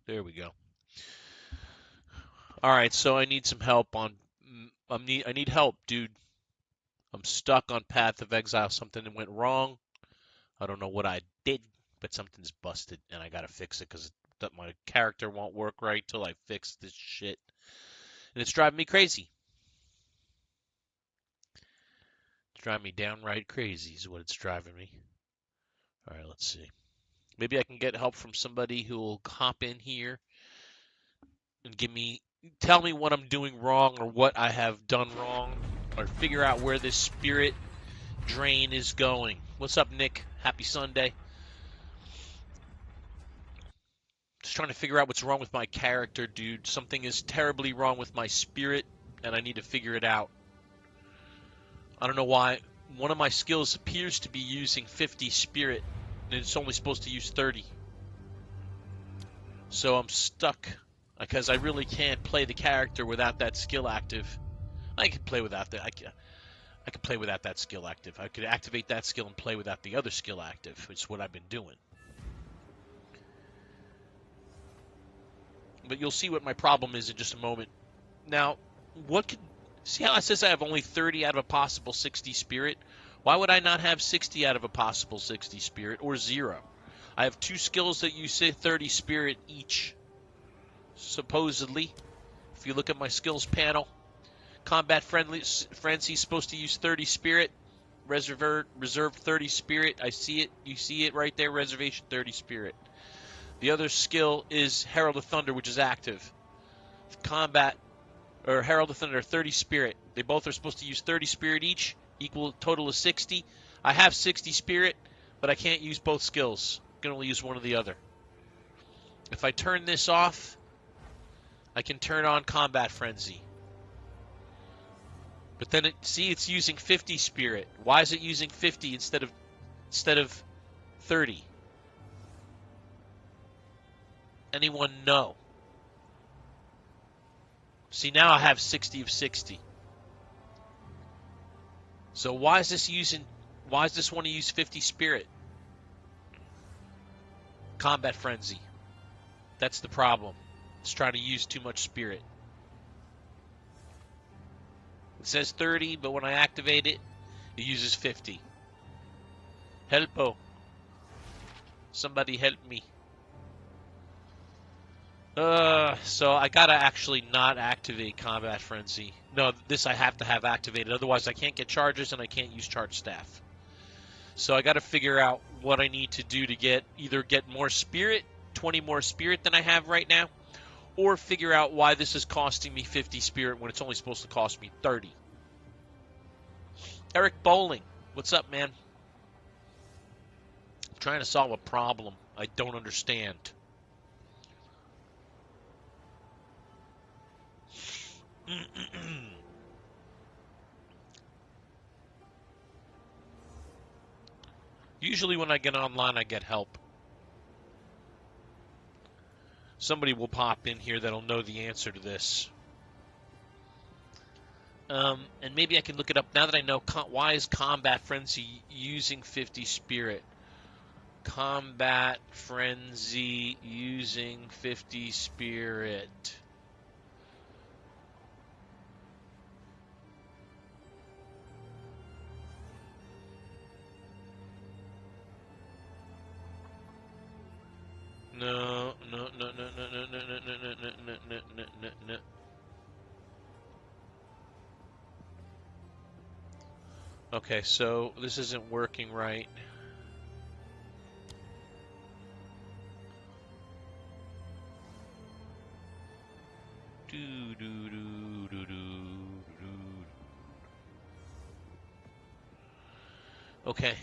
There we go. All right, so I need some help on. I need help, dude. I'm stuck on Path of Exile. Something went wrong. I don't know what I did, but something's busted, and I gotta fix it because my character won't work right till I fix this shit, and it's driving me crazy. It's driving me downright crazy is what it's driving me. All right, let's see. Maybe I can get help from somebody who will hop in here and tell me what I'm doing wrong or what I have done wrong, or figure out where this spirit drain is going. What's up, Nick? Happy Sunday. Just trying to figure out what's wrong with my character, dude. Something is terribly wrong with my spirit, and I need to figure it out. I don't know why. One of my skills appears to be using 50 spirit, and it's only supposed to use 30. So I'm stuck because I really can't play the character without that skill active. I can play without that. I can play without that skill active. I could activate that skill and play without the other skill active. It's what I've been doing. But you'll see what my problem is in just a moment. Now, see how it says I have only 30 out of a possible 60 spirit? Why would I not have 60 out of a possible 60 spirit, or 0? I have 2 skills that use 30 spirit each, supposedly. If you look at my skills panel, Combat Frenzy is supposed to use 30 spirit, reserve 30 spirit. I see it. You see it right there, reservation 30 spirit. The other skill is Herald of Thunder, which is active. Combat or Herald of Thunder, 30 spirit. They both are supposed to use 30 spirit each, equal total of 60. I have 60 spirit, but I can't use both skills. I can only use one or the other. If I turn this off, I can turn on Combat Frenzy. But then it's using 50 spirit. Why is it using 50 instead of 30? Anyone know? See, now I have 60 of 60. So why is this one to use 50 spirit? Combat Frenzy. That's the problem. It's trying to use too much spirit. It says 30, but when I activate it, it uses 50. Helpo. Somebody help me. So I gotta actually not activate Combat Frenzy. No, this I have to have activated. Otherwise, I can't get charges and I can't use Charge Staff. So I gotta figure out what I need to do to either get more spirit, 20 more spirit than I have right now, or figure out why this is costing me 50 spirit when it's only supposed to cost me 30. Eric Bowling, what's up, man? I'm trying to solve a problem I don't understand. Usually when I get online, I get help. Somebody will pop in here that'll know the answer to this. And maybe I can look it up now that I know why is Combat Frenzy using 50 spirit. Combat Frenzy using 50 spirit. No. Okay, so this isn't working right. Okay.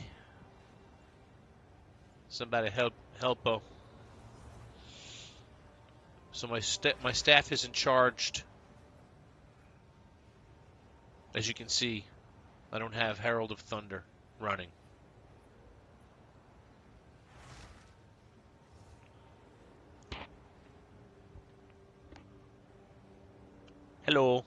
Somebody helpo. So my staff isn't charged. As you can see, I don't have Herald of Thunder running. Hello.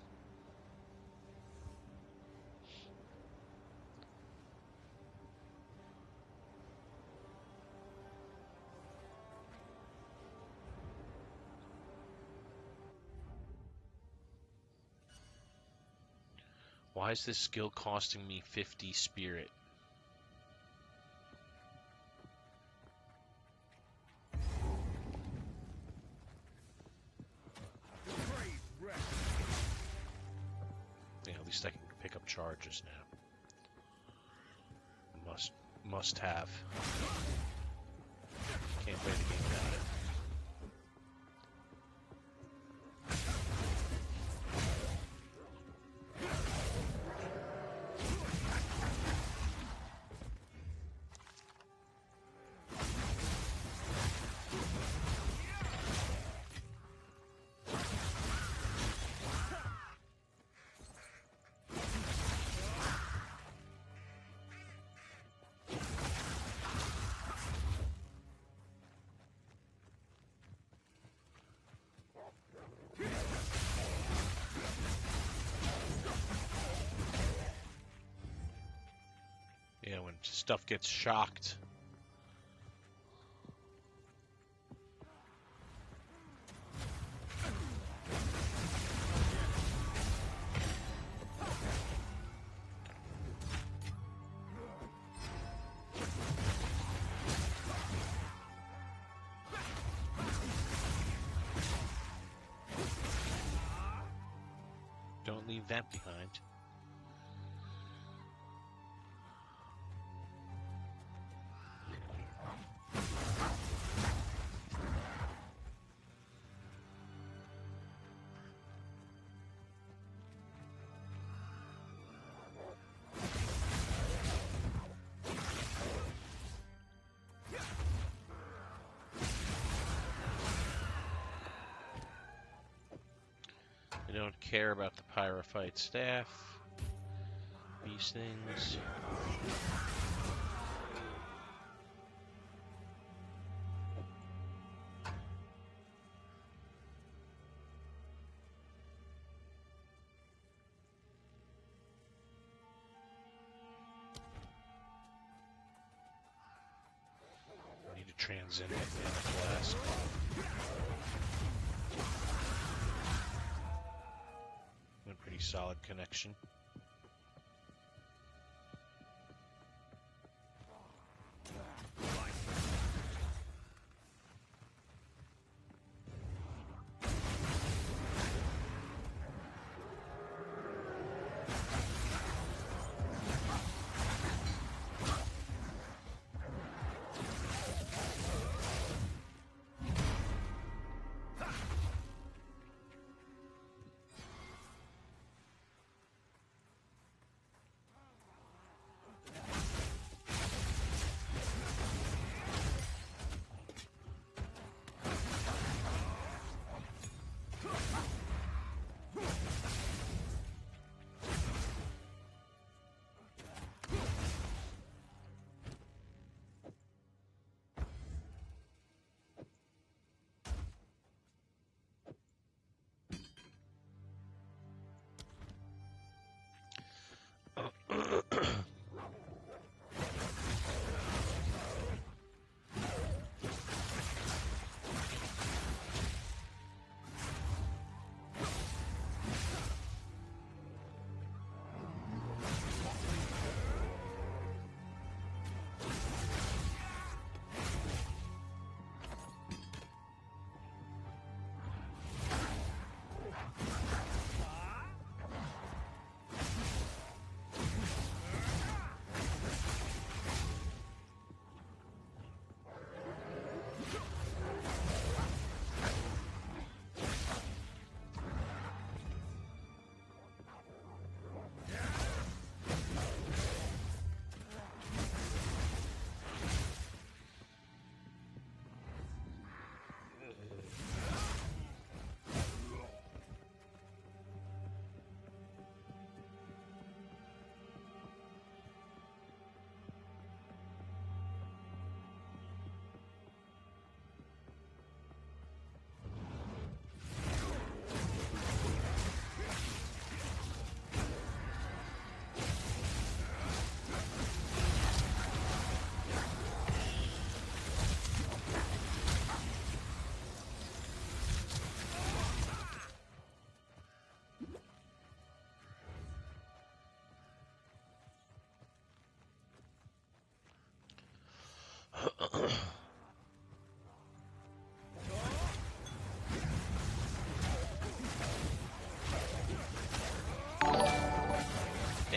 Why is this skill costing me 50 spirit? Yeah, at least I can pick up charges now. Must have. Can't play the game without it. Yeah, when stuff gets shocked. Don't leave that behind. I don't care about the Pyrophyte staff. These things. I need to transcend that flask. A pretty solid connection.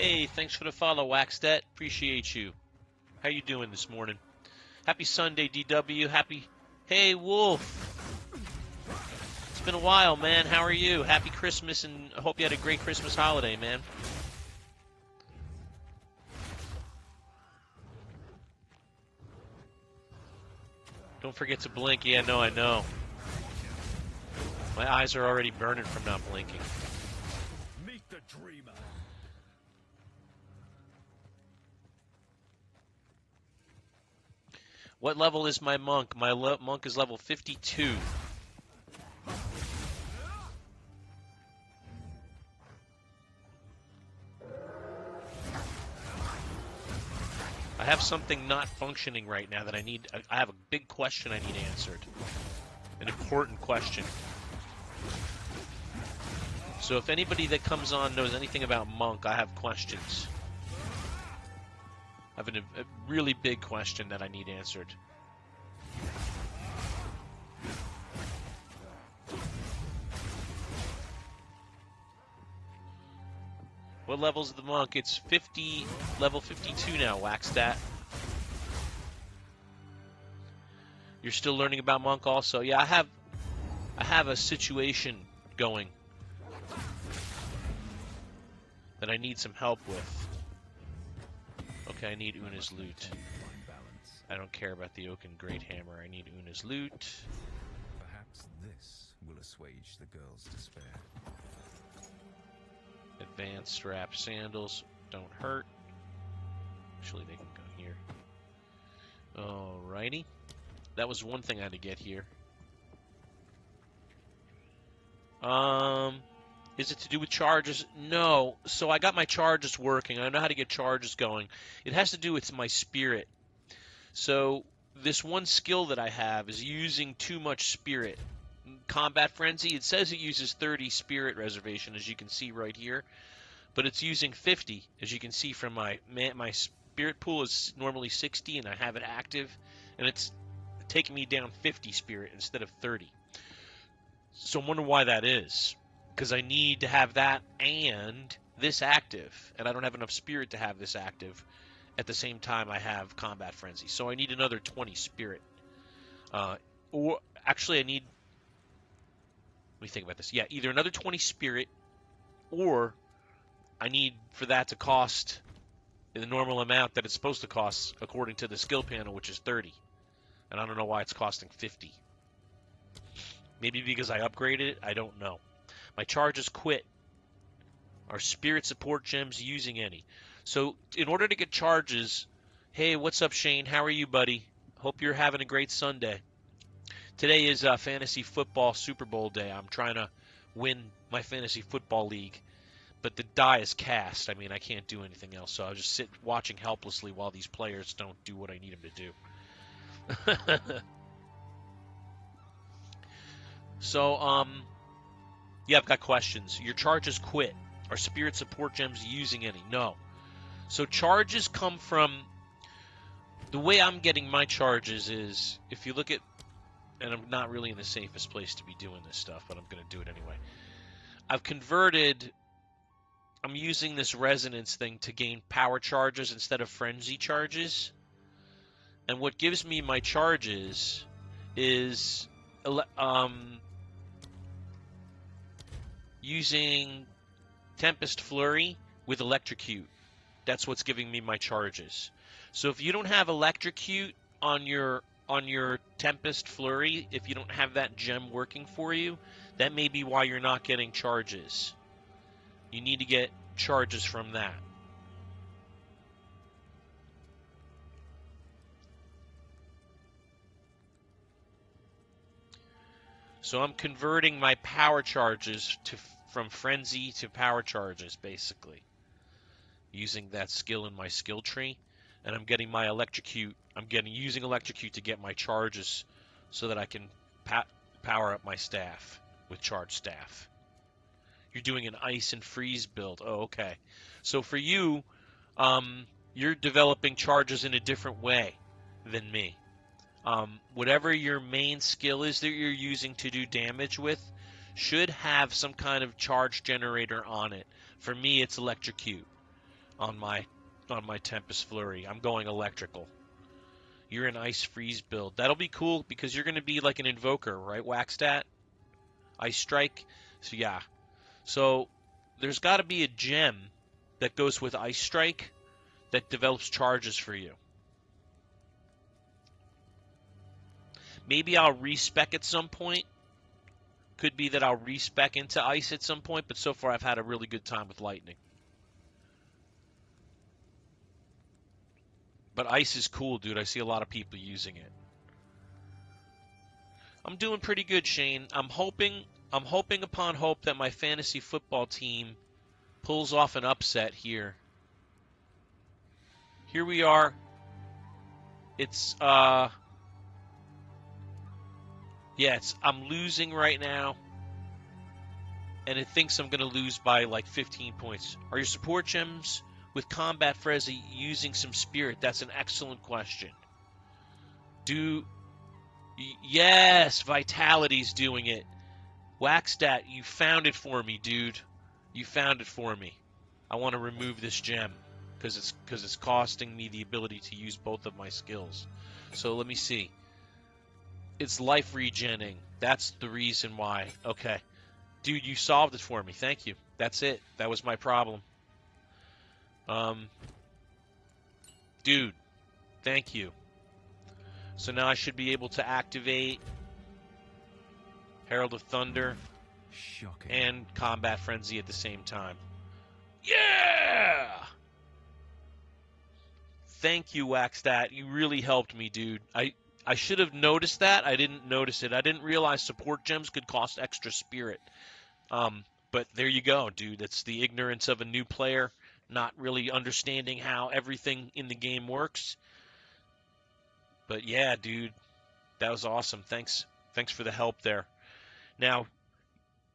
Hey, thanks for the follow, Waxstat. Appreciate you. How you doing this morning? Happy Sunday, DW. Happy... Hey, Wolf. It's been a while, man. How are you? Happy Christmas, and I hope you had a great Christmas holiday, man. Don't forget to blink. Yeah, no, I know. My eyes are already burning from not blinking. Meet the dreamer. What level is my monk? My monk is level 52. I have something not functioning right now that I need. I have a big question I need answered. An important question. So if anybody that comes on knows anything about monk, I have questions. I have a really big question that I need answered. What level's the monk? It's 50, level 52 now, Waxstat. You're still learning about monk also? Yeah, I have a situation going that I need some help with. Okay, I need Una's loot. I don't care about the Oaken Great Hammer. I need Una's loot. Perhaps this will assuage the girl's despair. Advanced strap sandals don't hurt. Actually, they can go here. Alrighty. That was one thing I had to get here. Is it to do with charges? No. So I got my charges working. I know how to get charges going. It has to do with my spirit. So this one skill that I have is using too much spirit. Combat Frenzy, it says it uses 30 spirit reservation, as you can see right here, but it's using 50, as you can see from my spirit pool is normally 60, and I have it active, and it's taking me down 50 spirit instead of 30. So I'm wondering why that is, because I need to have that and this active, and I don't have enough spirit to have this active at the same time I have Combat Frenzy. So I need another 20 spirit. Or actually I need... Let me think about this. Yeah, either another 20 spirit, or I need for that to cost the normal amount that it's supposed to cost according to the skill panel, which is 30. And I don't know why it's costing 50. Maybe because I upgraded it? I don't know. My charges quit. Are spirit support gems using any? So in order to get charges, hey, what's up, Shane? How are you, buddy? Hope you're having a great Sunday. Today is Fantasy Football Super Bowl day. I'm trying to win my Fantasy Football League, but the die is cast. I mean, I can't do anything else, so I'll just sit watching helplessly while these players don't do what I need them to do. So, yeah, I've got questions. Your charges quit. Are spirit support gems using any? No. So charges come from... The way I'm getting my charges is, if you look at... And I'm not really in the safest place to be doing this stuff, but I'm going to do it anyway. I've converted... I'm using this resonance thing to gain power charges instead of frenzy charges. And what gives me my charges is... using Tempest Flurry with Electrocute. That's what's giving me my charges. So if you don't have Electrocute on your Tempest Flurry, if you don't have that gem working for you, that may be why you're not getting charges. You need to get charges from that. So I'm converting my power charges from frenzy to power charges, basically, using that skill in my skill tree. And I'm getting my electrocute. I'm using electrocute to get my charges so that I can power up my staff with charged staff. You're doing an ice and freeze build. Oh, okay. So for you, you're developing charges in a different way than me. Whatever your main skill is that you're using to do damage with should have some kind of charge generator on it. For me, it's electrocute. on my Tempest Flurry. I'm going electrical. You're an Ice Freeze build. That'll be cool because you're going to be like an Invoker, right, Waxstat? Ice Strike. So yeah. So there's got to be a gem that goes with Ice Strike that develops charges for you. Maybe I'll respec at some point. Could be that I'll respec into Ice at some point, but so far I've had a really good time with Lightning. But Ice is cool, dude. I see a lot of people using it. I'm doing pretty good, Shane. I'm hoping upon hope that my fantasy football team pulls off an upset here. Here we are. It's I'm losing right now. And it thinks I'm going to lose by like 15 points. Are your support gems with Combat Frezzy using some spirit? That's an excellent question. Yes, Vitality's doing it. Waxstat, you found it for me, dude. You found it for me. I want to remove this gem because it's costing me the ability to use both of my skills. So let me see. It's life regenning. That's the reason why. Okay. Dude, you solved it for me. Thank you. That's it. That was my problem. Dude, thank you. So now I should be able to activate Herald of Thunder Shocking. and Combat Frenzy at the same time. Yeah! Thank you, Waxstat. You really helped me, dude. I should have noticed that. I didn't notice it. I didn't realize support gems could cost extra spirit. But there you go, dude. It's the ignorance of a new player, not really understanding how everything in the game works. But yeah, dude, that was awesome. Thanks for the help there. Now,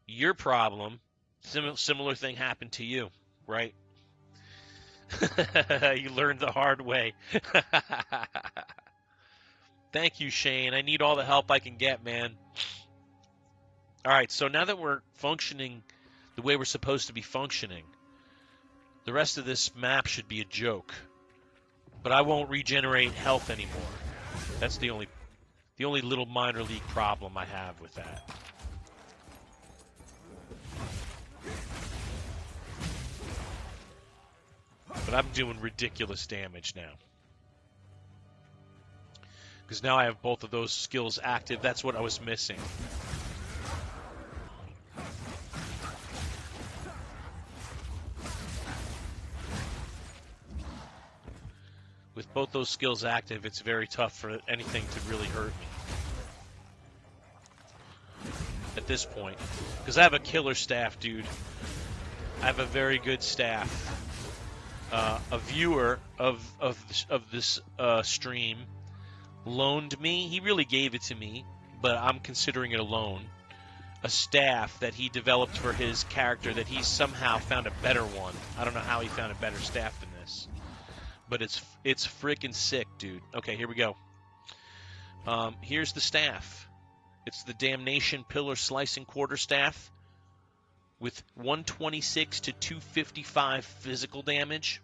your problem, similar thing happened to you, right? You learned the hard way. Thank you, Shane. I need all the help I can get, man. All right, so now that we're functioning the way we're supposed to be functioning, the rest of this map should be a joke. But I won't regenerate health anymore. That's the only little minor league problem I have with that. But I'm doing ridiculous damage now. Because now I have both of those skills active. That's what I was missing. With both those skills active, it's very tough for anything to really hurt me. At this point. Because I have a killer staff, dude. I have a very good staff. A viewer of this stream loaned me. He really gave it to me, but I'm considering it a loan. A staff that he developed for his character that he somehow found a better one. I don't know how he found a better staff than this. But it's freaking sick, dude. Okay, here we go. Here's the staff. It's the Damnation Pillar Slicing Quarterstaff with 126 to 255 physical damage,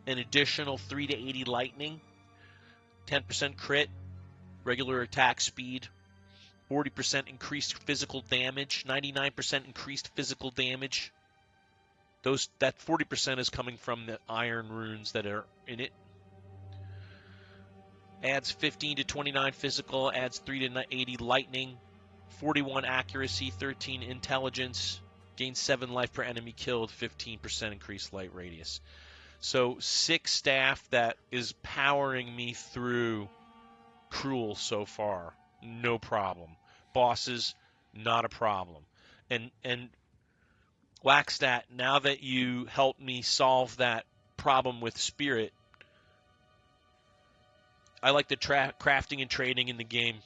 an additional 3 to 80 lightning, 10% crit, regular attack speed, 40% increased physical damage, 99% increased physical damage. That 40% is coming from the iron runes that are in it. Adds 15 to 29 physical, adds 3 to 80 lightning, 41 accuracy, 13 intelligence, gains 7 life per enemy killed, 15% increased light radius. So 6 staff that is powering me through Cruel so far. No problem. Bosses, not a problem. And Waxstat, now that you helped me solve that problem with Spirit, I like the crafting and trading in the game.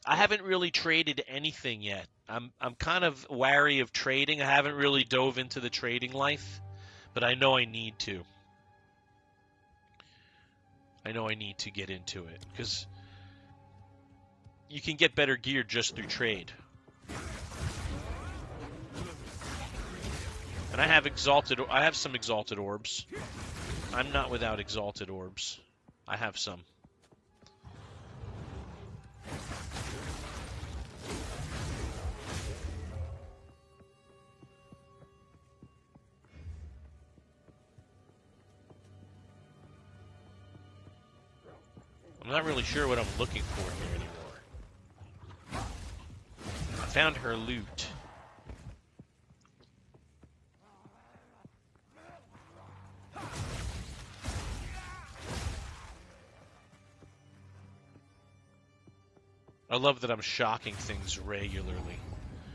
I haven't really traded anything yet. I'm kind of wary of trading. I haven't really dove into the trading life, but I know I need to. I know I need to get into it because you can get better gear just through trade. And I have exalted. I have some exalted orbs. I'm not without exalted orbs. I have some. I'm not really sure what I'm looking for here anymore. I found her loot. I love that I'm shocking things regularly.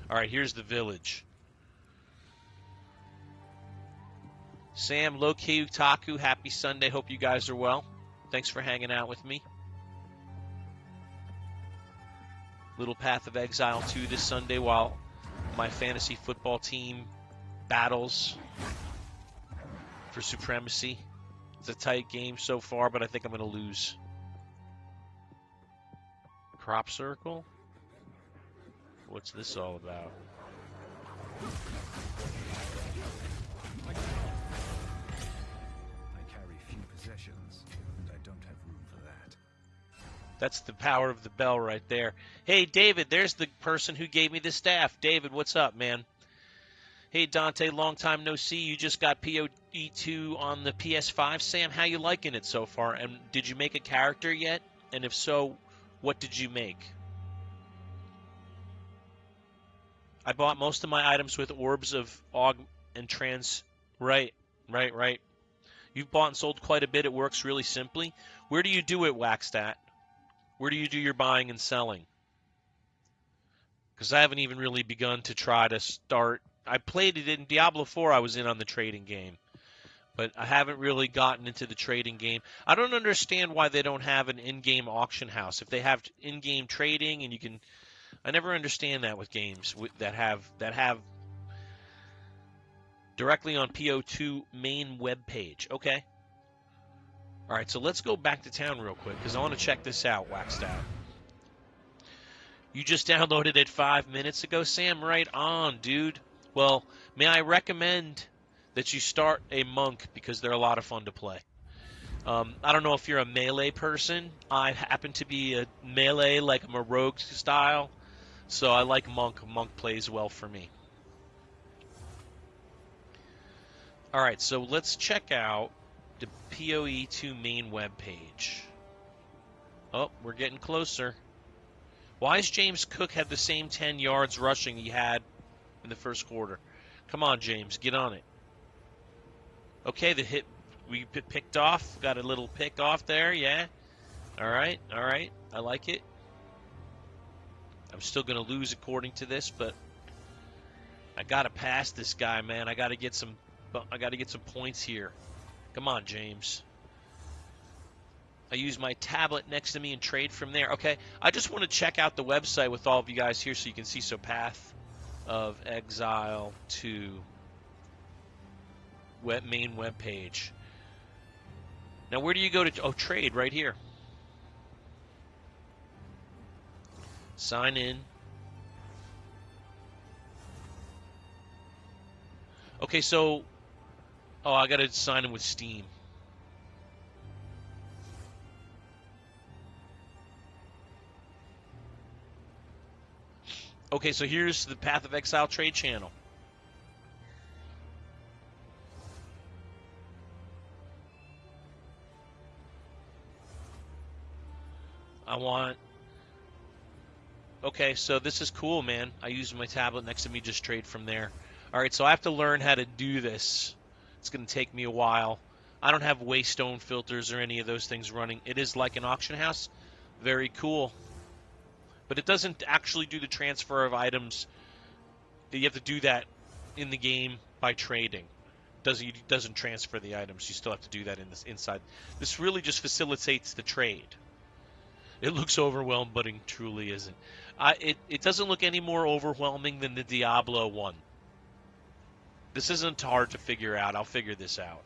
Alright, here's the village. Sam, Loki, Taku, happy Sunday. Hope you guys are well. Thanks for hanging out with me. Little Path of Exile 2 this Sunday while my fantasy football team battles for supremacy. It's a tight game so far, but I think I'm going to lose. Crop circle? What's this all about? I carry few possessions, and I don't have room for that. That's the power of the bell right there. Hey, David, there's the person who gave me the staff. David, what's up, man? Hey, Dante, long time no see. You just got POE2 on the PS5. Sam, how you liking it so far? And did you make a character yet? And if so, what did you make? I bought most of my items with orbs of aug and trans. Right. You've bought and sold quite a bit. It works really simply. Where do you do it, Waxstat? Where do you do your buying and selling? Because I haven't even really begun to try to start. I played it in Diablo 4. I was in on the trading game. But I haven't really gotten into the trading game. I don't understand why they don't have an in-game auction house. If they have in-game trading and you can... I never understand that with games that have directly on PO2 main web page. Okay. All right, so let's go back to town real quick because I want to check this out, Waxstat. You just downloaded it 5 minutes ago, Sam? Right on, dude. Well, may I recommend that you start a monk because they're a lot of fun to play. I don't know if you're a melee person. I happen to be a melee, like I'm a rogue style. So I like monk. Monk plays well for me. All right, so let's check out the POE2 main web page. Oh, we're getting closer. Why does James Cook have the same 10 yards rushing he had in the first quarter? Come on, James, get on it. Okay, the hit we picked off. Got a little pick off there, yeah. All right, I like it. I'm still going to lose according to this, but I got to pass this guy, man. I got to get some points here. Come on, James. I use my tablet next to me and trade from there. Okay, I just want to check out the website with all of you guys here so you can see. So Path of Exile to main web page. Now, where do you go to? Oh, trade right here. Sign in. Okay, so... Oh, I got to sign in with Steam. Okay, so here's the Path of Exile trade channel. I want... Okay, so this is cool, man. I use my tablet next to me, just trade from there. All right, so I have to learn how to do this. It's going to take me a while. I don't have waystone filters or any of those things running. It is like an auction house. Very cool. But it doesn't actually do the transfer of items. You have to do that in the game by trading. It doesn't transfer the items. You still have to do that in this inside. This really just facilitates the trade. It looks overwhelming, but it truly isn't. It doesn't look any more overwhelming than the Diablo one. This isn't hard to figure out. I'll figure this out.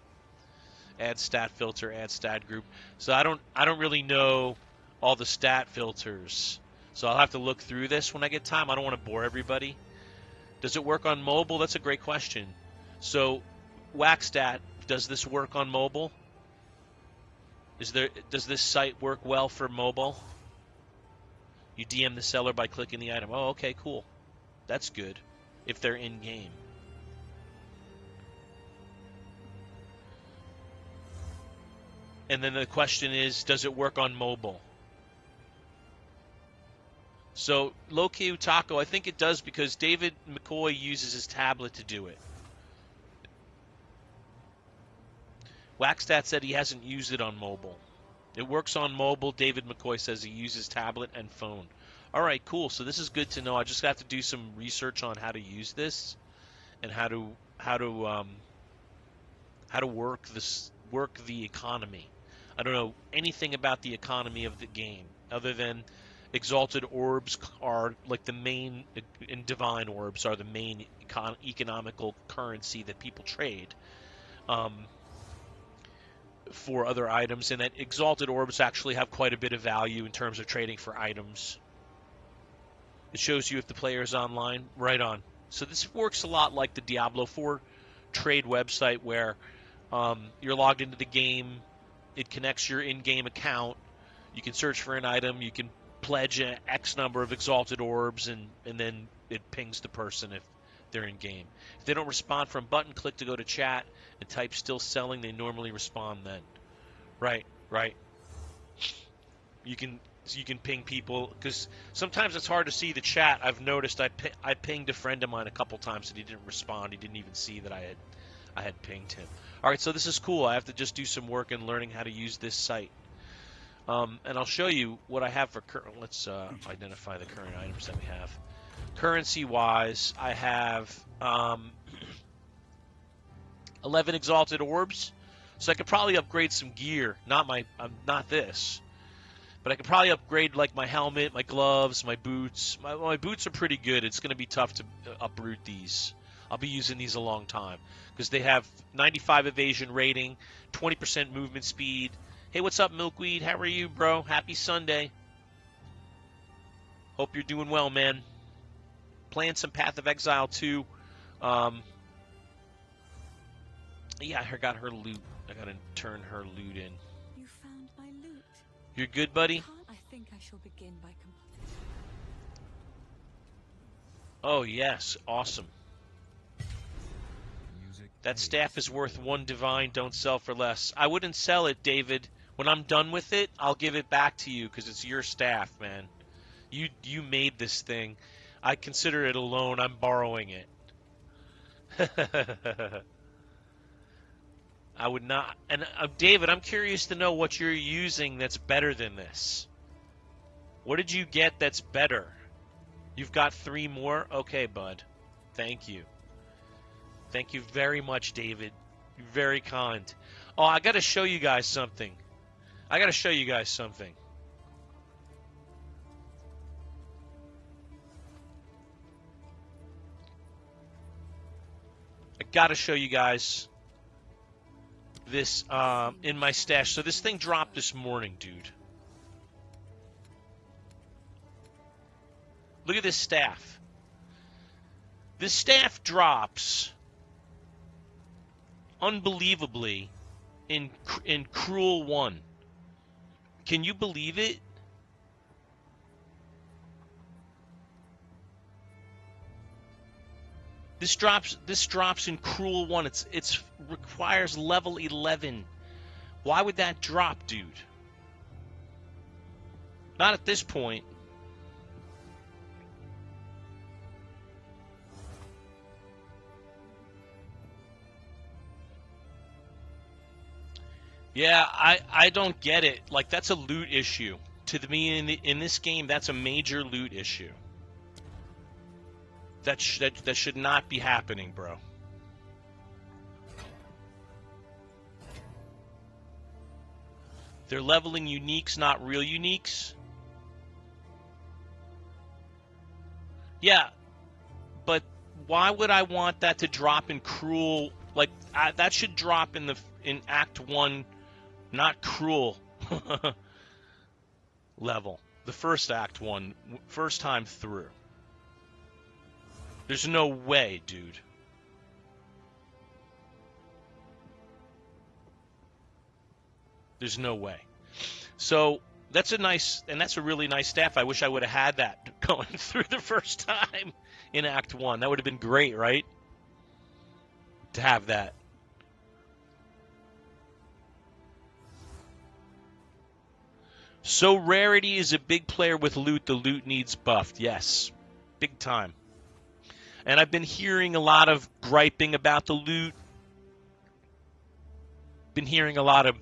Add stat filter, add stat group. So I don't really know all the stat filters. So I'll have to look through this when I get time. I don't want to bore everybody. Does it work on mobile? That's a great question. So, Waxstat, does this work on mobile? Does this site work well for mobile? You DM the seller by clicking the item. Oh, okay, cool. That's good. If they're in game. And then the question is, does it work on mobile? So, Loki Utako, I think it does because David McCoy uses his tablet to do it. Waxstat said he hasn't used it on mobile. It works on mobile. David McCoy says he uses tablet and phone. All right, cool. So this is good to know. I just have to do some research on how to use this and how to work the economy. I don't know anything about the economy of the game other than exalted orbs are like the main, and divine orbs are the main economical currency that people trade. For other items, and that exalted orbs actually have quite a bit of value in terms of trading for items. It shows you if the player is online. Right on. So this works a lot like the Diablo 4 trade website where you're logged into the game. It connects your in-game account. You can search for an item. You can pledge an X number of exalted orbs, and then it pings the person if they're in game. If they don't respond from button, click to go to chat and type still selling. They normally respond then. Right. You can ping people because sometimes it's hard to see the chat. I've noticed I pinged a friend of mine a couple times and he didn't respond. He didn't even see that I had pinged him. All right, so this is cool. I have to just do some work in learning how to use this site. And I'll show you what I have for current. Let's identify the current items that we have. Currency-wise, I have 11 exalted orbs, so I could probably upgrade some gear. Not this, but I could probably upgrade like my helmet, my gloves, my boots. My boots are pretty good. It's going to be tough to uproot these. I'll be using these a long time because they have 95 evasion rating, 20% movement speed. Hey, what's up, Milkweed? How are you, bro? Happy Sunday. Hope you're doing well, man. Playing some Path of Exile 2. Yeah, I got her loot. I gotta turn her loot in. You found my loot. You're good, buddy? I think I shall begin by Oh, yes. Awesome. That staff is worth 1 divine. Don't sell for less. I wouldn't sell it, David. When I'm done with it, I'll give it back to you because it's your staff, man. You made this thing. I consider it a loan. I'm borrowing it. I would not. And David, I'm curious to know what you're using that's better than this. What did you get that's better? You've got 3 more? Okay, bud. Thank you. Thank you very much, David. You're very kind. Oh, I got to show you guys something. I got to show you guys this in my stash. So this thing dropped this morning, dude. Look at this staff. This staff drops unbelievably in Cruel 1. Can you believe it? This drops in Cruel 1. It's requires level 11. Why would that drop, dude? Not at this point. Yeah, I don't get it. Like, that's a loot issue. To me, in this game, that's a major loot issue. That should not be happening, bro. They're leveling uniques, not real uniques. Yeah, but why would I want that to drop in Cruel? Like, that should drop in Act 1. Not Cruel level. The first Act 1, first time through. There's no way, dude. There's no way. So that's a really nice staff. I wish I would have had that going through the first time in Act 1. That would have been great, right? To have that. So Rarity is a big player with loot. The loot needs buffed. Yes. Big time. And I've been hearing a lot of griping about the loot. Been hearing a lot of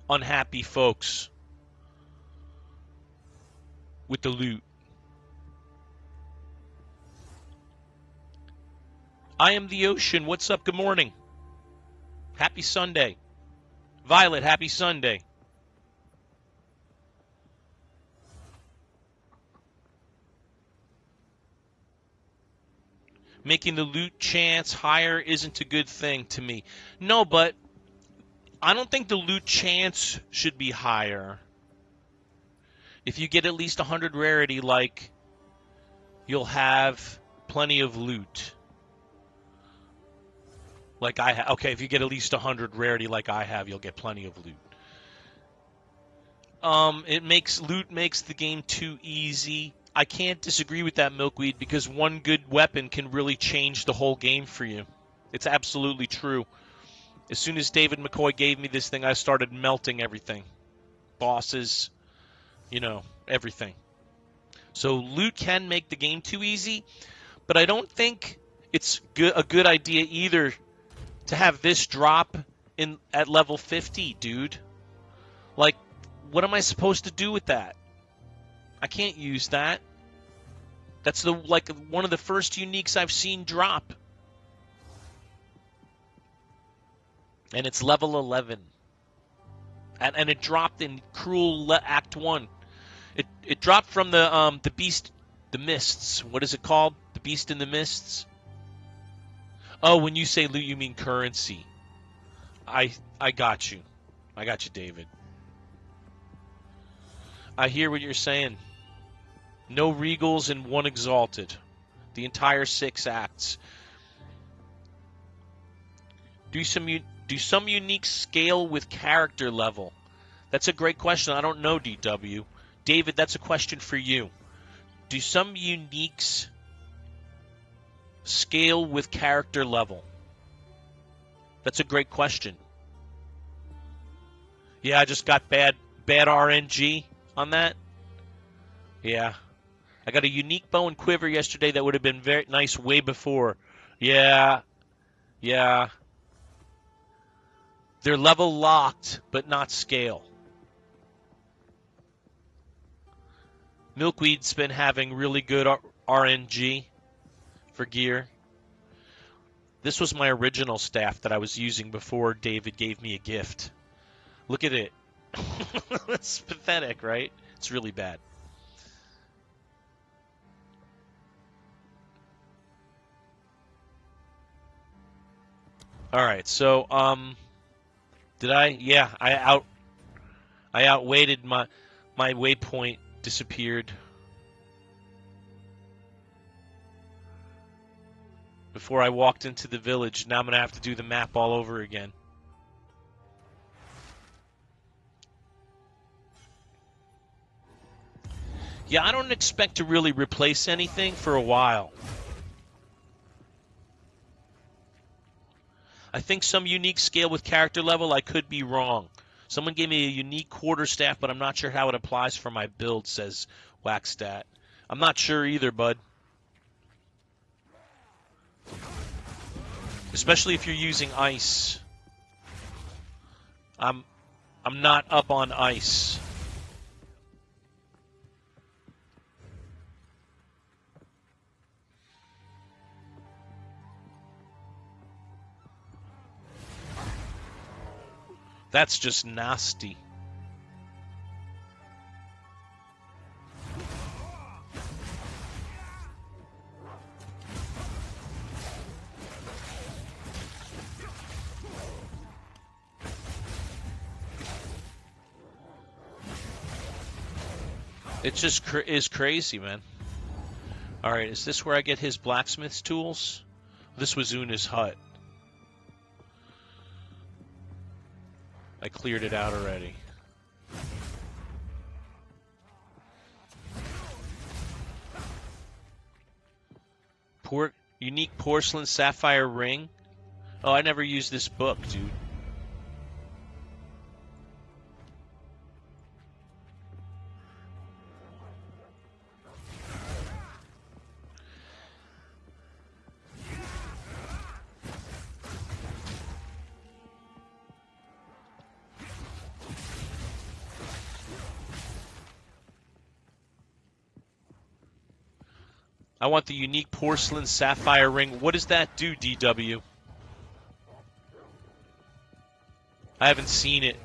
unhappy folks with the loot. I am the ocean. What's up? Good morning. Happy Sunday. Violet, happy Sunday. Making the loot chance higher isn't a good thing to me. No, but I don't think the loot chance should be higher. If you get at least 100 rarity, like, you'll have plenty of loot. Like I have. Okay, if you get at least 100 rarity like I have, you'll get plenty of loot. Loot makes the game too easy. I can't disagree with that, Milkweed, because one good weapon can really change the whole game for you. It's absolutely true. As soon as David McCoy gave me this thing, I started melting everything. Bosses, everything. So loot can make the game too easy, but I don't think it's a good idea either to have this drop at level 50, dude. Like, what am I supposed to do with that? I can't use that. That's one of the first uniques I've seen drop. And it's level 11. And it dropped in Cruel Act 1. It dropped from the Beast, the Mists. What is it called? The Beast in the Mists? Oh, when you say loot, you mean currency. I got you. I got you, David. I hear what you're saying. No Regals and 1 Exalted. The entire 6 acts. Do some unique scale with character level? That's a great question. I don't know, DW. David, that's a question for you. Do some uniques scale with character level? That's a great question. Yeah, I just got bad RNG on that. Yeah. I got a unique bow and quiver yesterday that would have been very nice way before. Yeah. Yeah. They're level locked, but not scale. Milkweed's been having really good RNG for gear. This was my original staff that I was using before David gave me a gift. Look at it. It's pathetic, right? It's really bad. All right, so did I? Yeah, I outweighted my waypoint disappeared before I walked into the village. Now I'm gonna have to do the map all over again. Yeah, I don't expect to really replace anything for a while. I think some unique scale with character level, I could be wrong. Someone gave me a unique quarterstaff, but I'm not sure how it applies for my build, says Waxstat. I'm not sure either, bud. Especially if you're using ice. I'm not up on ice. That's just nasty. It just is crazy, man. All right, is this where I get his blacksmith's tools? This was Una's hut. I cleared it out already. Unique porcelain sapphire ring. Oh, I never used this book, dude. I want the unique porcelain sapphire ring. What does that do, DW? I haven't seen it.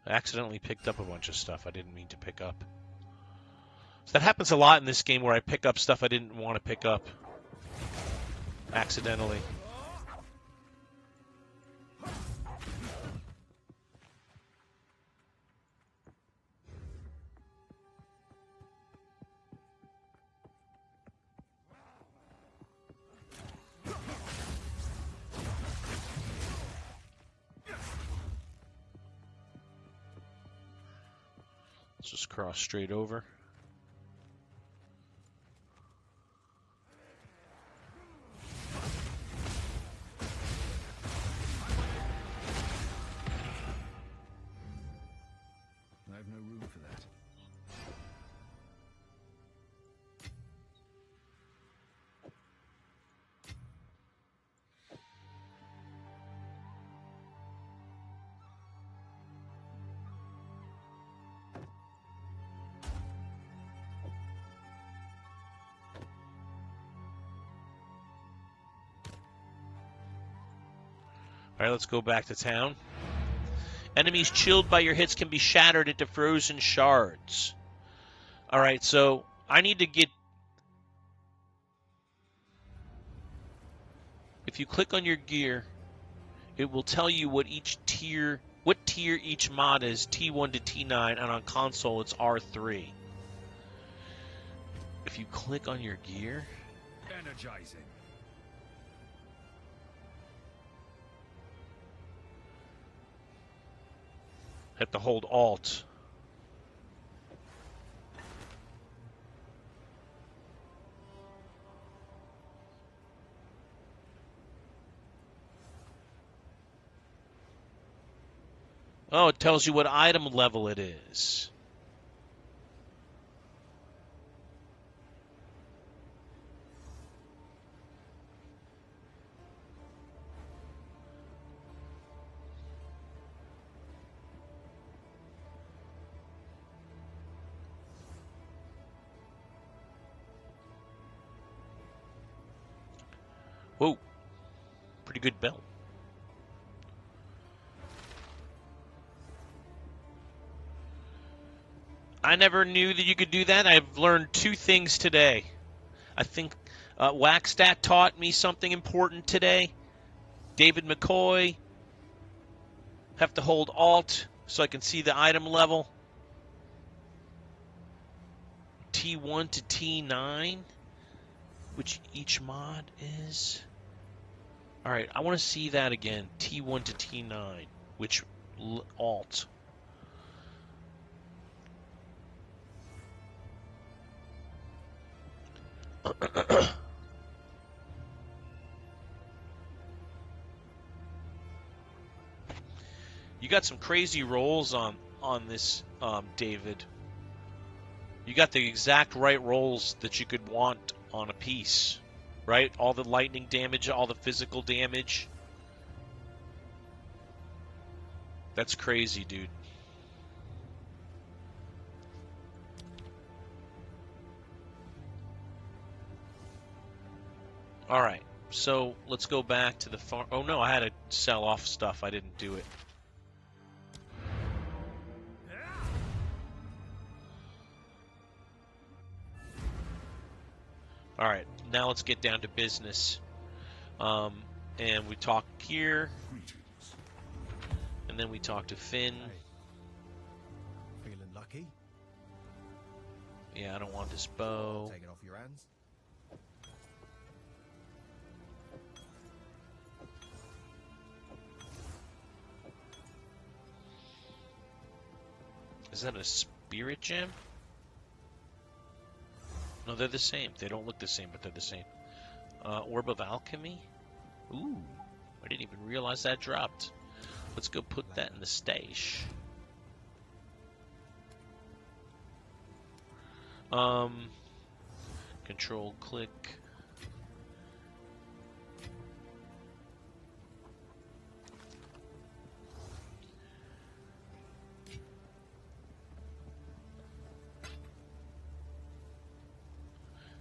I accidentally picked up a bunch of stuff I didn't mean to pick up. So that happens a lot in this game where I pick up stuff I didn't want to pick up. Accidentally. Let's just cross straight over. I have no room for that. Alright, let's go back to town. Enemies chilled by your hits can be shattered into frozen shards. Alright, so I need to get... If you click on your gear, it will tell you what tier each mod is, T1 to T9, and on console it's R3. If you click on your gear... Energizing. Have to hold Alt. Oh, it tells you what item level it is. Whoa. Pretty good belt. I never knew that you could do that. I've learned two things today. I think Waxstat taught me something important today. David McCoy. Have to hold Alt so I can see the item level. T1 to T9, which each mod is. All right, I want to see that again. T1 to T9, which Alt. You got some crazy rolls on this, David. You got the exact right rolls that you could want on a piece, right? All the lightning damage, all the physical damage. That's crazy, dude. All right, so let's go back to the farm. Oh no, I had to sell off stuff. I didn't do it. All right, now let's get down to business. And we talk here, and then we talk to Finn. Feeling lucky? Yeah, I don't want this bow. Take it off your hands. Is that a spirit gem? No, they're the same. They don't look the same, but they're the same. Orb of Alchemy? Ooh, I didn't even realize that dropped. Let's go put that in the stash. Control click.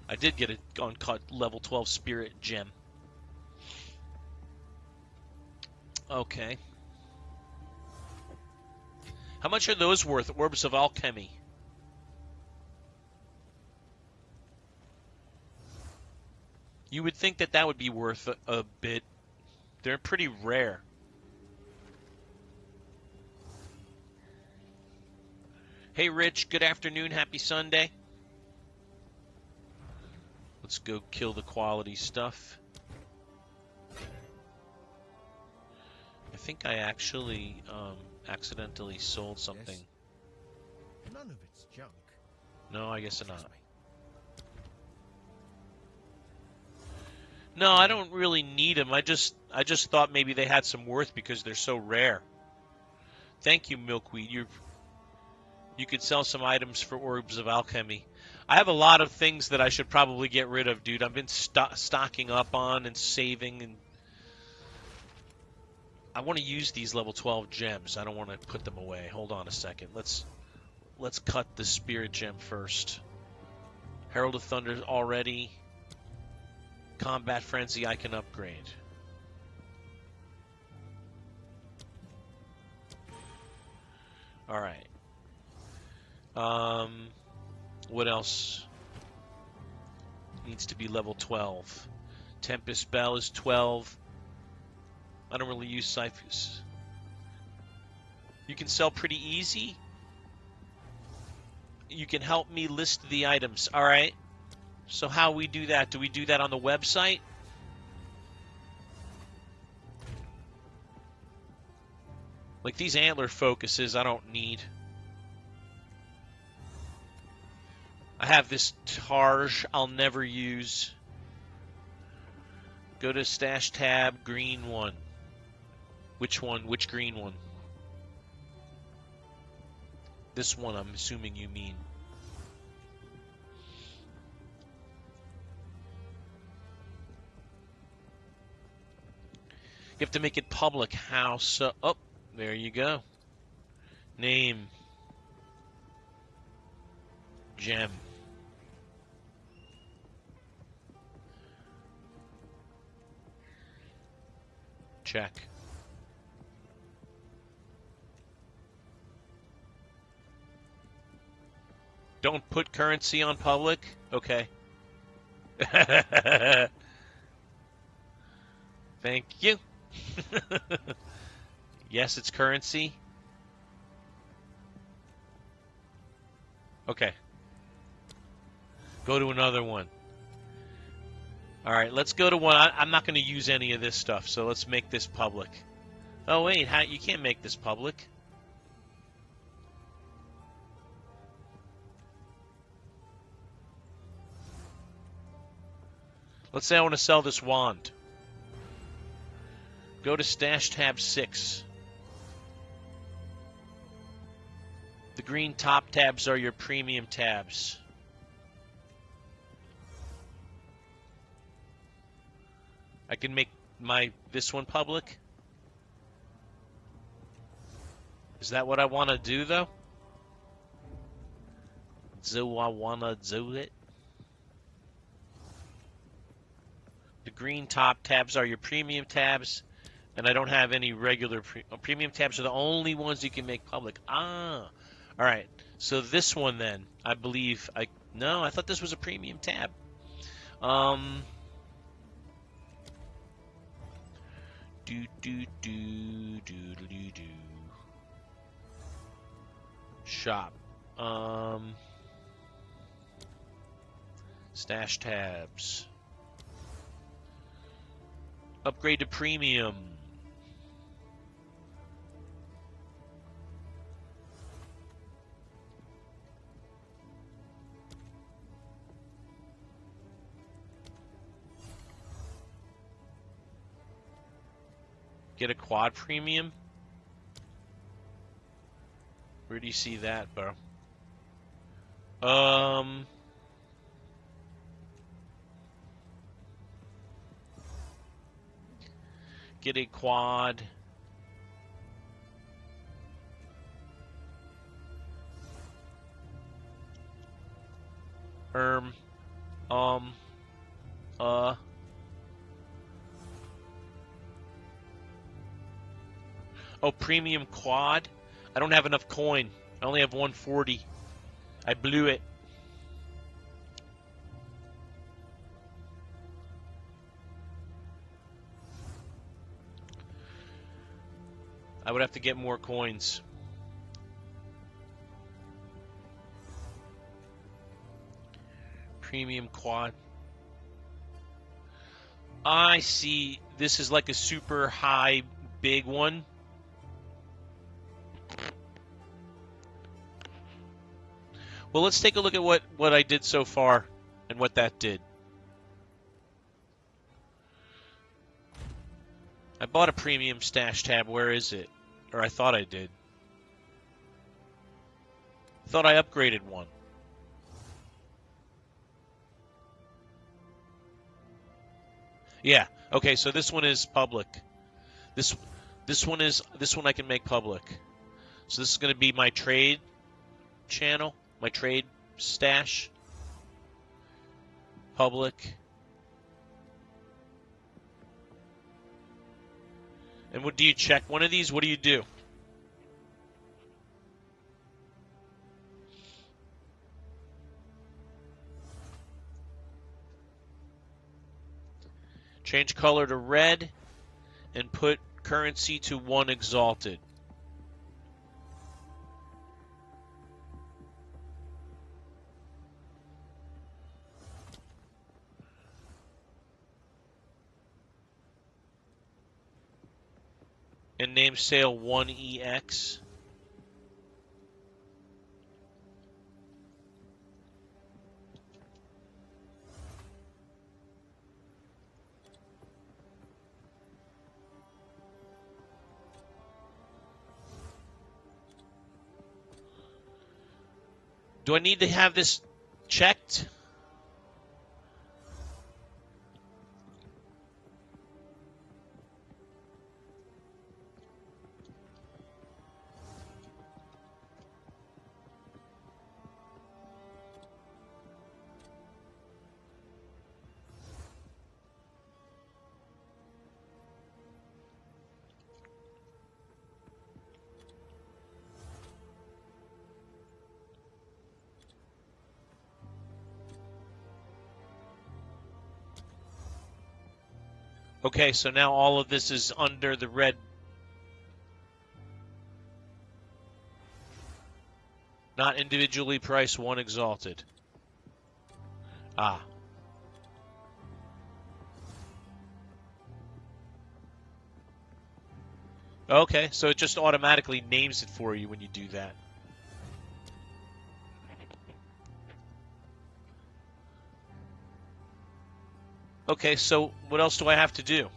I did get a on level 12 spirit gem. Okay. How much are those worth? Orbs of Alchemy. You would think that that would be worth a bit. They're pretty rare. Hey, Rich. Good afternoon. Happy Sunday. Let's go kill the quality stuff. I think I actually accidentally sold something. Yes. None of it's junk. No, I guess not. Trust me. No, I don't really need them. I just thought maybe they had some worth because they're so rare. Thank you, Milkweed. You could sell some items for Orbs of Alchemy. I have a lot of things that I should probably get rid of, dude. I've been stocking up on and saving, and I want to use these level 12 gems. I don't want to put them away. Hold on a second. Let's cut the spirit gem first. Herald of Thunder already. Combat Frenzy I can upgrade. Alright. What else needs to be level 12? Tempest Bell is 12. I don't really use Cyphus. You can sell pretty easy. You can help me list the items. Alright. So how we do that? Do we do that on the website? Like these antler focuses I don't need. I have this Targe I'll never use. Go to stash tab, green one. Which one? Which green one? This one I'm assuming you mean. You have to make it public. How so? Oh, there you go. Name. Gem. Check. Don't put currency on public? Okay. Thank you. Yes, it's currency. Okay. Go to another one. All right, let's go to one. I'm not going to use any of this stuff, so let's make this public. Oh, wait, you can't make this public. Let's say I want to sell this wand. Go to Stash tab 6. The green top tabs are your premium tabs. I can make this one public. Is that what I want to do, though? Do I want to do it? The green top tabs are your premium tabs, and I don't have any regular premium tabs are the only ones you can make public. Ah, all right. So this one then, I believe no, I thought this was a premium tab. Shop. Stash tabs. Upgrade to premium. Get a quad premium? Where do you see that, bro? Get a quad. Oh, premium quad? I don't have enough coin. I only have 140. I blew it. I would have to get more coins. Premium quad. I see. This is like a super high, big one. Well, let's take a look at what I did so far and what that did. I bought a premium stash tab. Where is it? Or I thought I did. Thought I upgraded one. Yeah. Okay, so this one is public. This one I can make public. So this is going to be my trade channel, my trade stash. Public. And what do you check one of these? What do you do? Change color to red and put currency to 1 exalted. And name sale 1EX. Do I need to have this checked? Okay, so now all of this is under the red. Not individually priced, 1 exalted. Ah. Okay, so it just automatically names it for you when you do that. Okay, so what else do I have to do?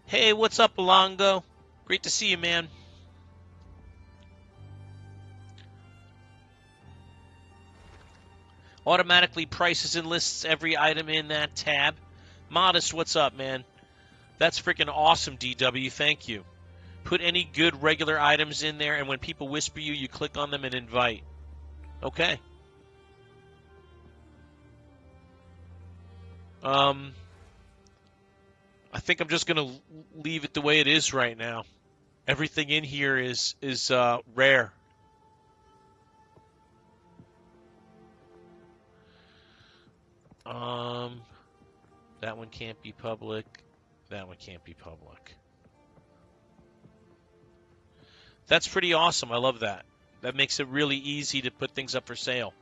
Hey, what's up, Alongo? Great to see you, man. Automatically prices and lists every item in that tab. Modest, what's up, man? That's freaking awesome, DW. Thank you. Put any good regular items in there, and when people whisper you, you click on them and invite. Okay. I think I'm just gonna leave it the way it is right now. Everything in here is rare. That one can't be public. That one can't be public. That's pretty awesome. I love that. That makes it really easy to put things up for sale.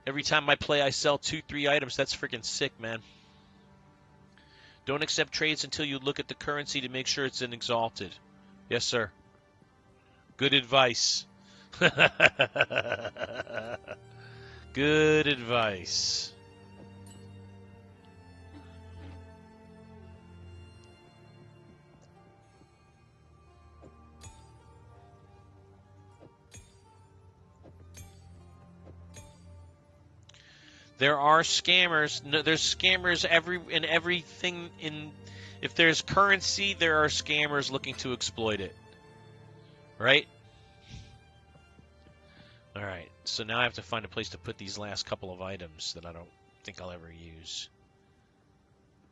Every time I play, I sell 2-3 items. That's freaking sick, man. Don't accept trades until you look at the currency to make sure it's an exalted. Yes, sir. Good advice. Good advice. There are scammers. No, there's scammers in everything. If there's currency, there are scammers looking to exploit it. Right? All right. So now I have to find a place to put these last couple of items that I don't think I'll ever use.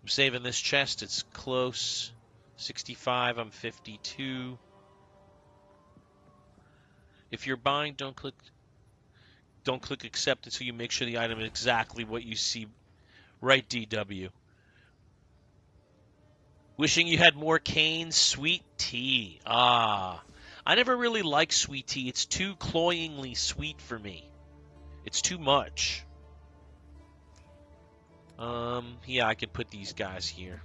I'm saving this chest. It's close. 65. I'm 52. If you're buying, don't click accept until you make sure the item is exactly what you see. Right, DW. Wishing you had more cane. Sweet tea. Ah. I never really liked sweet tea. It's too cloyingly sweet for me. It's too much. Yeah, I could put these guys here.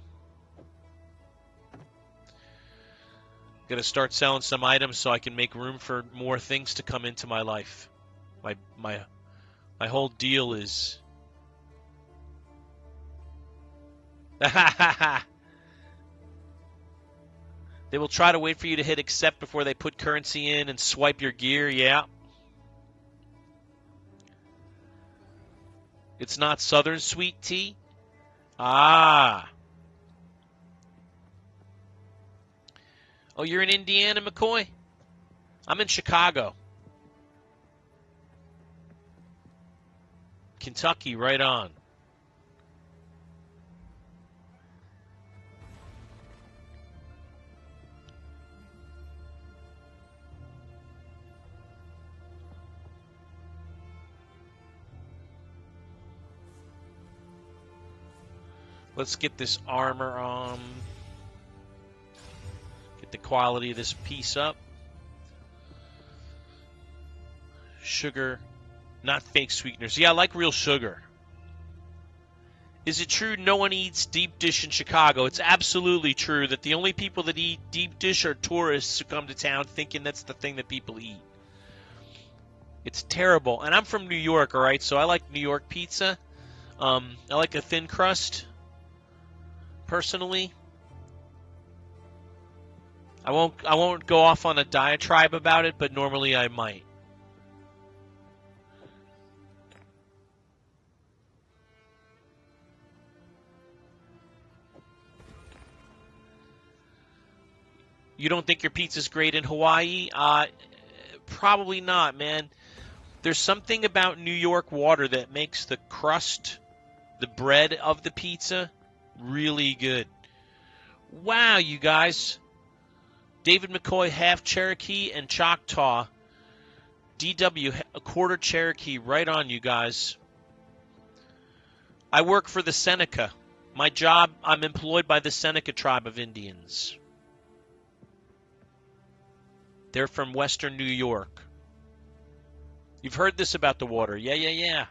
Gotta start selling some items so I can make room for more things to come into my life. My whole deal is... They will try to wait for you to hit accept before they put currency in and swipe your gear, yeah. It's not Southern sweet tea? Ah. Oh, you're in Indiana, McCoy? I'm in Chicago. Kentucky, right on. Let's get this armor on. Get the quality of this piece up. Sugar, not fake sweeteners. Yeah, I like real sugar. Is it true no one eats deep dish in Chicago? It's absolutely true that the only people that eat deep dish are tourists who come to town thinking that's the thing that people eat. It's terrible. And I'm from New York, all right? So I like New York pizza. I like a thin crust. Personally, I won't go off on a diatribe about it, but normally I might. You don't think your pizza's great in Hawaii? Probably not, man. There's something about New York water that makes the crust, the bread of the pizza, really good. Wow, you guys. David McCoy, half Cherokee and Choctaw. DW, a quarter Cherokee. Right on, you guys. I work for the Seneca. My job, I'm employed by the Seneca tribe of Indians. They're from western New York. You've heard this about the water. Yeah.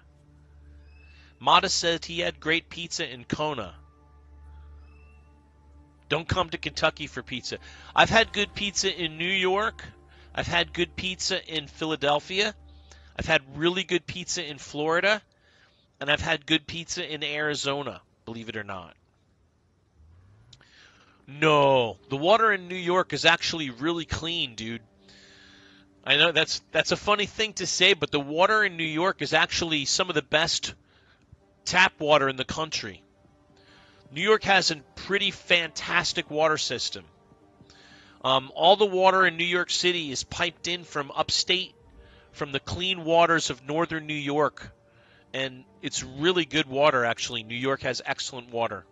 Mata said he had great pizza in Kona. Don't come to Kentucky for pizza. I've had good pizza in New York. I've had good pizza in Philadelphia. I've had really good pizza in Florida. And I've had good pizza in Arizona, believe it or not. No, the water in New York is actually really clean, dude. I know that's a funny thing to say, but the water in New York is actually some of the best tap water in the country. New York has a pretty fantastic water system. All the water in New York City is piped in from upstate, from the clean waters of northern New York. And it's really good water, actually. New York has excellent water.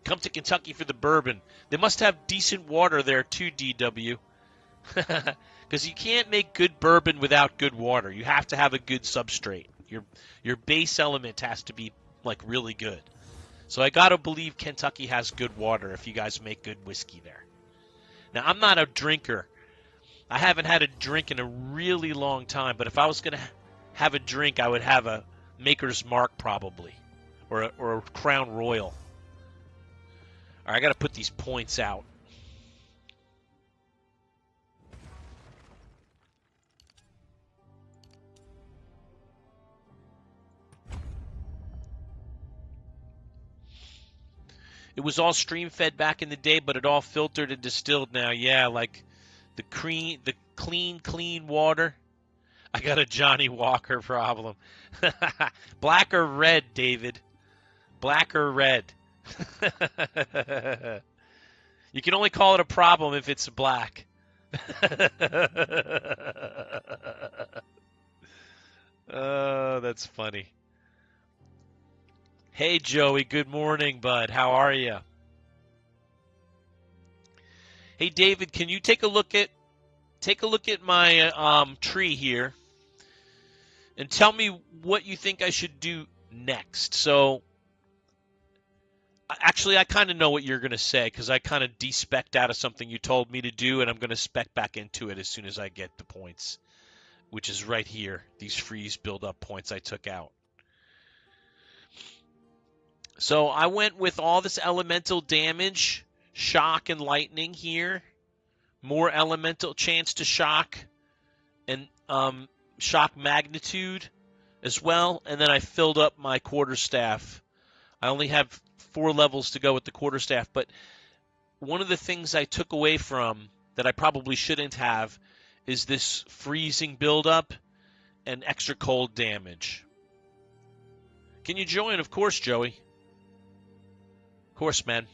Come to Kentucky for the bourbon. They must have decent water there, too, DW. Because you can't make good bourbon without good water. You have to have a good substrate. Your base element has to be, like, really good. So I got to believe Kentucky has good water if you guys make good whiskey there. Now, I'm not a drinker. I haven't had a drink in a really long time. But if I was going to have a drink, I would have a Maker's Mark probably. Or a Crown Royal. All right, I got to put these points out. It was all stream fed back in the day, but it all filtered and distilled now. Yeah, like the clean water. I got a Johnny Walker problem. Black or red, David? Black or red? You can only call it a problem if it's black. Oh, that's funny. Hey, Joey. Good morning, bud. How are you? Hey, David. Can you take a look at my tree here and tell me what you think I should do next? So, actually, I kind of know what you're going to say because I kind of de-specced out of something you told me to do, and I'm going to spec back into it as soon as I get the points, which is right here, these freeze build-up points I took out. So I went with all this elemental damage, shock and lightning here, more elemental chance to shock, and shock magnitude as well, and then I filled up my quarterstaff. I only have 4 levels to go with the quarterstaff, but one of the things I took away from that I probably shouldn't have is this freezing buildup and extra cold damage. Can you join? Of course, Joey. Of course, man.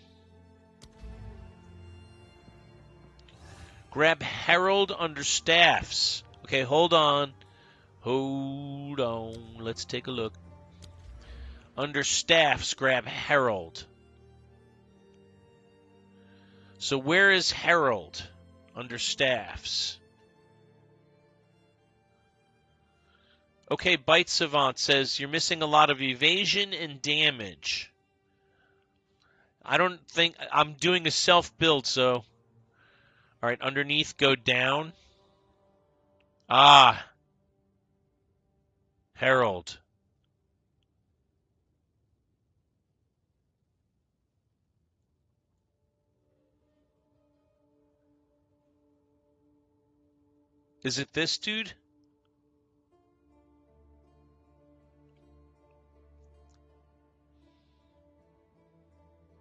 Grab Herald under staffs. Okay, hold on. Hold on. Let's take a look. Under staffs, grab Herald. So where is Herald? Under staffs. Okay, Bite Savant says you're missing a lot of evasion and damage. I don't think I'm doing a self build, so all right, underneath go down. Ah. Herald. Is it this dude?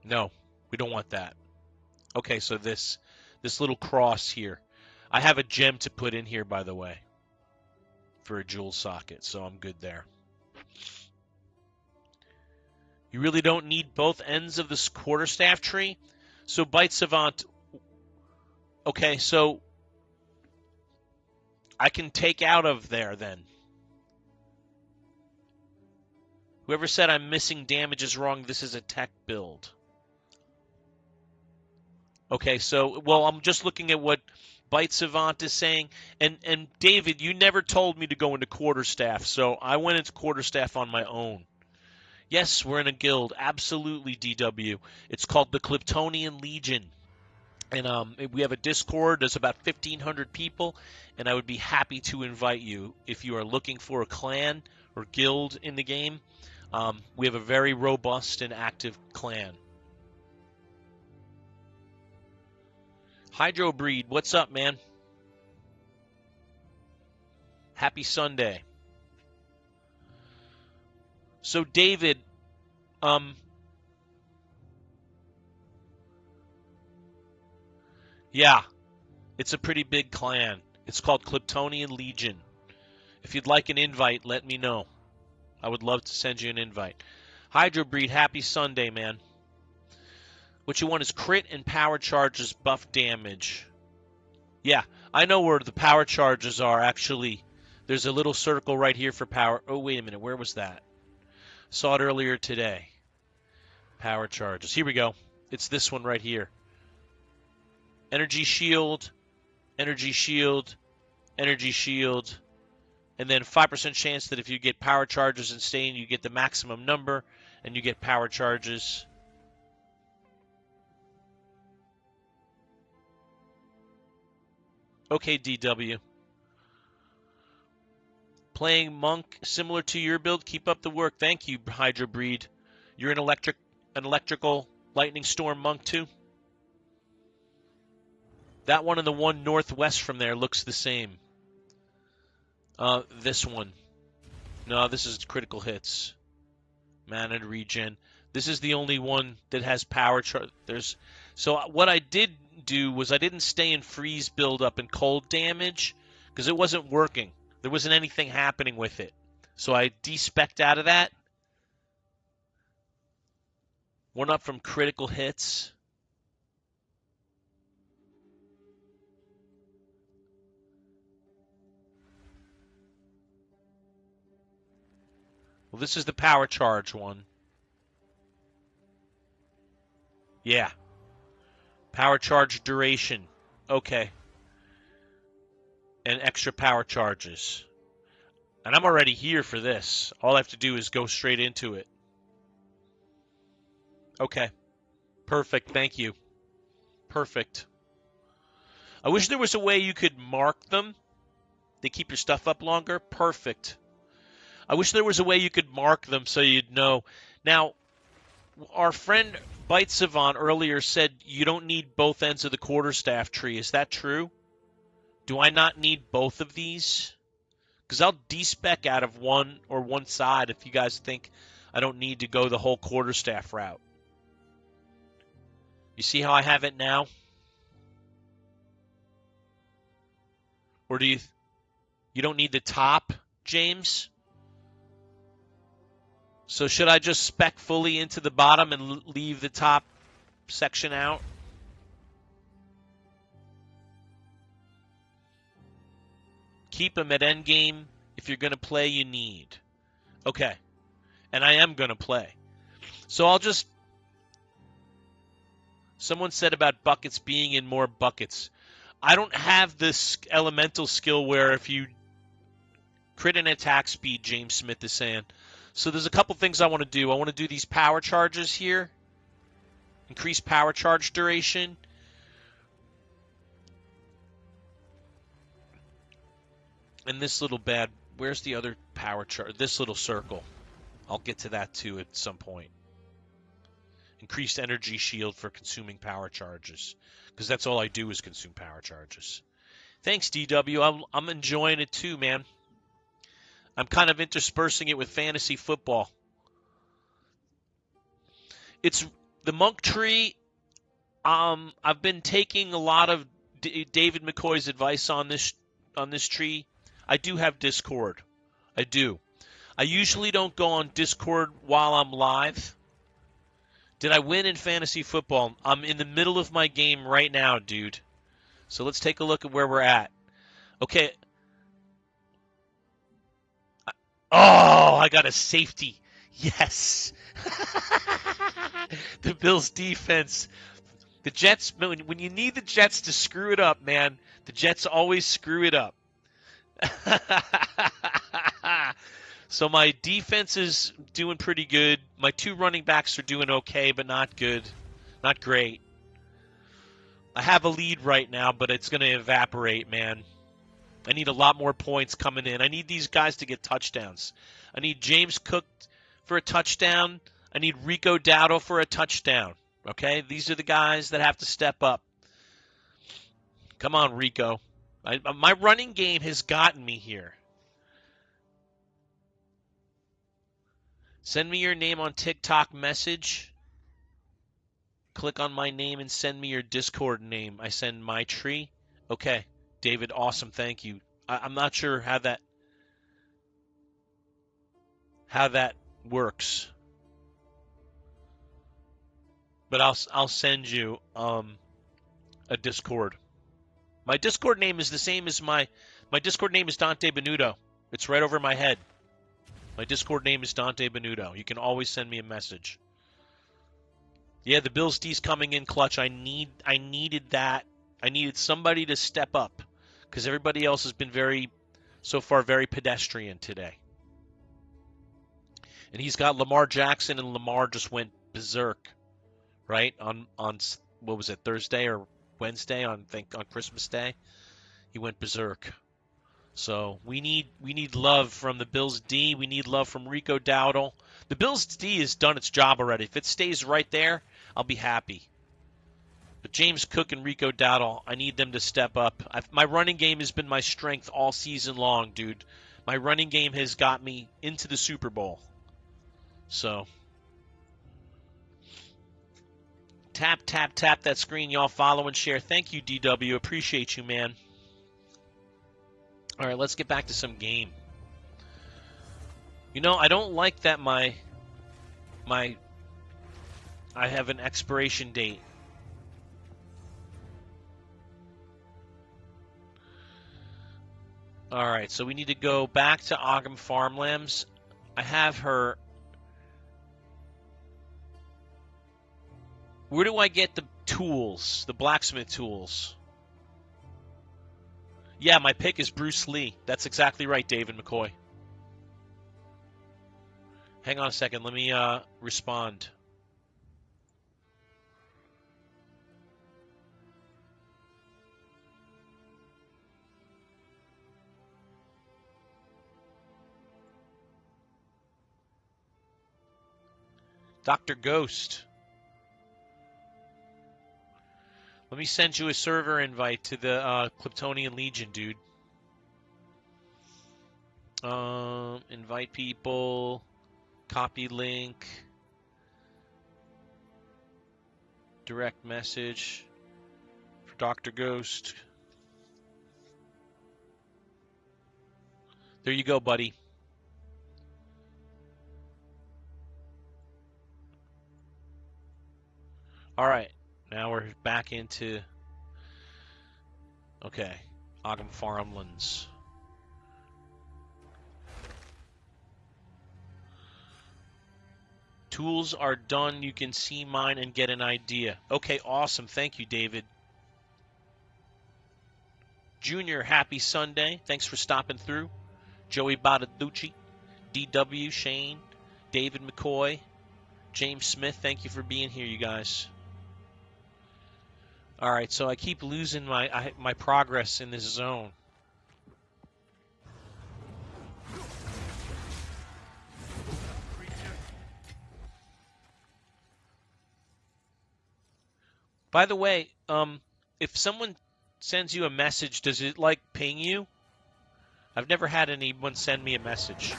No, we don't want that. Okay, so this little cross here. I have a gem to put in here, by the way, for a jewel socket, so I'm good there. You really don't need both ends of this quarterstaff tree. So Bite Savant, okay, so I can take out of there then. Whoever said I'm missing damage is wrong. This is a tech build. Okay, so, well, I'm just looking at what Bite Savant is saying. And David, you never told me to go into quarterstaff, so I went into quarterstaff on my own. Yes, we're in a guild. Absolutely, DW. It's called the Cliptonian Legion. And we have a Discord. There's about 1,500 people, and I would be happy to invite you if you are looking for a clan or guild in the game. We have a very robust and active clan. Hydrobreed, what's up, man? Happy Sunday. So, David, yeah, it's a pretty big clan. It's called Cliptonian Legion. If you'd like an invite, let me know. I would love to send you an invite. Hydrobreed, happy Sunday, man. What you want is crit and power charges buff damage. Yeah, I know where the power charges are, actually. There's a little circle right here for power. Oh, wait a minute. Where was that? Saw it earlier today. Power charges. Here we go. It's this one right here. Energy shield, energy shield, energy shield. And then 5% chance that if you get power charges and stain, you get the maximum number, and you get power charges. Okay, DW. Playing Monk similar to your build. Keep up the work. Thank you, Hydrobreed. You're an electrical lightning storm monk too? That one and the one northwest from there looks the same. This one. No, this is critical hits. Mana and regen. This is the only one that has power charge. So what I did do was I didn't stay in freeze build up and cold damage because it wasn't working. There wasn't anything happening with it. So I de-specced out of that. 1 up from critical hits. Well, this is the power charge one. Yeah. Power charge duration. Okay. And extra power charges. And I'm already here for this. All I have to do is go straight into it. Okay. Perfect. Thank you. Perfect. I wish there was a way you could mark them. They keep your stuff up longer. Perfect. I wish there was a way you could mark them so you'd know. Now, our friend Bite Savant earlier said you don't need both ends of the quarterstaff tree. Is that true? Do I not need both of these? Because I'll de-spec out of one or one side if you guys think I don't need to go the whole quarterstaff route. You see how I have it now? Or do you don't need the top, James? So should I just spec fully into the bottom and leave the top section out? Keep them at endgame. If you're going to play, you need. Okay. And I am going to play. So I'll just... Someone said about buckets being in more buckets. I don't have this elemental skill where if you crit an attack speed, James Smith is saying. So there's a couple things I want to do. I want to do these power charges here. Increase power charge duration. And this little bad, where's the other power charge? This little circle. I'll get to that too at some point. Increased energy shield for consuming power charges. Because that's all I do is consume power charges. Thanks, DW. I'm enjoying it too, man. I'm kind of interspersing it with fantasy football. It's the monk tree. I've been taking a lot of David McCoy's advice on this tree. I do have Discord. I do. I usually don't go on Discord while I'm live. Did I win in fantasy football? I'm in the middle of my game right now, dude. So let's take a look at where we're at. Okay. Oh, I got a safety. Yes. The Bills defense. The Jets, when you need the Jets to screw it up, man, the Jets always screw it up. So my defense is doing pretty good. My 2 running backs are doing okay, but not good. Not great. I have a lead right now, but it's going to evaporate, man. I need a lot more points coming in. I need these guys to get touchdowns. I need James Cook for a touchdown. I need Rico Dowdle for a touchdown. Okay? These are the guys that have to step up. Come on, Rico. My running game has gotten me here. Send me your name on TikTok message. Click on my name and send me your Discord name. I send my tree. Okay. David, awesome. Thank you. I'm not sure how that works. But I'll send you a Discord. My Discord name is the same as my Discord name is Dante Benuto. It's right over my head. My Discord name is Dante Benuto. You can always send me a message. Yeah, the Bills D's coming in clutch. I needed that. I needed somebody to step up because everybody else has been so far very pedestrian today. And he's got Lamar Jackson, and Lamar just went berserk, right? On what was it, Thursday or Wednesday? On Christmas Day, he went berserk. So we need love from the Bills D. We need love from Rico Dowdle. The Bills D has done its job already. If it stays right there, I'll be happy. But James Cook and Rico Dowdle, I need them to step up. My running game has been my strength all season long, dude. My running game has got me into the Super Bowl. So tap, tap, tap that screen, y'all. Follow and share. Thank you, DW. Appreciate you, man. All right, let's get back to some game. You know, I don't like that I have an expiration date. All right, so we need to go back to Ogham Farmlands. I have her. Where do I get the tools, the blacksmith tools? Yeah, my pick is Bruce Lee. That's exactly right, David McCoy. Hang on a second. Let me respond. Dr. Ghost. Let me send you a server invite to the Kryptonian Legion, dude. Invite people. Copy link. Direct message for Dr. Ghost. There you go, buddy. All right. Now we're back into, okay, Ogham Farmlands. Tools are done. You can see mine and get an idea. Okay, awesome. Thank you, David. Junior, happy Sunday. Thanks for stopping through. Joey Badaducci, DW, Shane, David McCoy, James Smith, thank you for being here, you guys. All right, so I keep losing my progress in this zone. By the way, if someone sends you a message, does it like ping you? I've never had anyone send me a message.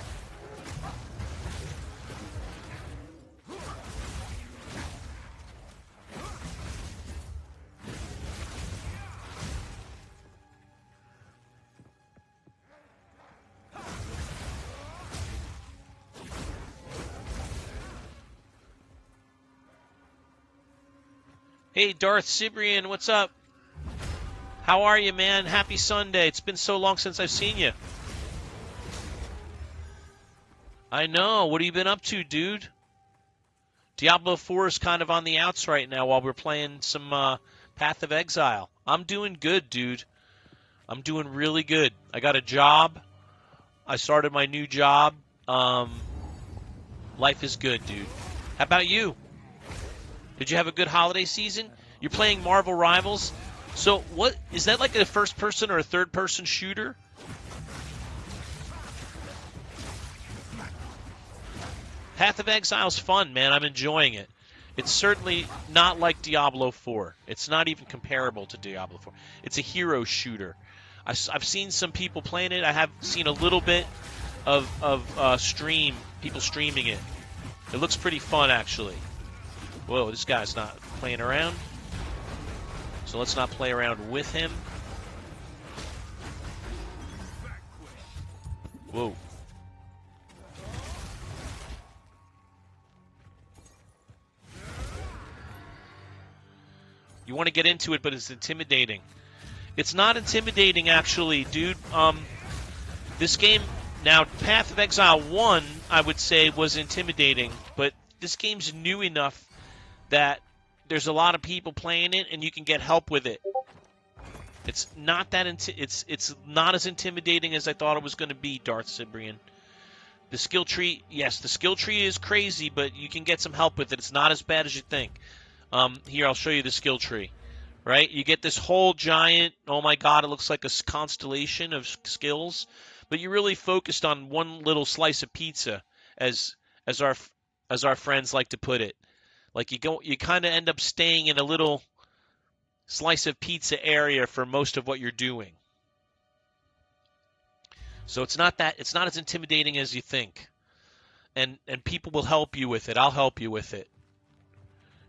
Hey, Darth Cibrian, what's up? How are you, man? Happy Sunday. It's been so long since I've seen you. I know. What have you been up to, dude? Diablo 4 is kind of on the outs right now while we're playing some Path of Exile. I'm doing good, dude. I'm doing really good. I got a job. I started my new job. Life is good, dude. How about you? Did you have a good holiday season? You're playing Marvel Rivals. So what is that, like a first-person or a third-person shooter? Path of Exile's fun, man. I'm enjoying it. It's certainly not like Diablo 4. It's not even comparable to Diablo 4. It's a hero shooter. I've seen some people playing it. I have seen a little bit of people streaming it. It looks pretty fun, actually. Whoa, this guy's not playing around. So let's not play around with him. Whoa. You want to get into it, but it's intimidating. It's not intimidating, actually, dude. This game, now, Path of Exile 1, I would say, was intimidating, but this game's new enough that there's a lot of people playing it, and you can get help with it. It's not that it's not as intimidating as I thought it was going to be, Darth Cibrian. The skill tree, yes, the skill tree is crazy, but you can get some help with it. It's not as bad as you think. Here, I'll show you the skill tree. Right? You get this whole giant, oh my god, it looks like a constellation of skills, but you're really focused on one little slice of pizza, as our friends like to put it. Like you kind of end up staying in a little slice of pizza area for most of what you're doing. So it's not as intimidating as you think. And people will help you with it. I'll help you with it.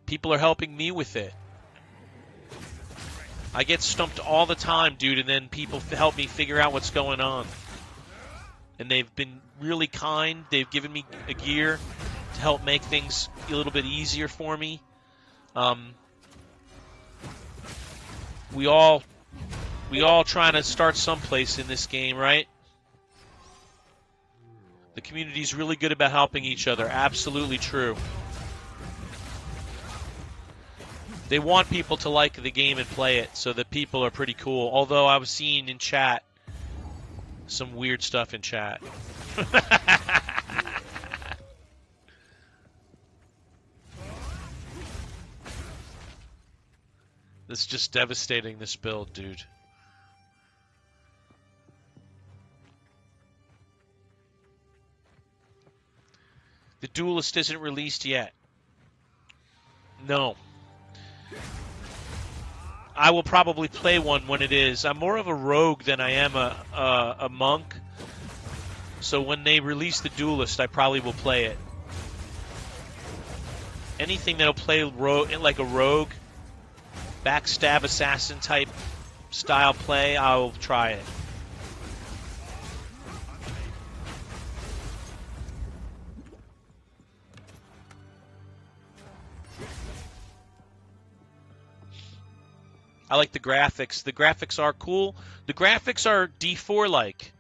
People are helping me with it. I get stumped all the time, dude, and then people help me figure out what's going on. And they've been really kind. They've given me a gear to help make things a little bit easier for me. We all trying to start someplace in this game, right? The community's really good about helping each other. Absolutely true. They want people to like the game and play it, so the people are pretty cool. Although I was seeing in chat some weird stuff in chat. This is just devastating, this build, dude. The Duelist isn't released yet. No. I will probably play one when it is. I'm more of a rogue than I am a monk. So when they release the Duelist, I probably will play it. Anything that'll play like a rogue, backstab assassin type style play, I'll try it. I like the graphics. The graphics are cool. The graphics are D4 like.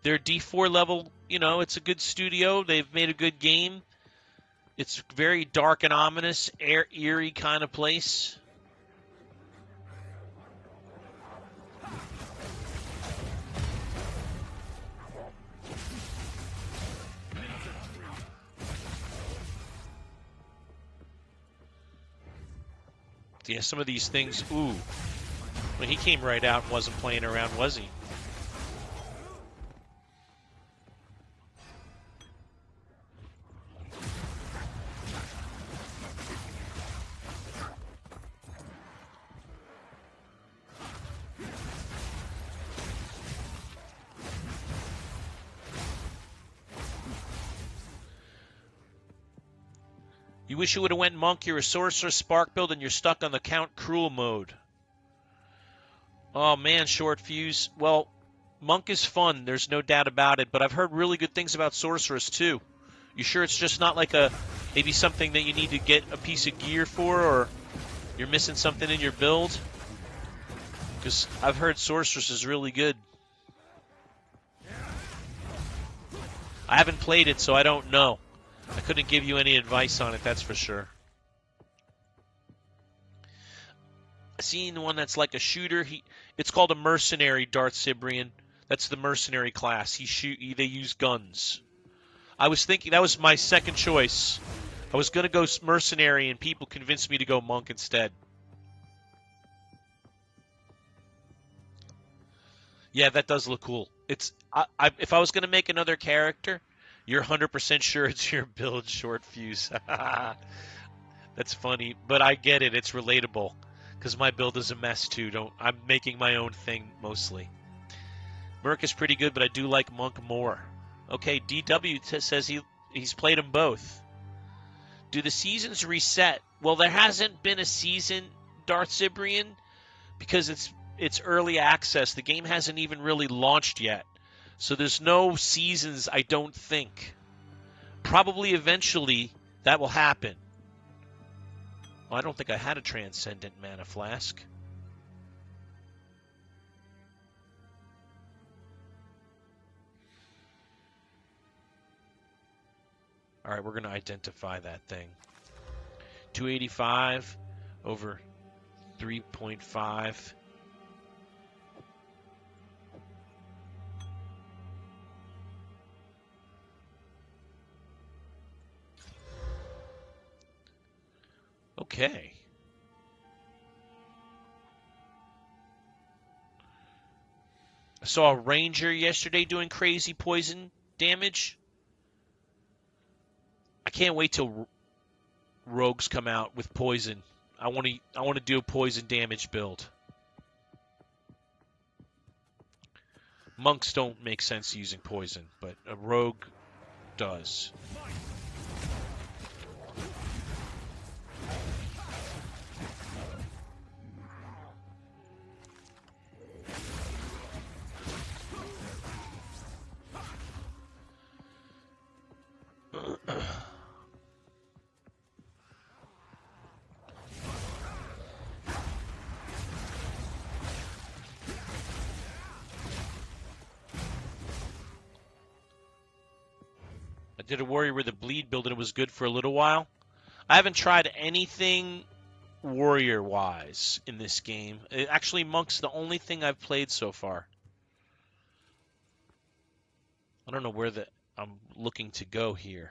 They're D4 level, you know, it's a good studio. They've made a good game. It's very dark and ominous, eerie kind of place. Yeah, some of these things, ooh. Well, he came right out and wasn't playing around, was he? You wish you would have went monk. You're a sorcerer spark build and you're stuck on the Count Cruel mode. Oh man, short fuse. Well, monk is fun. There's no doubt about it. But I've heard really good things about sorceress too. You sure it's just not like maybe something that you need to get a piece of gear for, or you're missing something in your build? Because I've heard sorceress is really good. I haven't played it, so I don't know. I couldn't give you any advice on it, that's for sure. Seeing the one that's like a shooter, it's called a mercenary, Darth Cibrian. That's the mercenary class. They use guns. I was thinking that was my second choice. I was gonna go mercenary, and people convinced me to go monk instead. Yeah, that does look cool. If I was gonna make another character, you're 100% sure it's your build, short fuse. That's funny, but I get it. It's relatable because my build is a mess too. I'm making my own thing mostly. Merc is pretty good, but I do like monk more. Okay, DW says he's played them both. Do the seasons reset? Well, there hasn't been a season, Darth Cibrian, because it's early access. The game hasn't even really launched yet. So there's no seasons, I don't think. Probably eventually that will happen. Oh, I don't think I had a Transcendent Mana Flask. All right, we're going to identify that thing. 285 over 3.5. Okay. I saw a ranger yesterday doing crazy poison damage. I can't wait till rogues come out with poison. I want to do a poison damage build. Monks don't make sense using poison, but a rogue does. did a warrior with a bleed build and it was good for a little while. I haven't tried anything warrior-wise in this game. Actually, Monk's the only thing I've played so far. I don't know where I'm looking to go here.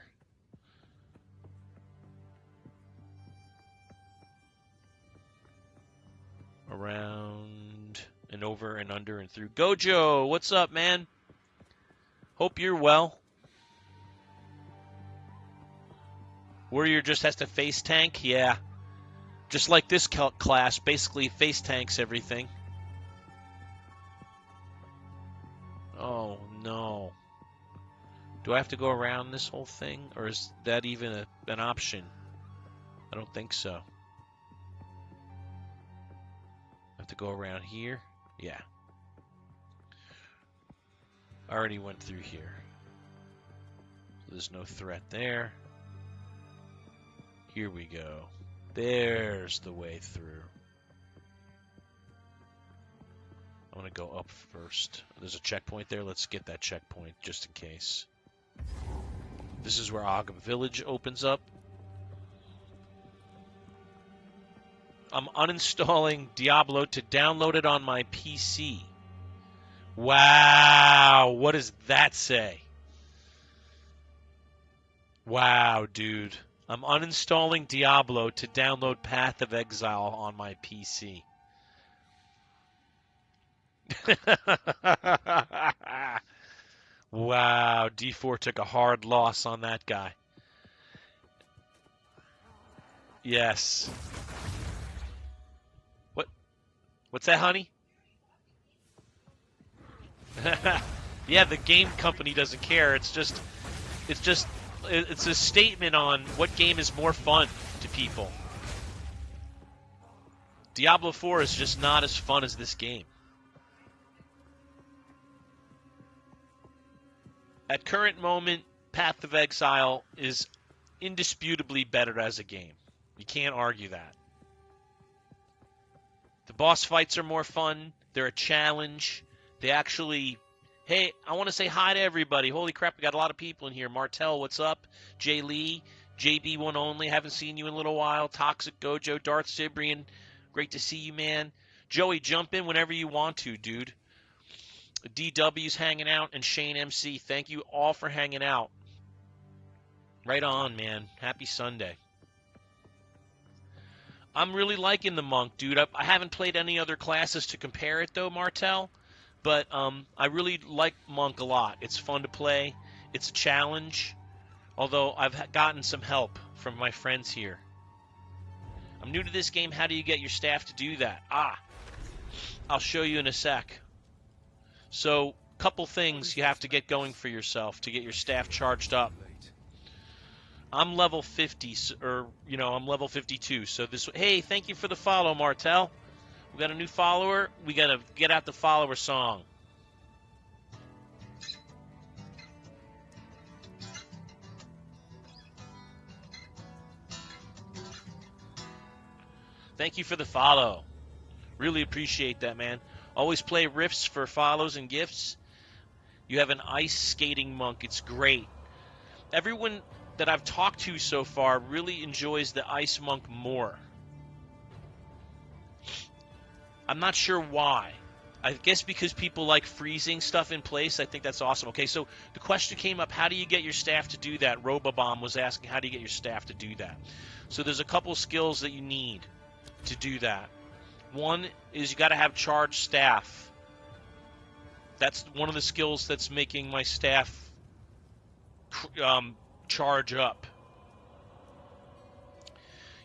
Around and over and under and through. Gojo, what's up, man? Hope you're well. Warrior just has to face tank? Yeah. Just like this class, basically face tanks everything. Oh, no. Do I have to go around this whole thing? Or is that even an option? I don't think so. I have to go around here? Yeah. I already went through here. So there's no threat there. Here we go. There's the way through. I'm going to go up first. There's a checkpoint there. Let's get that checkpoint just in case. This is where Agam Village opens up. I'm uninstalling Diablo to download it on my PC. Wow. What does that say? Wow, dude. I'm uninstalling Diablo to download Path of Exile on my PC. Wow, D4 took a hard loss on that guy. Yes. What's that, honey? Yeah, the game company doesn't care. It's a statement on what game is more fun to people. Diablo 4 is just not as fun as this game. At current moment, Path of Exile is indisputably better as a game. You can't argue that. The boss fights are more fun. They're a challenge. They actually... Hey, I want to say hi to everybody. Holy crap, we got a lot of people in here. Martel, what's up? Jay Lee, JB1 Only, haven't seen you in a little while. Toxic Gojo, Darth Sibrian, great to see you, man. Joey, jump in whenever you want to, dude. DW's hanging out, and Shane MC, thank you all for hanging out. Right on, man. Happy Sunday. I'm really liking the Monk, dude. I haven't played any other classes to compare it, though, Martel. But I really like Monk a lot. It's fun to play. It's a challenge. Although I've gotten some help from my friends here. I'm new to this game. How do you get your staff to do that? I'll show you in a sec. So, couple things you have to get going for yourself to get your staff charged up. I'm level 50, or, I'm level 52. So this, hey, thank you for the follow, Martel. We got a new follower. We got to get out the follower song. Thank you for the follow. Really appreciate that, man. Always play Riffs for follows and gifts. You have an ice skating monk. It's great. Everyone that I've talked to so far really enjoys the ice monk more. I'm not sure why. I guess because people like freezing stuff in place. I think that's awesome. Okay, so the question came up, how do you get your staff to do that? Robobomb was asking, how do you get your staff to do that? So there's a couple skills that you need to do that. One is you got to have charged staff. That's one of the skills that's making my staff charge up.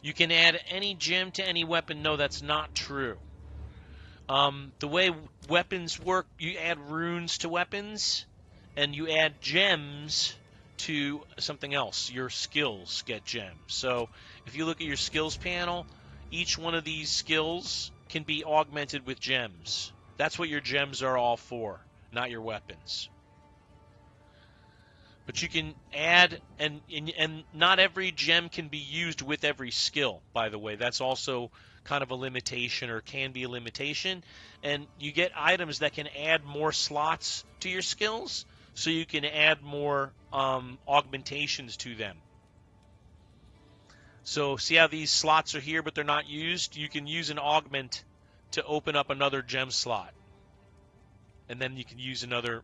You can add any gem to any weapon. No, that's not true. The way weapons work, you add runes to weapons, and you add gems to something else. Your skills get gems. So if you look at your skills panel, each one of these skills can be augmented with gems. That's what your gems are all for, not your weapons. But you can add, and not every gem can be used with every skill, by the way. That's also kind of a limitation, or can be a limitation. And you get items that can add more slots to your skills. so you can add more augmentations to them. So see how these slots are here but they're not used? You can use an augment to open up another gem slot. And then you can use another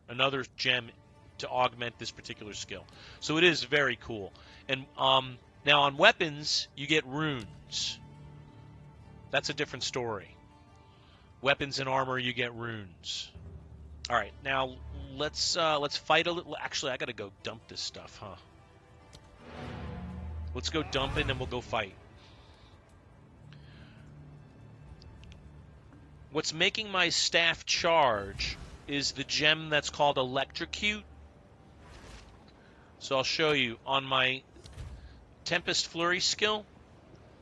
gem to augment this particular skill. So it is very cool. And now on weapons, you get runes. That's a different story. Weapons and armor, you get runes. All right, now let's fight a little. Actually, I gotta go dump this stuff, huh? Let's go dump it, and then we'll go fight. What's making my staff charge is the gem that's called Electrocute. So I'll show you on my Tempest Flurry skill.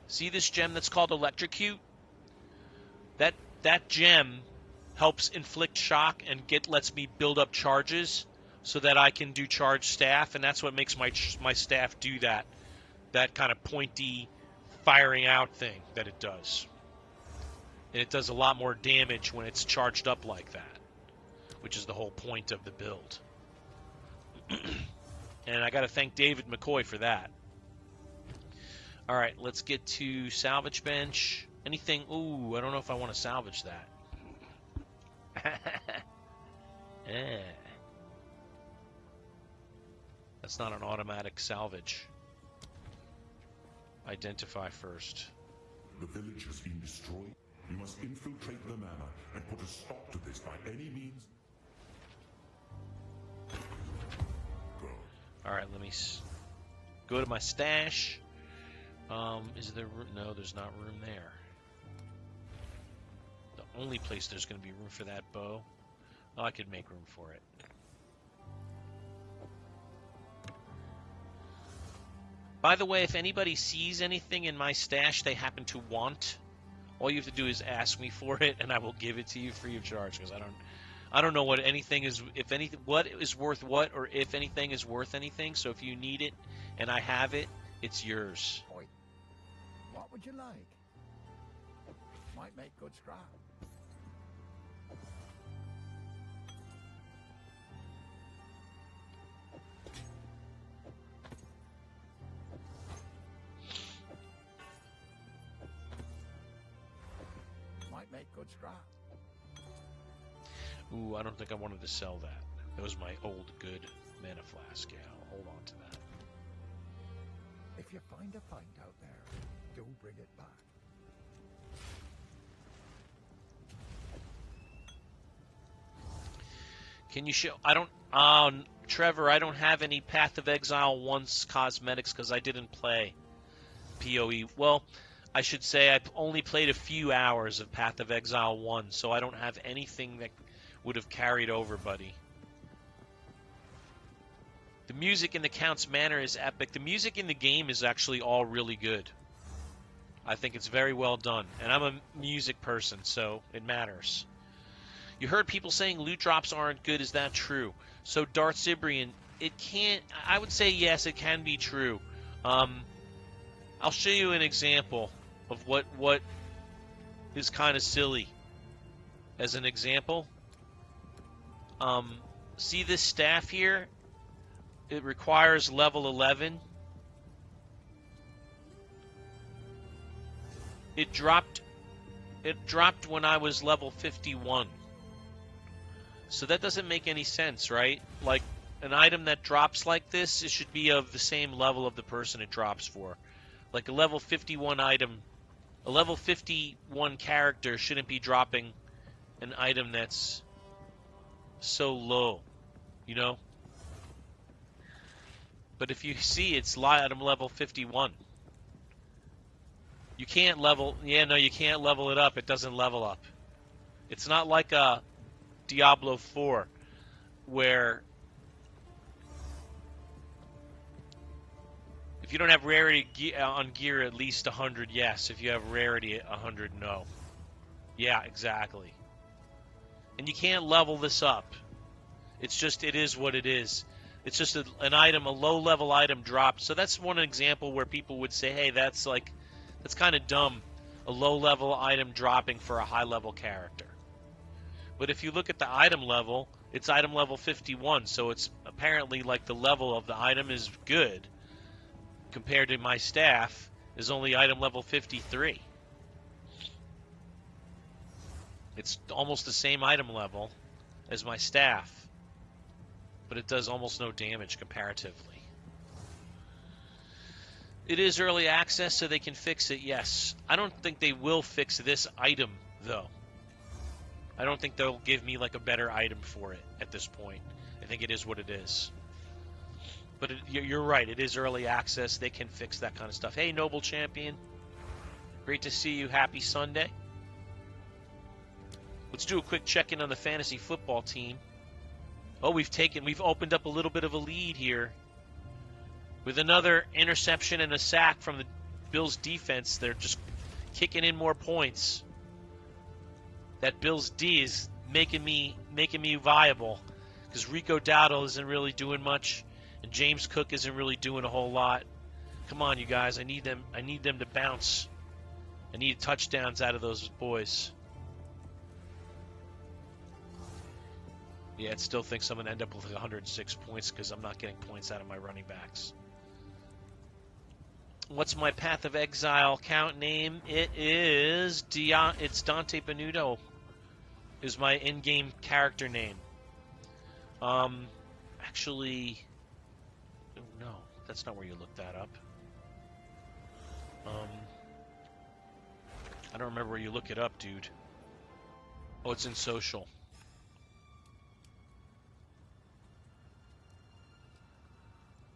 See this gem that's called Electrocute? That gem helps inflict shock and lets me build up charges so that I can do charge staff, and that's what makes my staff do that kind of pointy firing out thing that it does. And it does a lot more damage when it's charged up like that, which is the whole point of the build. And I got to thank David McCoy for that. All right, let's get to salvage bench. Anything? Ooh, I don't know if I want to salvage that. That's not an automatic salvage. Identify first. The village has been destroyed. We must infiltrate the manor and put a stop to this by any means. Go. All right, let me go to my stash. Is there room? No, there's not room there. The only place there's going to be room for that bow. Oh, I could make room for it. By the way, if anybody sees anything in my stash they happen to want, all you have to do is ask me for it, and I will give it to you free of charge. Because I don't know what anything is, if anything, what is worth what, or if anything is worth anything. So if you need it and I have it, it's yours. Oi. What would you like? Might make good scrap. Might make good scrap. Ooh, I don't think I wanted to sell that. That was my old good mana flask. Yeah, I'll hold on to that. If you find a find out there, do bring it back. Can you show? I don't. Trevor, I don't have any Path of Exile 1's cosmetics because I didn't play POE. Well, I should say I only played a few hours of Path of Exile 1, so I don't have anything that would have carried over, buddy. The music in the Count's Manor is epic. The music in the game is actually all really good. I think it's very well done. And I'm a music person, so it matters. You heard people saying loot drops aren't good. Is that true? So, Darth Sibrian, it can't... I would say yes, it can be true. I'll show you an example of what is kind of silly. As an example, see this staff here? It requires level 11. It dropped when I was level 51. So that doesn't make any sense, right? Like, an item that drops like this, it should be of the same level of the person it drops for. Like a level 51 item, a level 51 character shouldn't be dropping an item that's so low, you know? But if you see, it's item level 51. You can't level... Yeah, no, you can't level it up. It doesn't level up. It's not like a Diablo 4, where... If you don't have rarity on gear, at least 100, yes. If you have rarity, 100, no. Yeah, exactly. And you can't level this up. It's just, it is what it is. It's just an item, a low-level item dropped. So that's one example where people would say, hey, that's kind of dumb, a low-level item dropping for a high-level character. But if you look at the item level, it's item level 51, so it's apparently like the level of the item is good compared to my staff is only item level 53. It's almost the same item level as my staff, but it does almost no damage comparatively. It is early access, so they can fix it, yes. I don't think they will fix this item, though. I don't think they'll give me like a better item for it at this point. I think it is what it is. But you're right, it is early access. They can fix that kind of stuff. Hey, Noble Champion. Great to see you. Happy Sunday. Let's do a quick check-in on the fantasy football team. Oh, we've opened up a little bit of a lead here. With another interception and a sack from the Bills defense, they're just kicking in more points. That Bills D is making me viable because Rico Dowdle isn't really doing much, and James Cook isn't really doing a whole lot. Come on, you guys, I need them to bounce. I need touchdowns out of those boys. Yeah, I still think I'm going to end up with 106 points because I'm not getting points out of my running backs. What's my Path of Exile count name? It's Dante Benuto is my in-game character name. Actually, no, that's not where you looked that up. I don't remember where you look it up, dude. Oh, it's in social.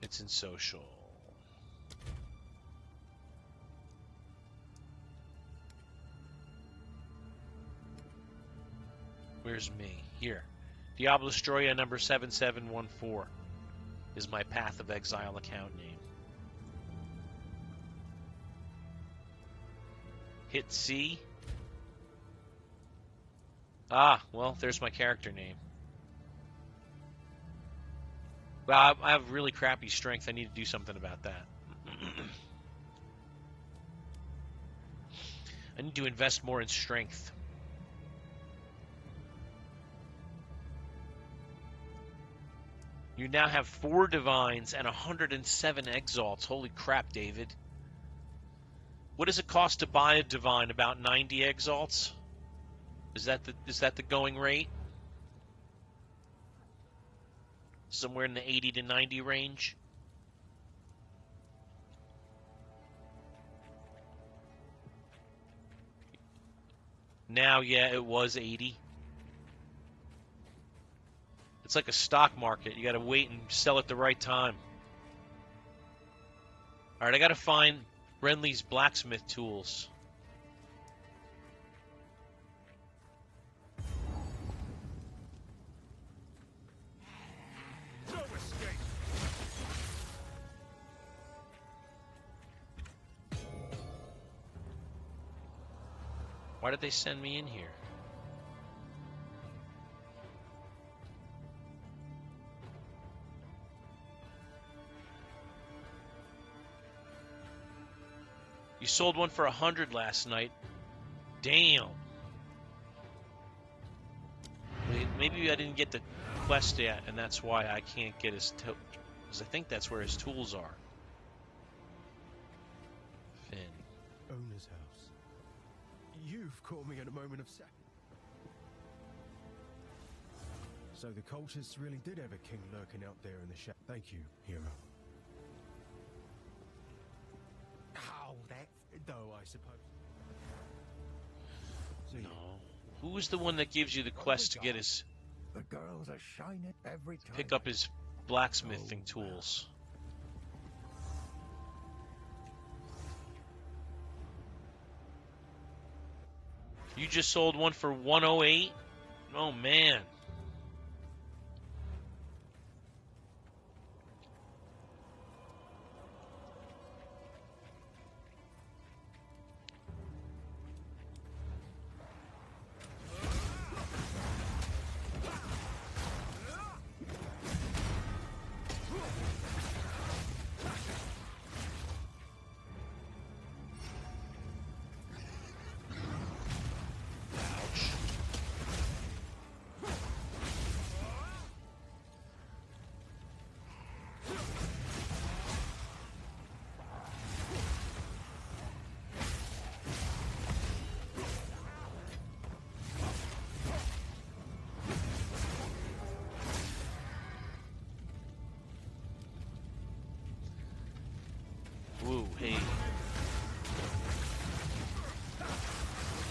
It's in social. Where's me? Here. Diablo Destroya number 7714 is my Path of Exile account name. Hit C. Ah, well, there's my character name. Well, I have really crappy strength. I need to do something about that. I need to invest more in strength. You now have 4 Divines and 107 Exalts. Holy crap, David. What does it cost to buy a Divine? About 90 Exalts? Is that the going rate? Somewhere in the 80 to 90 range? Now, yeah, it was 80. It's like a stock market. You got to wait and sell at the right time. All right, I got to find Renly's blacksmith tools. No escape. Why did they send me in here? You sold one for 100 last night. Damn. Maybe I didn't get the quest yet, and that's why I can't get his tools. Because I think that's where his tools are. Finn. Owner's house. You've caught me in a moment of second. So the cultists really did have a king lurking out there in the shadow. Thank you, hero. Oh, that though, I suppose. So No. Who is the one that gives you the quest to get his... The girls are shining every time. pick up his blacksmithing tools? You just sold one for 108? Oh, man.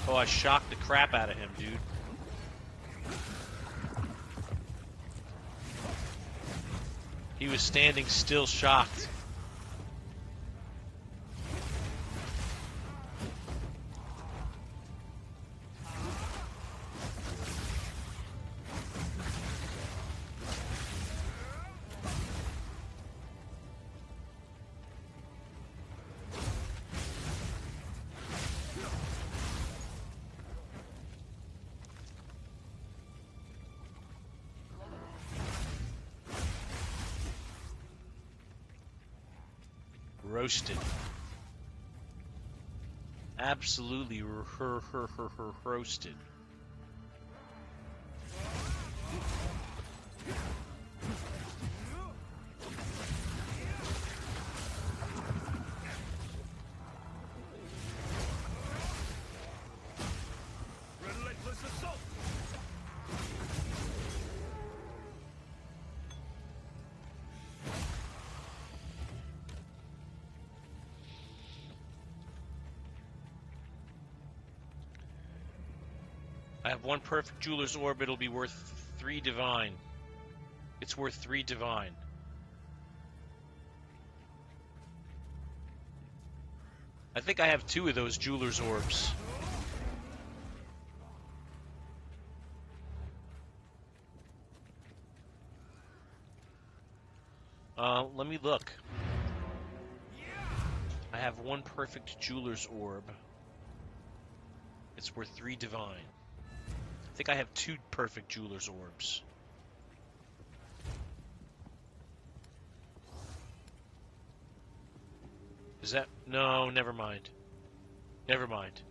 Oh, I shocked the crap out of him, dude. He was standing still, shocked. Roasted. Absolutely roasted. Relentless assault! I have one perfect jeweler's orb. It'll be worth 3 divine. It's worth 3 divine. I think I have 2 of those jeweler's orbs. Let me look. I have 1 perfect jeweler's orb. It's worth 3 divine. I think I have 2 perfect jeweler's orbs. Is that... No, never mind. Never mind.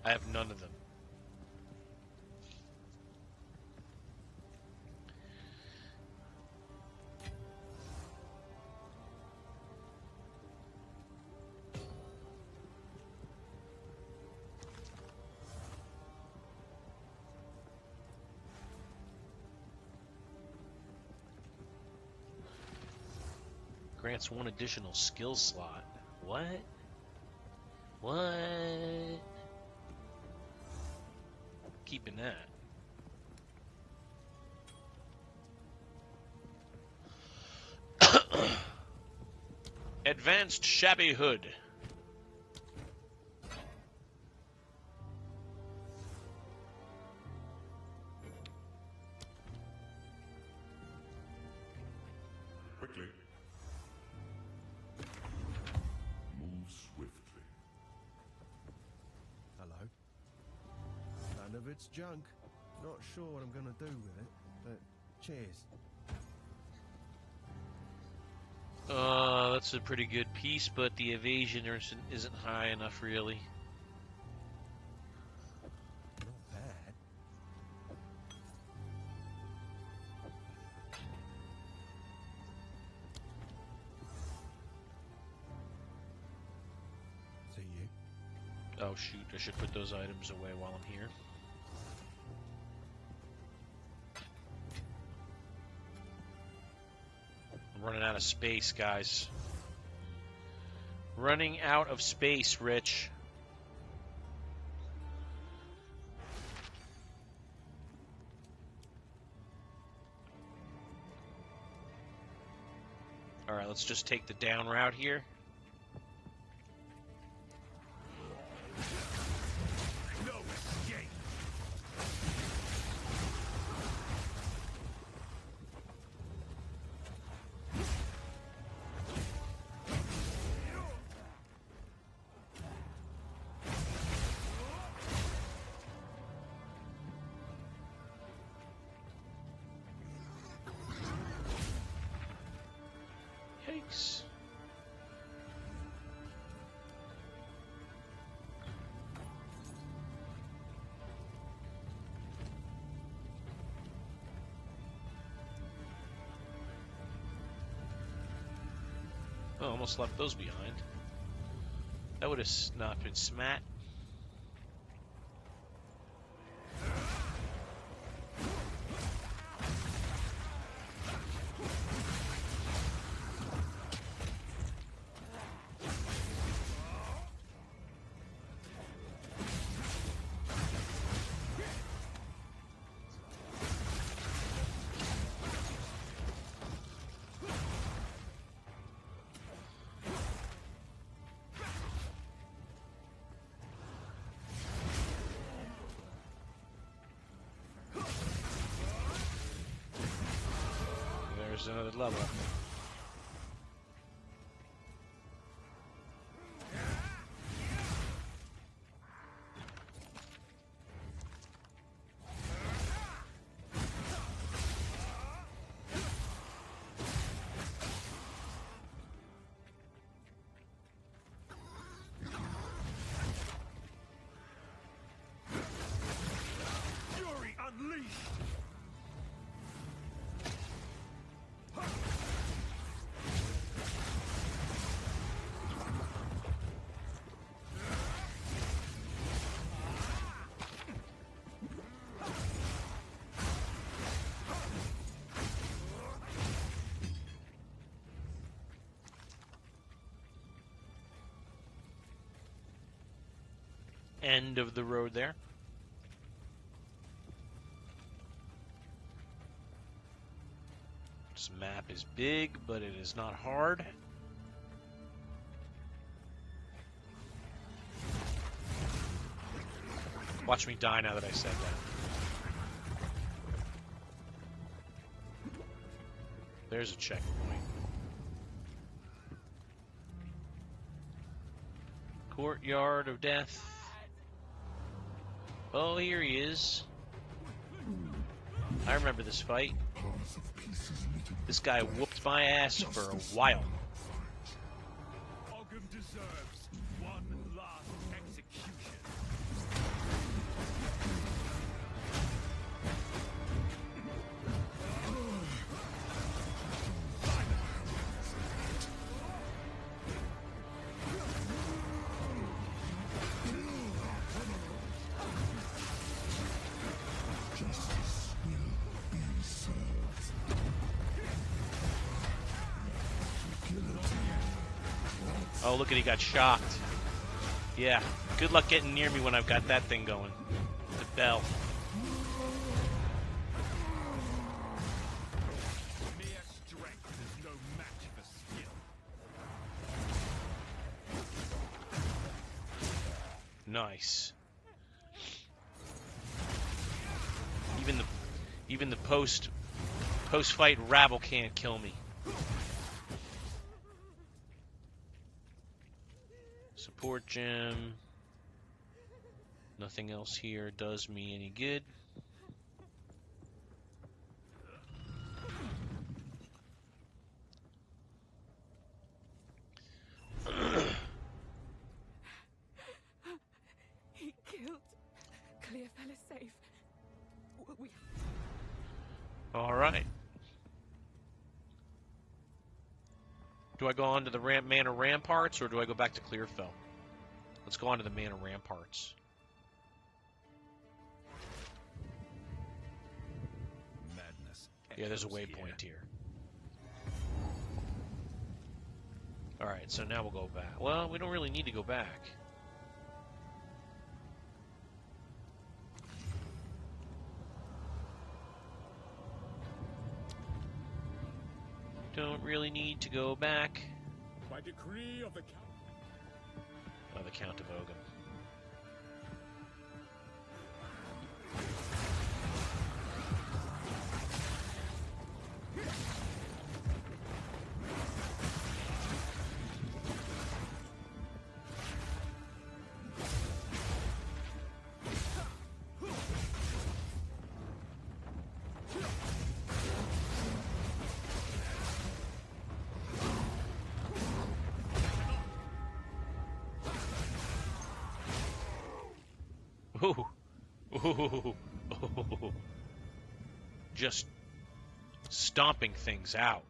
I have none of them. Grants 1 additional skill slot. What? What? Keeping that. Advanced Shabby Hood. Quickly. Move swiftly. Hello. None of it's junk. Not sure what I'm gonna do with it, but cheers. That's a pretty good piece, but the evasion isn't high enough, really. Not bad. See you. Oh shoot, I should put those items away while I'm here. I'm running out of space, guys. Running out of space, Rich. Alright, let's just take the down route here. No escape. Yikes. Oh, almost left those behind. That would have not been smat. there's another level. Fury unleashed! End of the road there. This map is big, but it is not hard. Watch me die now that I said that. There's a checkpoint. Courtyard of Death. Oh, here he is. I remember this fight. This guy whooped my ass for a while. Ogham deserves one last execution. Oh, look at he got shocked. Yeah, good luck getting near me when I've got that thing going. The bell. Mere strength is no match for skill. Nice. Even the post-fight rabble can't kill me. Support gem. Nothing else here does me any good. He killed Clearfella safe. We All right. Do I go on to the Manor Ramparts, or do I go back to Clearfell? Let's go on to the Manor Ramparts. Madness. Yeah, there's a echoes waypoint here. All right, so now we'll go back. Well, we don't really need to go back. Don't really need to go back. By decree of the Count. Oh, the Count of Ogham. Ooh. Ooh. Ooh. Just stomping things out.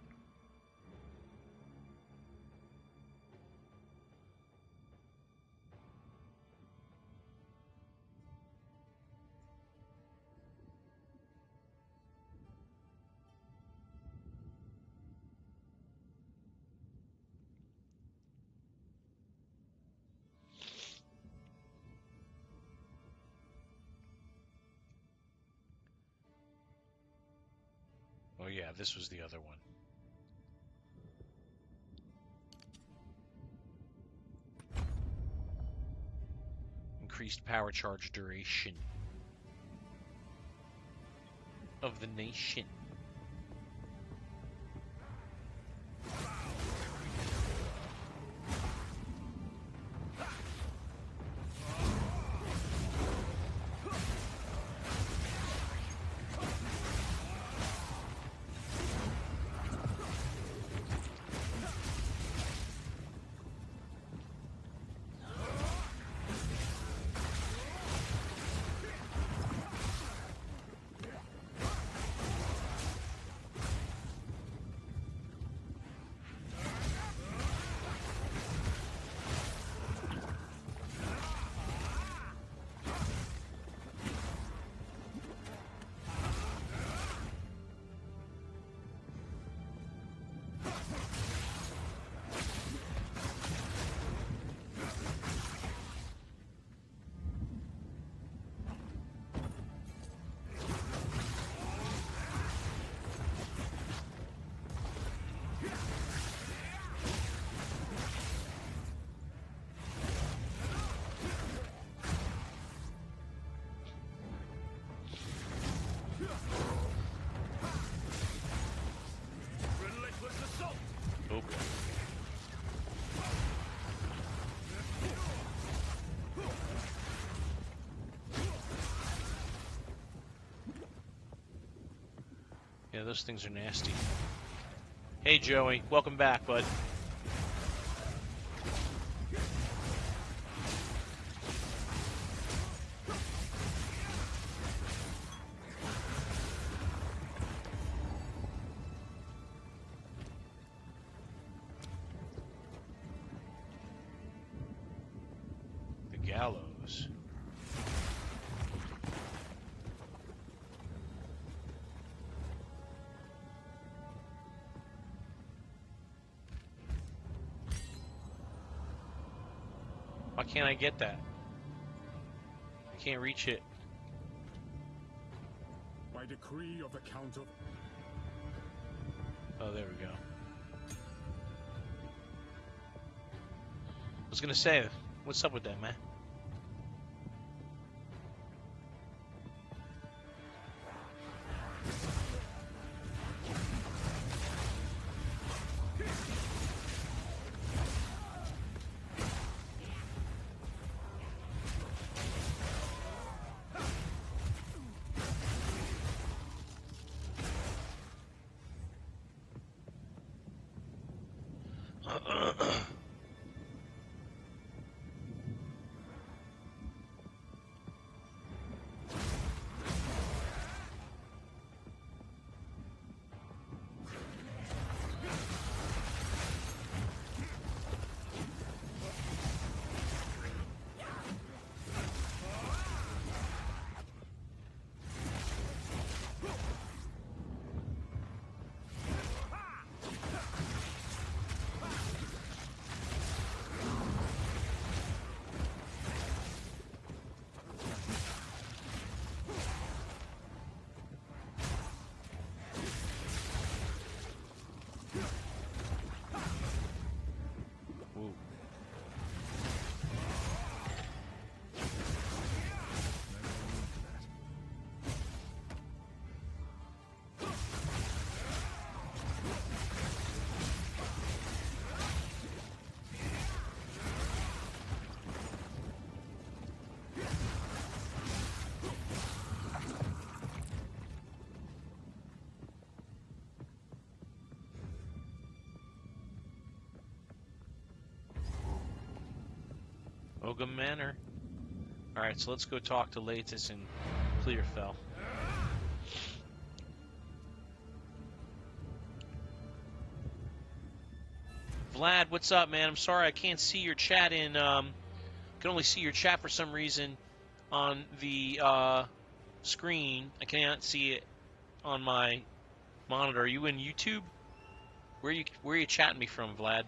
Oh yeah, this was the other one. Increased power charge duration of the nation. Yeah, those things are nasty. Hey, Joey. Welcome back, bud. The gallows. Why can't I get that? I can't reach it. By decree of the Count of... Oh, there we go. I was gonna say, what's up with that, man? Ooh. Ogham Manor. Alright, so let's go talk to Laetus and Clearfell. Vlad, what's up, man? I'm sorry I can't see your chat in, can only see your chat for some reason on the screen. I cannot see it on my monitor. Are you in YouTube? Where are you chatting me from, Vlad?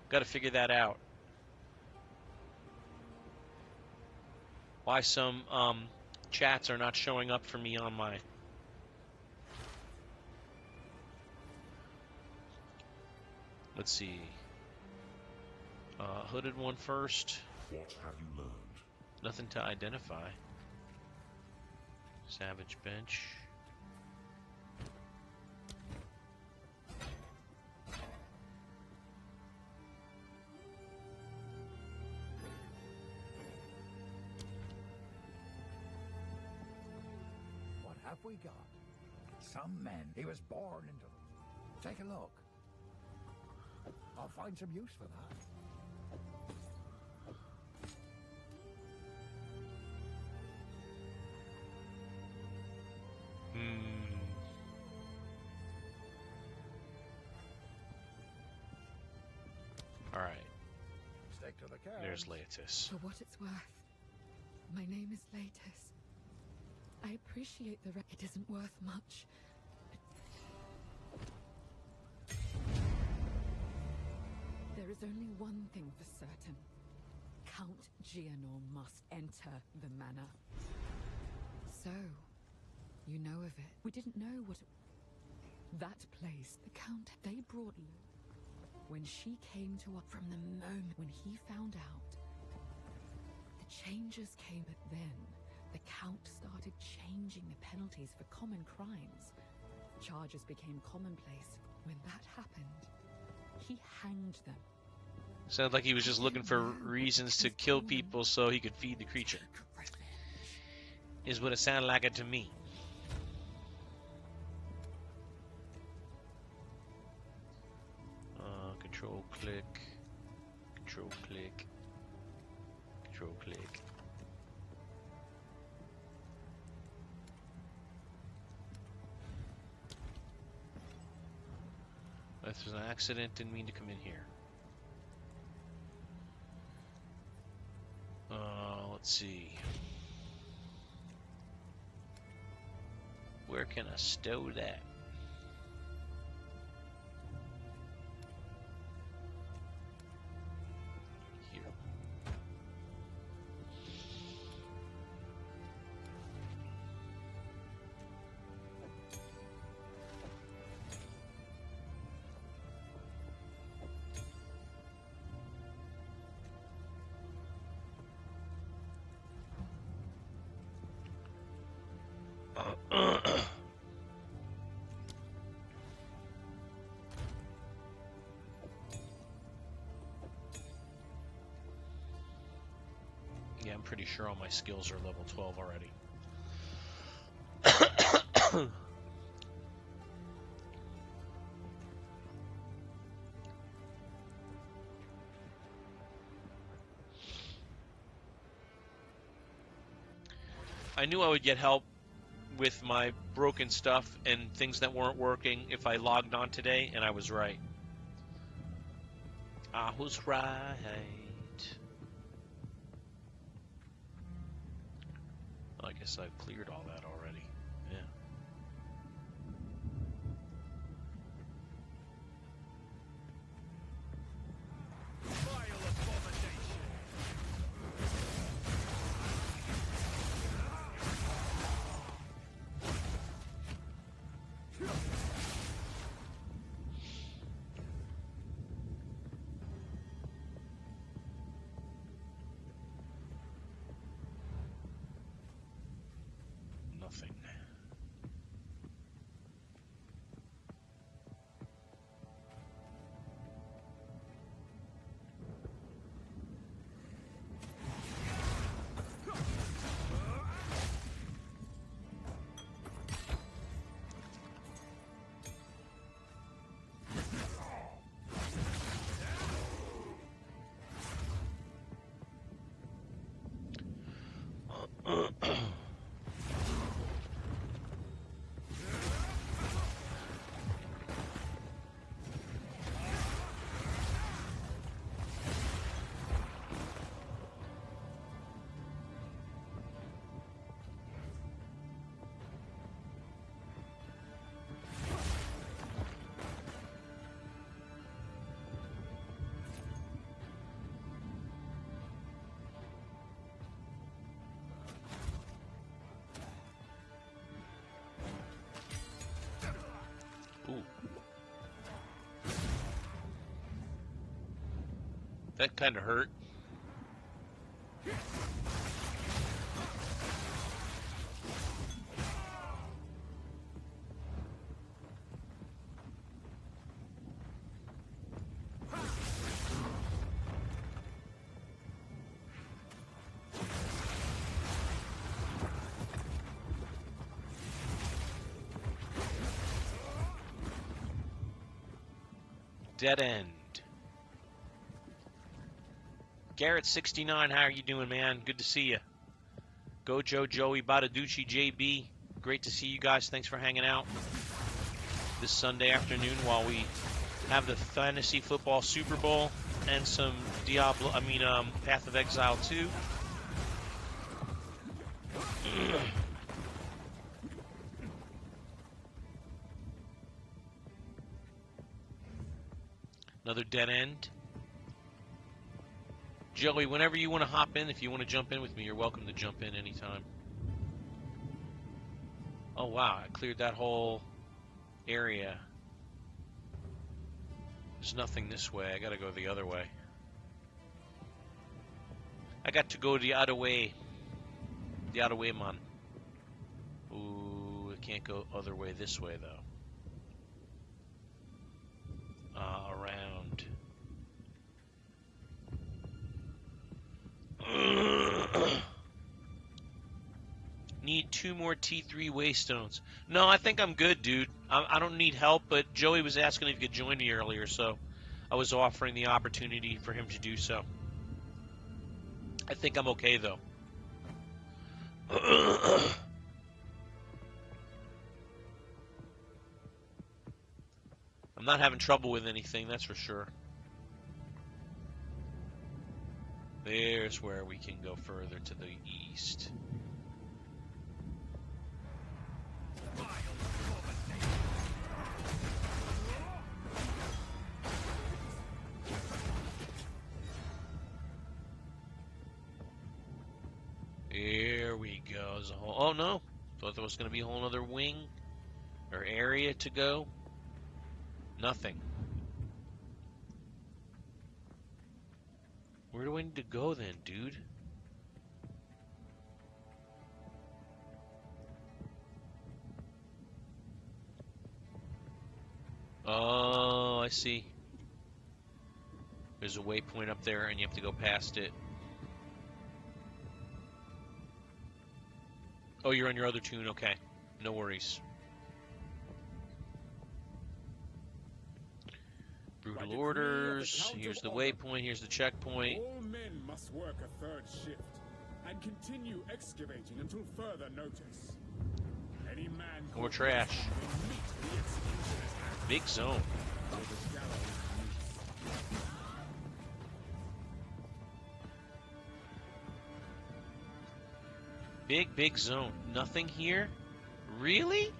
Got to figure that out. Why some chats are not showing up for me on my... Let's see. Hooded one first. What have you learned? Nothing to identify. Savage bench. What have we got? Some men. He was born into them. Take a look. I'll find some use for that. All right. Stick to the cards. There's Laetus. For what it's worth, my name is Laetus. I appreciate the it isn't worth much. There is only one thing for certain. Count Gianor must enter the manor. So, you know of it. We didn't know what that place, the Count, they brought when she came to us from the moment when he found out. The changes came, but then the Count started changing the penalties for common crimes. Charges became commonplace. When that happened, he hanged them. Sounds like he was just looking for reasons to kill people so he could feed the creature. Is what it sounded like it to me. Control click. Control click. Control click. This was an accident, didn't mean to come in here. Let's see. Where can I stow that? Here. Yeah, I'm pretty sure all my skills are level 12 already. I knew I would get help with my broken stuff and things that weren't working if I logged on today, and I was right. I was right. I guess I've cleared all that already. Yeah. Nothing. Ooh. That kind of hurt. Dead end. Garrett69, how are you doing, man? Good to see you. Gojo, Joey, Badaducci, JB. Great to see you guys. Thanks for hanging out this Sunday afternoon while we have the Fantasy Football Super Bowl and some Path of Exile 2. Another dead end. Joey, whenever you want to hop in, if you want to jump in with me, you're welcome to jump in anytime. Oh, wow. I cleared that whole area. There's nothing this way. I got to go the other way. I got to go the other way. The other way, man. Ooh, I can't go other way this way, though. Around. Need 2 more T3 waystones. No, I think I'm good, dude. I don't need help, but Joey was asking if he could join me earlier, so I was offering the opportunity for him to do so. I think I'm okay, though. I'm not having trouble with anything, that's for sure. There's where we can go further to the east. Here we go. There's a whole, oh no, thought there was going to be a whole other wing or area to go. Nothing. Where do I need to go then, dude? Oh, I see. There's a waypoint up there and you have to go past it. Oh, you're on your other tune, okay. No worries. Brutal orders. Here's the waypoint, here's the checkpoint. All men must work a third shift and continue excavating until further notice. Any man more trash. Big zone. Big zone. Nothing here? Really?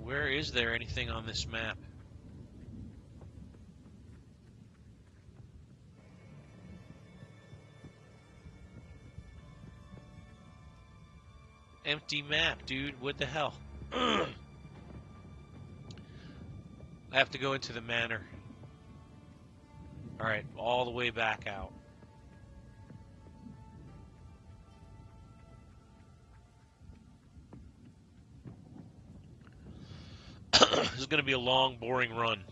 Where is there anything on this map? Empty map, dude. What the hell? I have to go into the manor. Alright, all the way back out. This is going to be a long, boring run.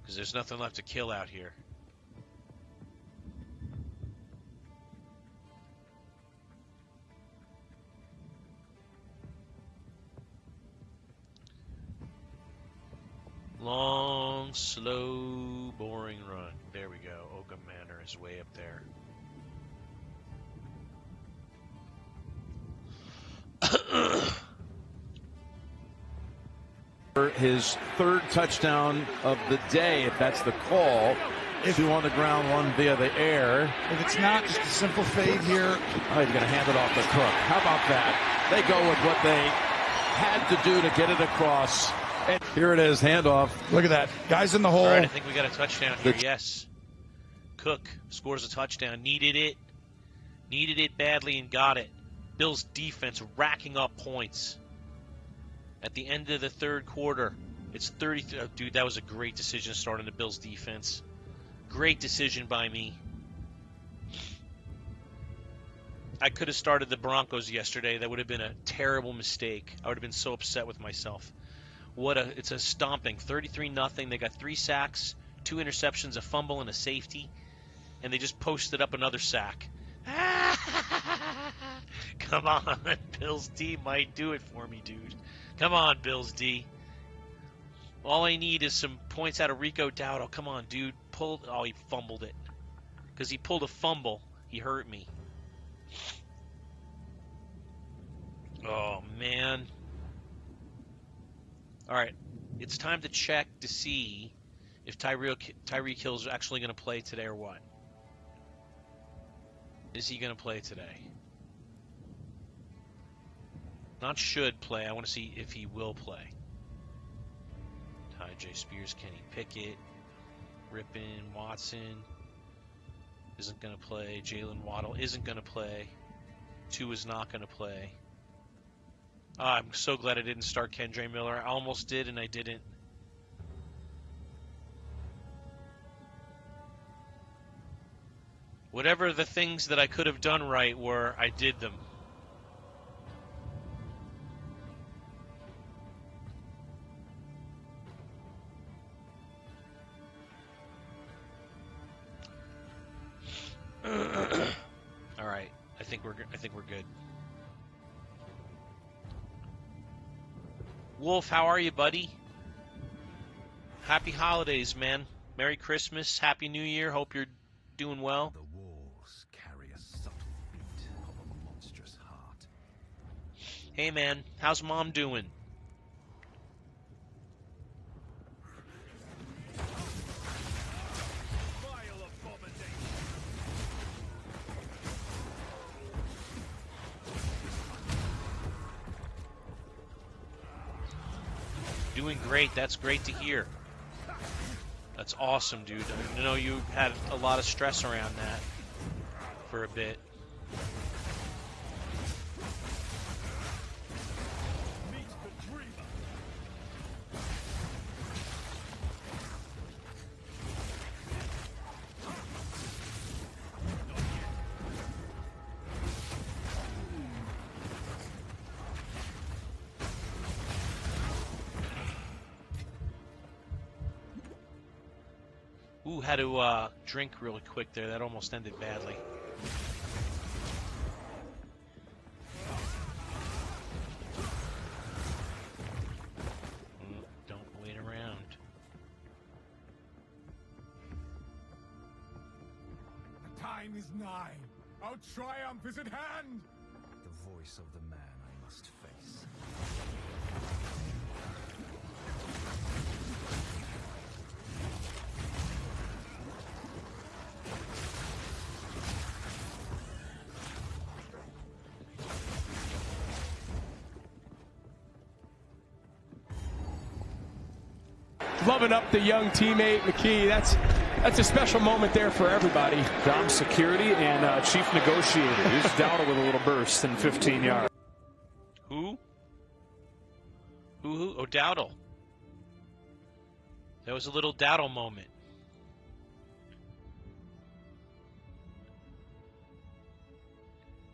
Because there's nothing left to kill out here. Long, slow, boring run. There we go. Oakham Manor is way up there. His third touchdown of the day, if that's the call. Two on the ground, one via the air. If it's not just a simple fade here. Oh, he's going to hand it off to Cook. How about that? They go with what they had to do to get it across. And here it is, handoff. Look at that. Guys in the hole. All right, I think we got a touchdown here. Yes. Cook scores a touchdown. Needed it. Needed it badly and got it. Bills defense racking up points. At the end of the third quarter, it's 33. Oh, dude, that was a great decision starting the Bills defense. Great decision by me. I could have started the Broncos yesterday. That would have been a terrible mistake. I would have been so upset with myself. It's a stomping. 33-0. They got 3 sacks, 2 interceptions, a fumble, and a safety. And they just posted up another sack. Come on, Bills D might do it for me, dude. Come on, Bills D. All I need is some points out of Rico Dowdle. Come on, dude. Oh, he fumbled it. Because he pulled a fumble. He hurt me. Oh, man. All right. It's time to check to see if Tyreek Hill's actually going to play today or what. Is he going to play today? Not should play. I want to see if he will play. Ty J. Spears, Kenny Pickett, Rippin, Watson isn't going to play. Jalen Waddle isn't going to play. Tua is not going to play. I'm so glad I didn't start Kendre Miller. I almost did, and I didn't. Whatever the things that I could have done right were, I did them. All right, I think we're good. Wolf, how are you, buddy? Happy holidays, man. Merry Christmas, Happy New Year. Hope you're doing well. The walls carry a subtle beat of a monstrous heart. Hey, man, how's Mom doing? Doing great. That's great to hear. That's awesome, dude. I know you had a lot of stress around that for a bit. Ooh, had to drink really quick there. That almost ended badly. Don't wait around. The time is nigh. Our triumph is at hand. The voice of the man I must face. Loving up the young teammate, McKee. That's a special moment there for everybody. Dom security and chief negotiator. Here's Dowdle with a little burst in 15 yards. Who? Who? Oh, Dowdle. That was a little Dowdle moment.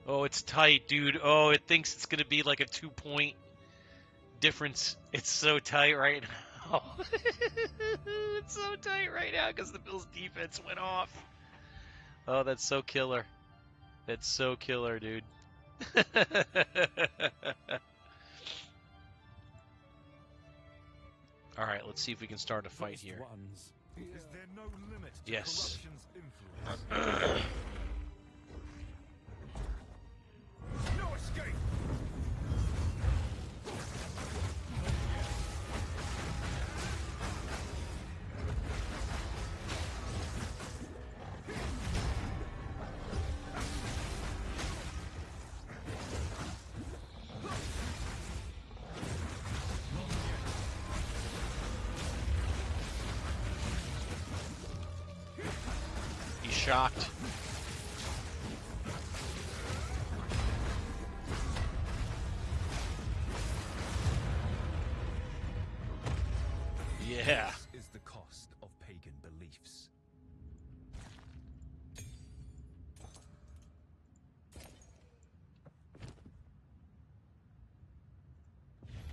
Oh, it's tight, dude. Oh, it thinks it's going to be like a 2-point difference. It's so tight right now. It's so tight right now because the Bills' defense went off. Oh, that's so killer. That's so killer, dude. All right, let's see if we can start a fight here. Is there no limit to Yes. corruption's influence? No escape. He's shocked. Yeah. This is the cost of pagan beliefs.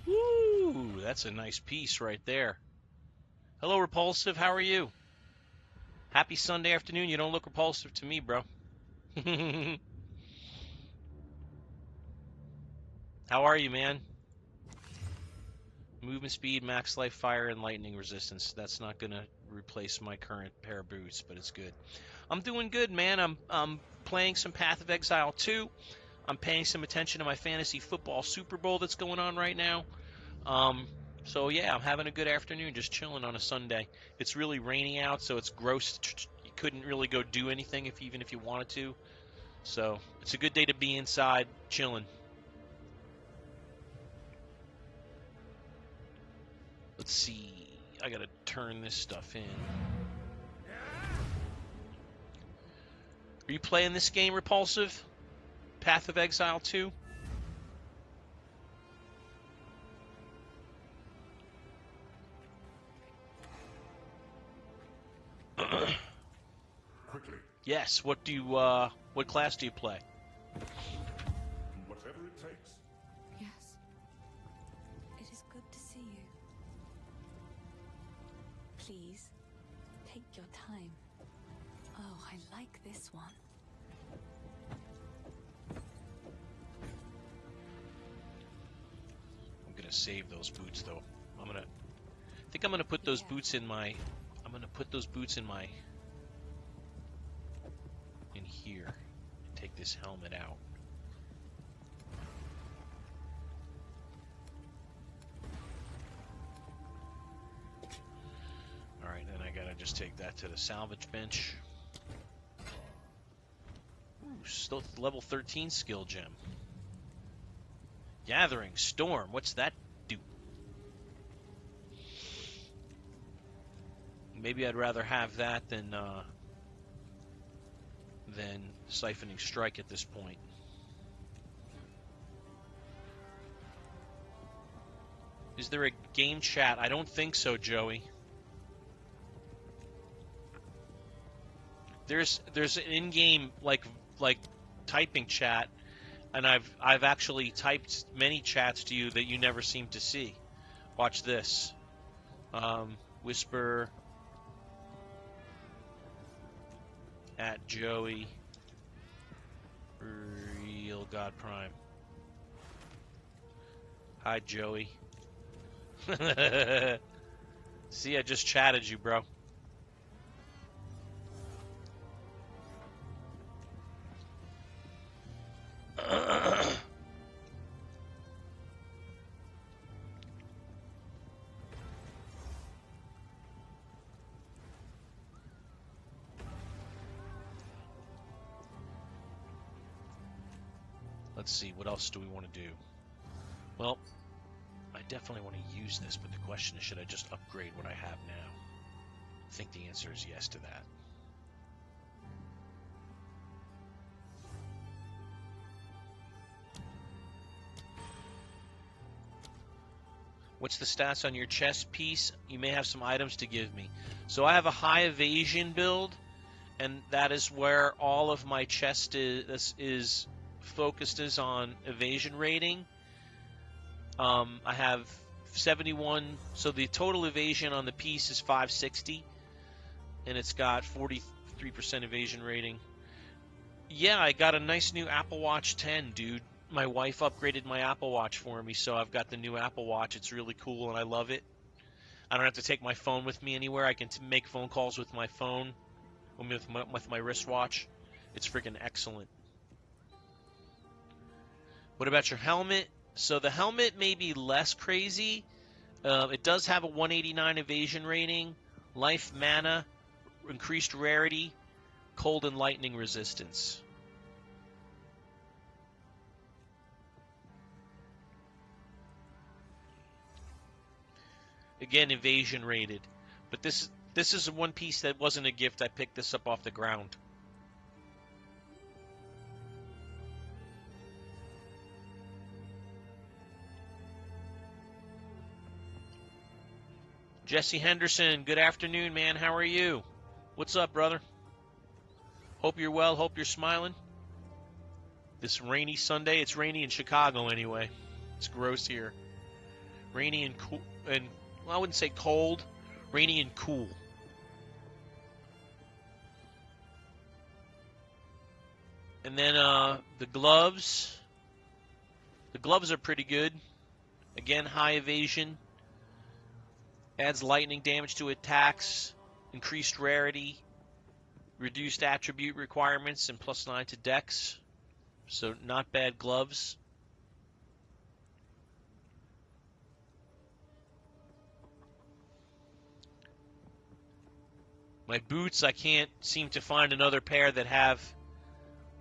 Woo! That's a nice piece right there. Hello, Repulsive. How are you? Happy Sunday afternoon. You don't look repulsive to me, bro. How are you, man? Movement speed, max life, fire, and lightning resistance. That's not going to replace my current pair of boots, but it's good. I'm doing good, man. I'm playing some Path of Exile 2. I'm paying some attention to my fantasy football Super Bowl that's going on right now. So yeah, I'm having a good afternoon, just chilling on a Sunday. It's really rainy out, so it's gross. You couldn't really go do anything even if you wanted to. So it's a good day to be inside, chilling. Let's see. I gotta turn this stuff in. Are you playing this game, Repulsive? Path of Exile 2? Quickly, Yes. What class do you play? Whatever it takes. Yes. It is good to see you. Please, take your time. Oh, I like this one. I'm gonna save those boots though. I think I'm gonna put those boots in my. I'm gonna put those boots in here. And take this helmet out. All right, then I gotta just take that to the salvage bench. Ooh, still level 13 skill gem. Gathering Storm. What's that do? Maybe I'd rather have that than Siphoning Strike at this point. Is there a game chat? I don't think so, Joey. There's an in-game like typing chat, and I've actually typed many chats to you that you never seem to see. Watch this. Whisper at Joey Real God Prime. Hi, Joey. See, I just chatted you, bro. Let's see, what else do we want to do? Well, I definitely want to use this, but the question is, should I just upgrade what I have now? I think the answer is yes to that. What's the stats on your chest piece? You may have some items to give me. So I have a high evasion build, and that is where all of my chest is focused is on evasion rating. I have 71, so the total evasion on the piece is 560, and it's got 43% evasion rating. Yeah, I got a nice new Apple Watch 10, dude. My wife upgraded my Apple Watch for me, so I've got the new Apple Watch. It's really cool, and I love it. I don't have to take my phone with me anywhere. I can make phone calls with my phone, with my wristwatch. It's freaking excellent. What about your helmet? So the helmet may be less crazy. It does have a 189 evasion rating, life mana, increased rarity, cold and lightning resistance. Again, evasion rated. But this is one piece that wasn't a gift. I picked this up off the ground. Jesse Henderson, good afternoon, man. How are you? What's up, brother? Hope you're well. Hope you're smiling. This rainy Sunday. It's rainy in Chicago anyway. It's gross here. Rainy and cool, and well, I wouldn't say cold. Rainy and cool. And then the gloves. The gloves are pretty good. Again, high evasion. Adds lightning damage to attacks, increased rarity, reduced attribute requirements, and +9 to dex. So not bad gloves. My boots, I can't seem to find another pair that have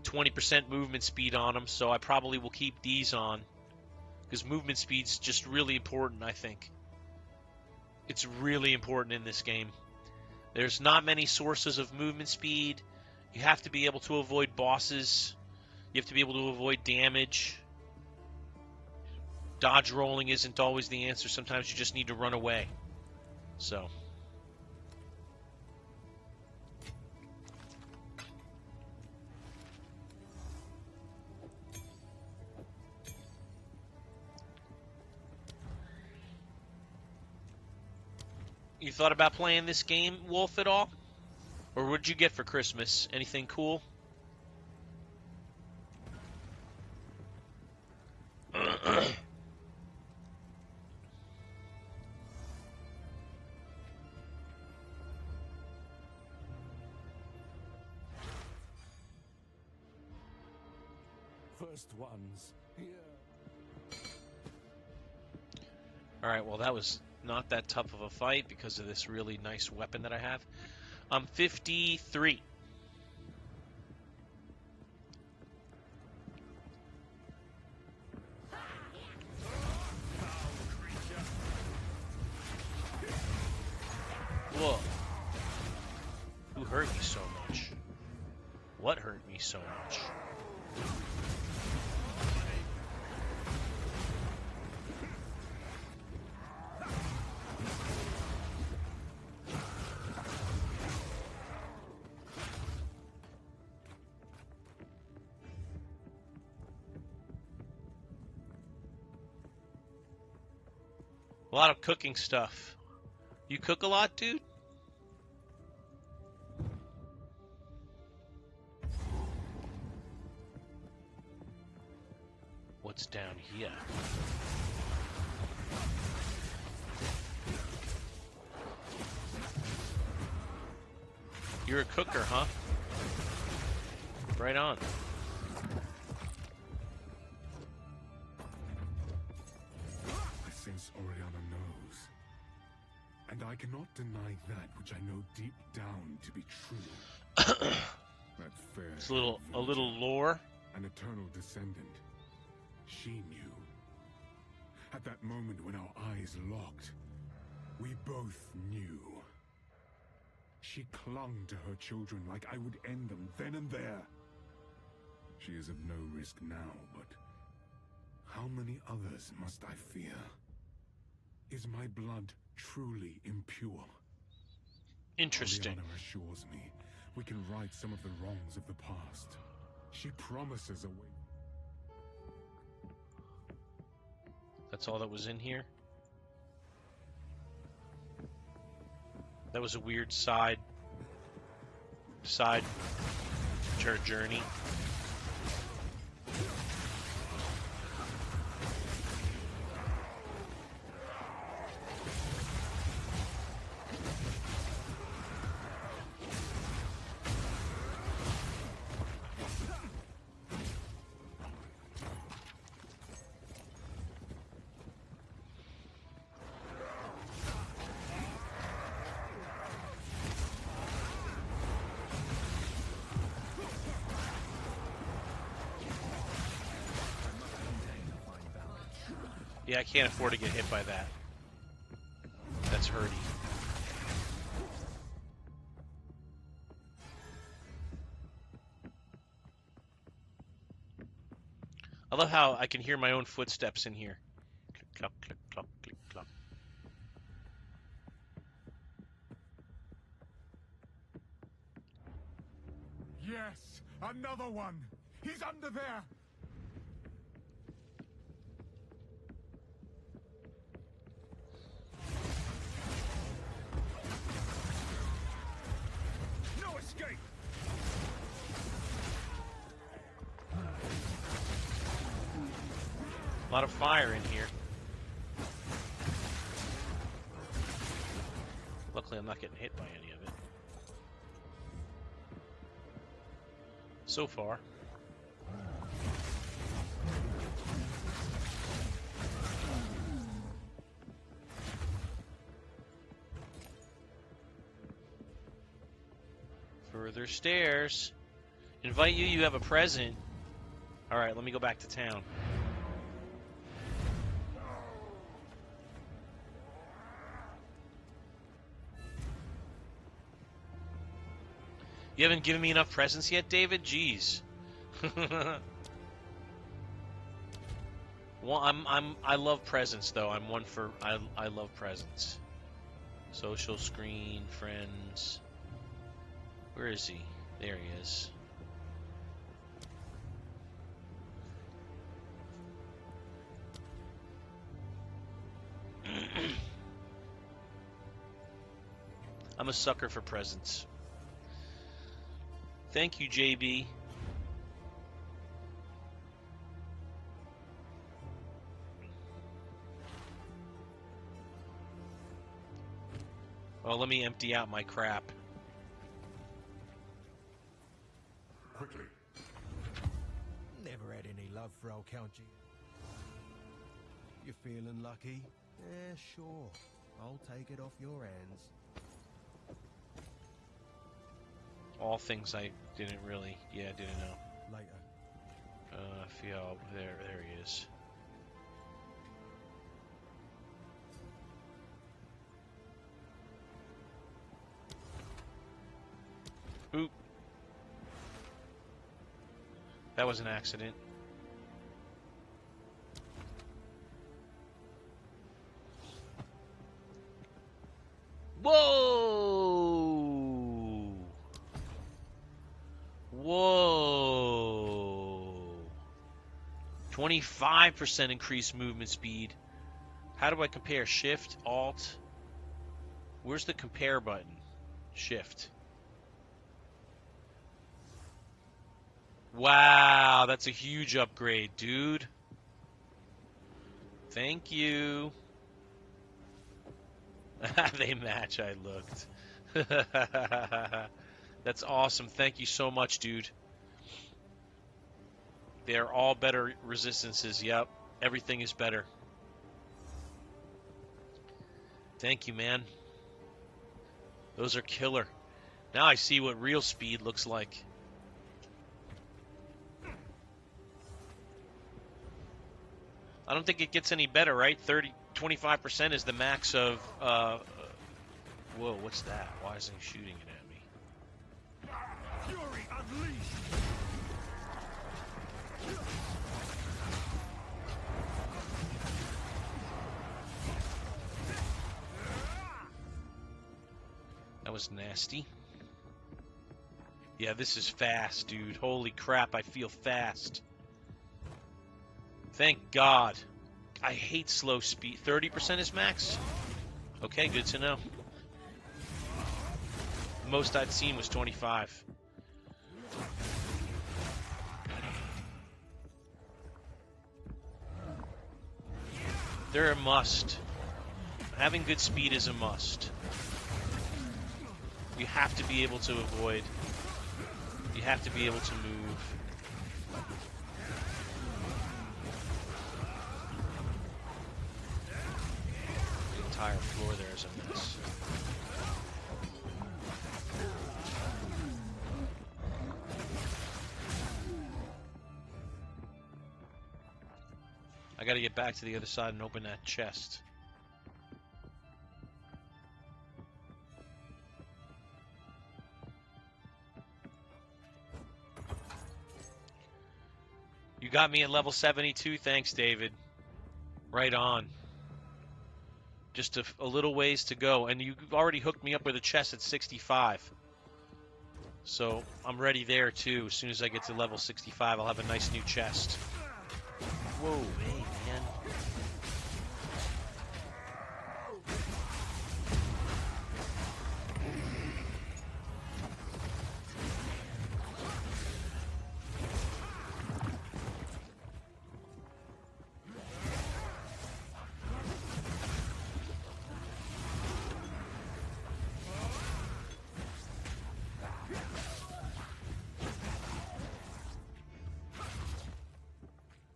20% movement speed on them, so I probably will keep these on. Because movement speed's just really important, I think. It's really important in this game. There's not many sources of movement speed. You have to be able to avoid bosses. You have to be able to avoid damage. Dodge rolling isn't always the answer. Sometimes you just need to run away. So. You thought about playing this game, Wolf, at all? Or what'd you get for Christmas? Anything cool? First ones here. Alright, well that was not that tough of a fight because of this really nice weapon that I have. I'm 53. Whoa. Who hurt me so much? What hurt me so much? A lot of cooking stuff. You cook a lot, dude? What's down here? You're a cooker, huh? Right on. I sense Oriana knows. And I cannot deny that which I know deep down to be true. That fair It's a little lore. an eternal descendant. She knew. At that moment when our eyes locked, we both knew. She clung to her children like I would end them then and there. She is of no risk now, but how many others must I fear? Is my blood truly impure? Interesting. Oriana assures me we can right some of the wrongs of the past. She promises a way. That's all that was in here? That was a weird side journey. Yeah, I can't afford to get hit by that. That's hurty. I love how I can hear my own footsteps in here. Click, clop, click, clop, click, clop. Yes! Another one! He's under there! No escape! A lot of fire in here. Luckily, I'm not getting hit by any of it. So far. Further stairs. Invite you, you have a present. Alright, let me go back to town. You haven't given me enough presents yet, David? Jeez. Well, I love presents though. I'm one for I love presents. Social screen, friends. Where is he? There he is. I'm a sucker for presents. Thank you, JB. Oh, let me empty out my crap. Quickly. Never had any love for old Count G. You feeling lucky? Yeah, sure. I'll take it off your hands. All things I didn't really, didn't know. Later. Feel there he is. Oop. That was an accident. Whoa! Whoa! 25% increased movement speed. How do I compare? Shift, Alt. Where's the compare button? Shift. Wow, that's a huge upgrade, dude. Thank you. They match, I looked. That's awesome. Thank you so much, dude. They're all better resistances. Yep. Everything is better. Thank you, man. Those are killer. Now I see what real speed looks like. I don't think it gets any better, right? 25% is the max of, whoa, what's that? Why isn't he shooting it at me? Fury unleashed! That was nasty. Yeah, this is fast, dude. Holy crap, I feel fast. Thank God. I hate slow speed. 30% is max? Okay, good to know. The most I'd seen was 25. They're a must. Having good speed is a must. You have to be able to avoid. You have to be able to move. The entire floor there is a mess. I gotta get back to the other side and open that chest. You got me at level 72. Thanks, David. Right on. Just a little ways to go. And you've already hooked me up with a chest at 65. So I'm ready there, too. As soon as I get to level 65, I'll have a nice new chest. Whoa, hey, man.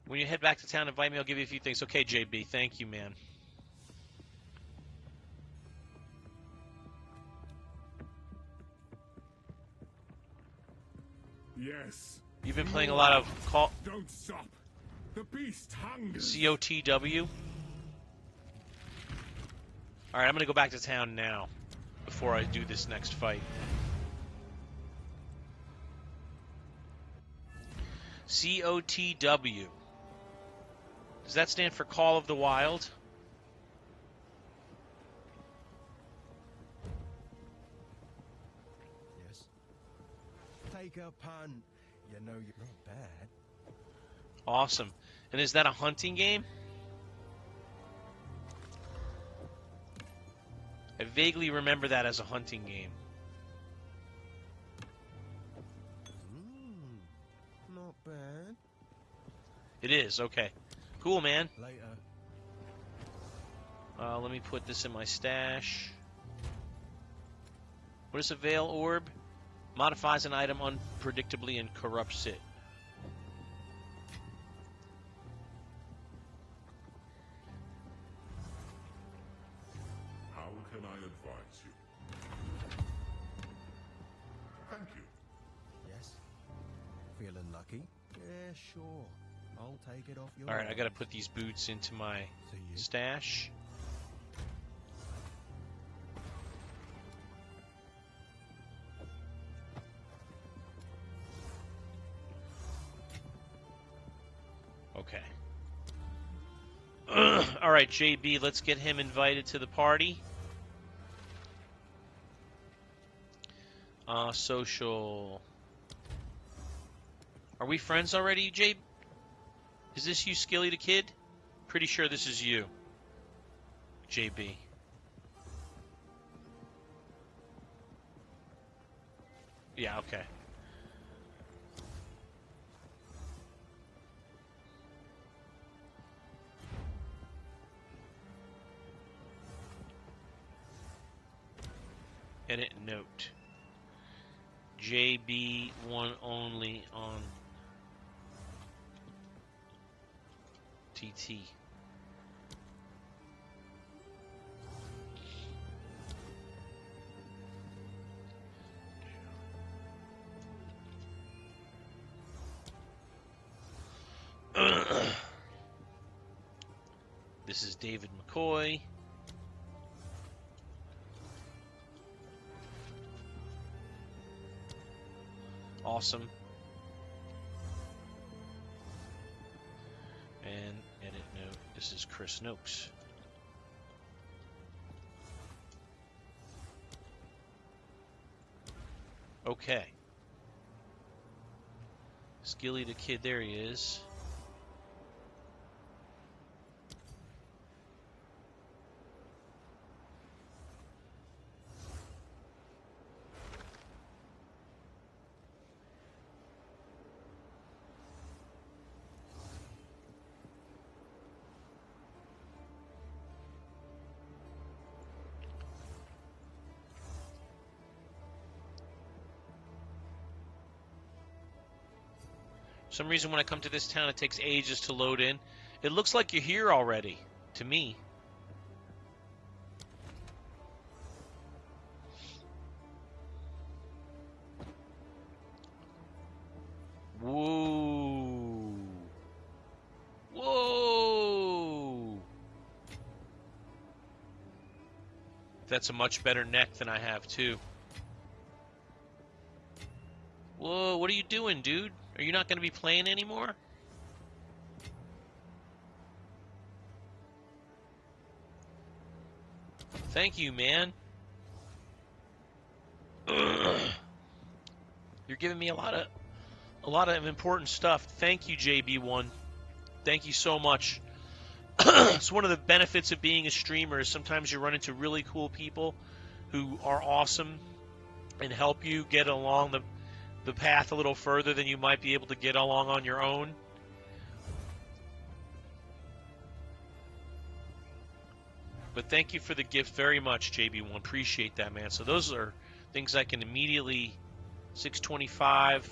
When you head back to town, invite me. I'll give you a few things. Okay, JB. Thank you, man. Yes. You've been playing a lot of Call. Don't stop. The beast hungers. COTW. All right, I'm gonna go back to town now, before I do this next fight. COTW. Does that stand for Call of the Wild? Yes. Take a punt. You know you're not bad. Awesome. And is that a hunting game? I vaguely remember that as a hunting game. Not bad. It is, okay. Cool, man. Later. Let me put this in my stash. What is a Veil Orb? Modifies an item unpredictably and corrupts it. How can I advise you? Thank you. Yes. Feeling lucky? Yeah, sure. I'll take it off your... Alright, I gotta put these boots into my stash. Okay. Alright, JB, let's get him invited to the party. Social. Are we friends already, JB? Is this you, Skilly the Kid? Pretty sure this is you, JB. Yeah, okay. Edit note. JB1 only on TT. This is David McCoy. Awesome. And edit note, this is Chris Noakes. Okay. Skilly the Kid, there he is. For some reason when I come to this town it takes ages to load in. It looks like you're here already, to me. Whoa. Whoa. That's a much better neck than I have too. Whoa, what are you doing, dude? Are you not going to be playing anymore? Thank you, man. You're giving me a lot of important stuff. Thank you, JB1. Thank you so much. It's one of the benefits of being a streamer is sometimes you run into really cool people who are awesome and help you get along the path a little further than you might be able to get along on your own. But thank you for the gift very much, JB1. Appreciate that, man. So those are things I can immediately, 625,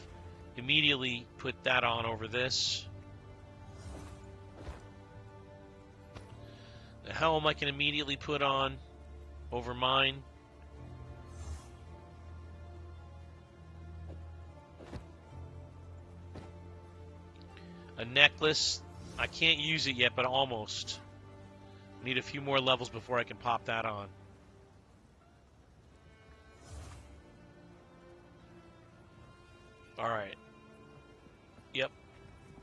immediately put that on over this. The helm I can immediately put on over mine. A necklace, I can't use it yet, but almost. Need a few more levels before I can pop that on. Alright. Yep.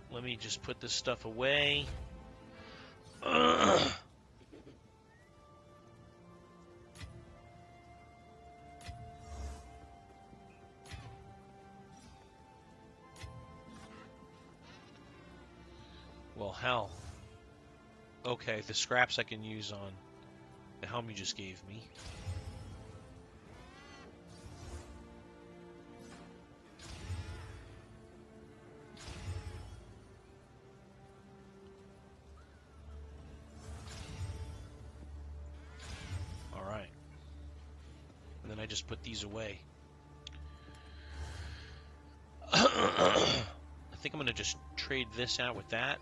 Let me just put this stuff away. Well, hell. Okay, the scraps I can use on the helm you just gave me. I just put these away. I think I'm going to just trade this out with that.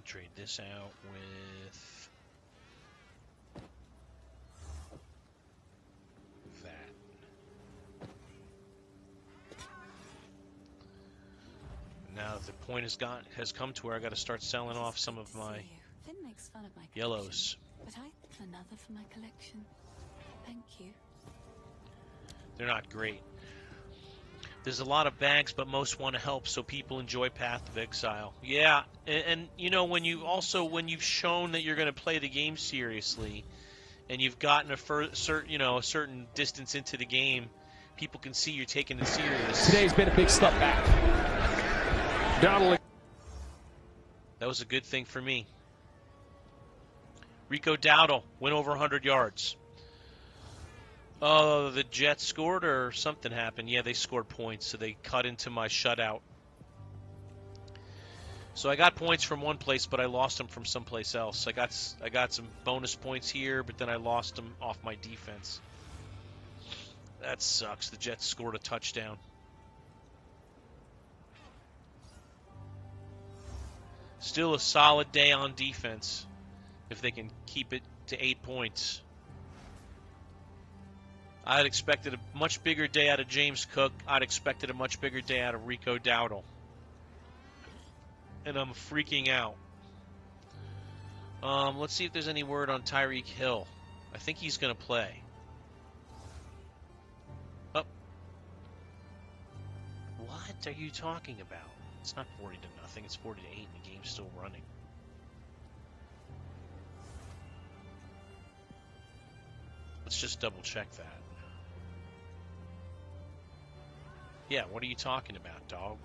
Trade this out with that. Now the point has come to where I got to start selling off some of my Finn makes fun of my yellows. But I have another for my collection. Thank you. They're not great. There's a lot of bags, but most want to help, so people enjoy Path of Exile. Yeah, and you know, when you've shown that you're going to play the game seriously, and you've gotten a certain distance into the game, people can see you're taking it serious. Today's been a big step back. Donald. That was a good thing for me. Rico Dowdle went over 100 yards. Oh, the Jets scored or something happened. Yeah, they scored points, so they cut into my shutout. So I got points from one place, but I lost them from someplace else. I got some bonus points here, but then I lost them off my defense. That sucks. The Jets scored a touchdown. Still a solid day on defense if they can keep it to 8 points. I had expected a much bigger day out of James Cook. I'd expected a much bigger day out of Rico Dowdle. And I'm freaking out. Let's see if there's any word on Tyreek Hill. I think he's going to play. Oh. What are you talking about? It's not 40-0. It's 40-8 and the game's still running. Let's just double check that. Yeah, what are you talking about, dog?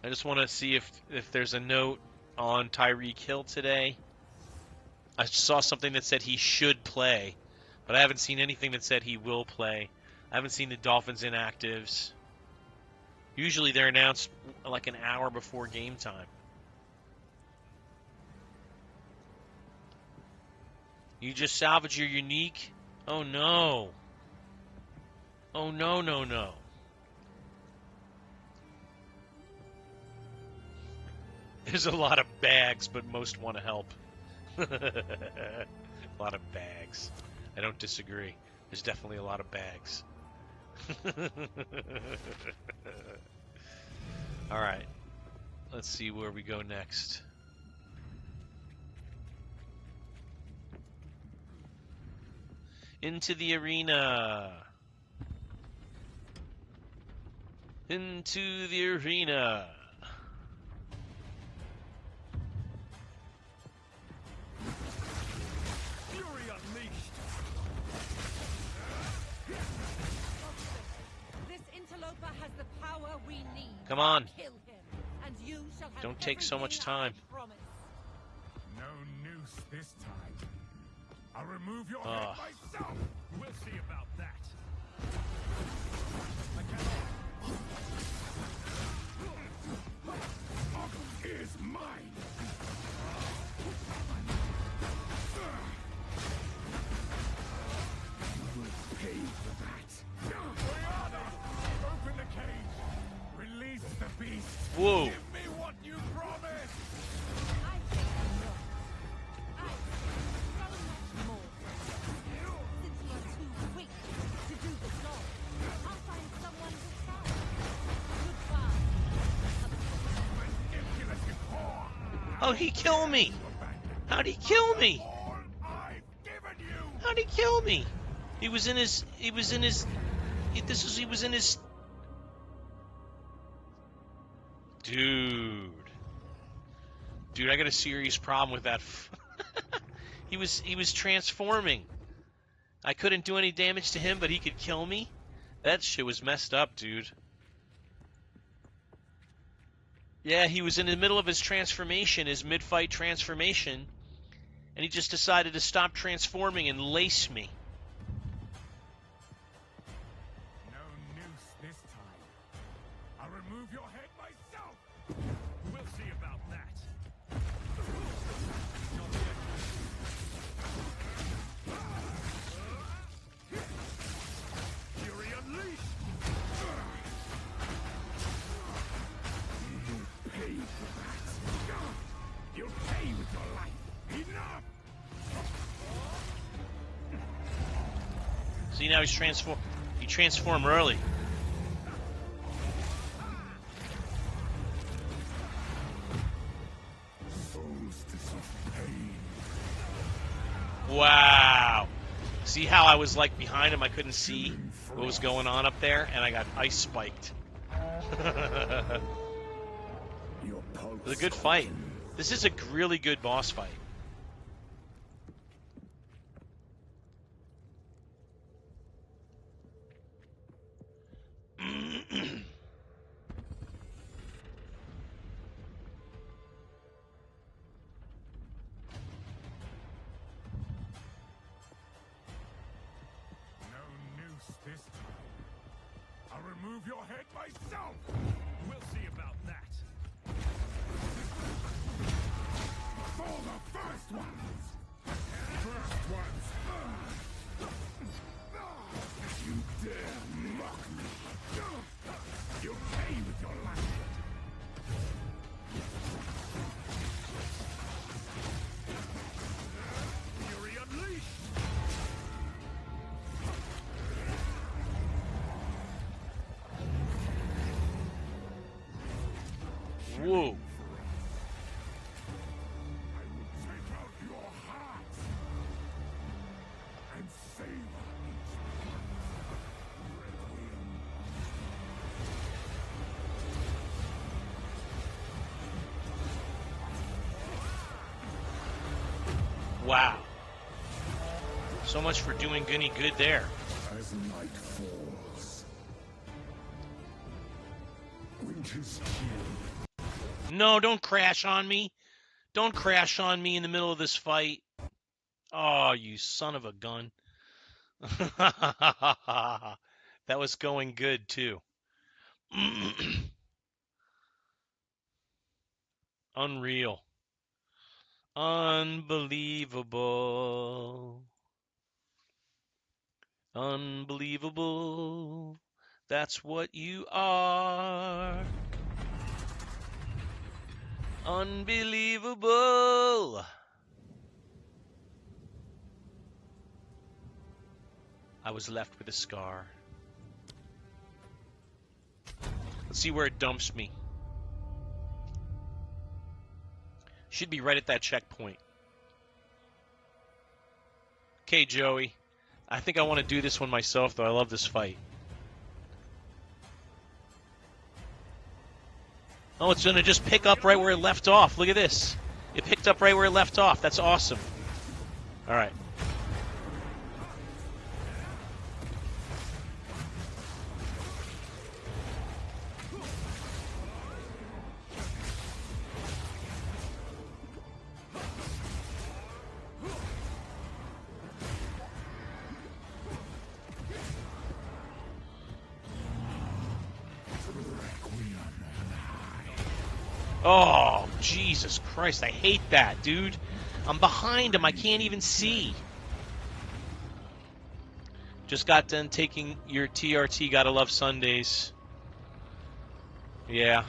I just want to see if there's a note on Tyreek Hill today. I saw something that said he should play, but I haven't seen anything that said he will play. I haven't seen the Dolphins inactives. Usually they're announced like an hour before game time. You just salvage your unique? Oh no. Oh no, no, no. There's a lot of bags, but most want to help. A lot of bags. I don't disagree. There's definitely a lot of bags. All right. Let's see where we go next. Into the arena. Into the arena. Has the power we need. Come on. Kill him, and you shall have Don't take so much time. No noose this time. I'll remove your head myself. We'll see about that. Is mine. You will pay for that. Open the cage. Release the beast. Whoa. Give me what you promised. I think I so much more. Since you are too weak to do the job, I'll find someone to try. Goodbye. Oh, he killed me. How'd he kill me? How'd he kill me? He was in his he was in his Dude, I got a serious problem with that. he was transforming. I couldn't do any damage to him, but he could kill me. That shit was messed up, dude. Yeah, he was in the middle of his transformation, his mid-fight transformation, and he just decided to stop transforming and lace me. No noose this time. I'll remove your head myself. We'll see about that. Fury unleashed. You pay for that. You'll pay with your life. Enough. See, now he's transformed. He transformed early. Wow. See how I was like behind him? I couldn't see what was going on up there, and I got ice spiked. It was a good fight. This is a really good boss fight. This time, I'll remove your head myself. We'll see about that. For the first ones. First ones. You dare mock me. You'll pay with your life. Fury unleashed. Whoa. I will take out your heart and savor each Wow. So much for doing Gunny good there. as night falls. Winter's chill. No, don't crash on me. Don't crash on me in the middle of this fight. Oh, you son of a gun. That was going good, too. Unreal. Unbelievable. Unbelievable. That's what you are. Unbelievable. I was left with a scar. Let's see where it dumps me. Should be right at that checkpoint. Okay, Joey. I think I want to do this one myself, though. I love this fight. Oh, it's going to just pick up right where it left off. Look at this. It picked up right where it left off. That's awesome. All right. Oh, Jesus Christ. I hate that, dude. I'm behind him. I can't even see. Just got done taking your TRT. Gotta love Sundays. Yeah.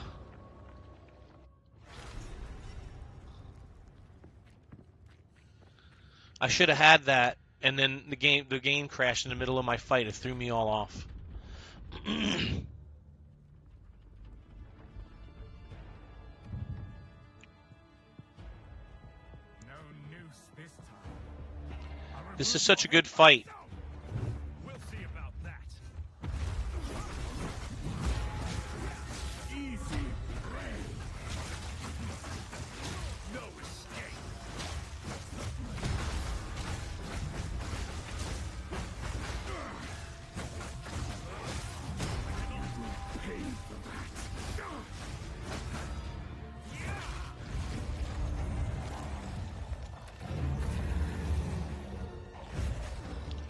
I should have had that, and then the game crashed in the middle of my fight. It threw me all off. This is such a good fight. We'll see about that. Easy prey. No escape. You will pay for that.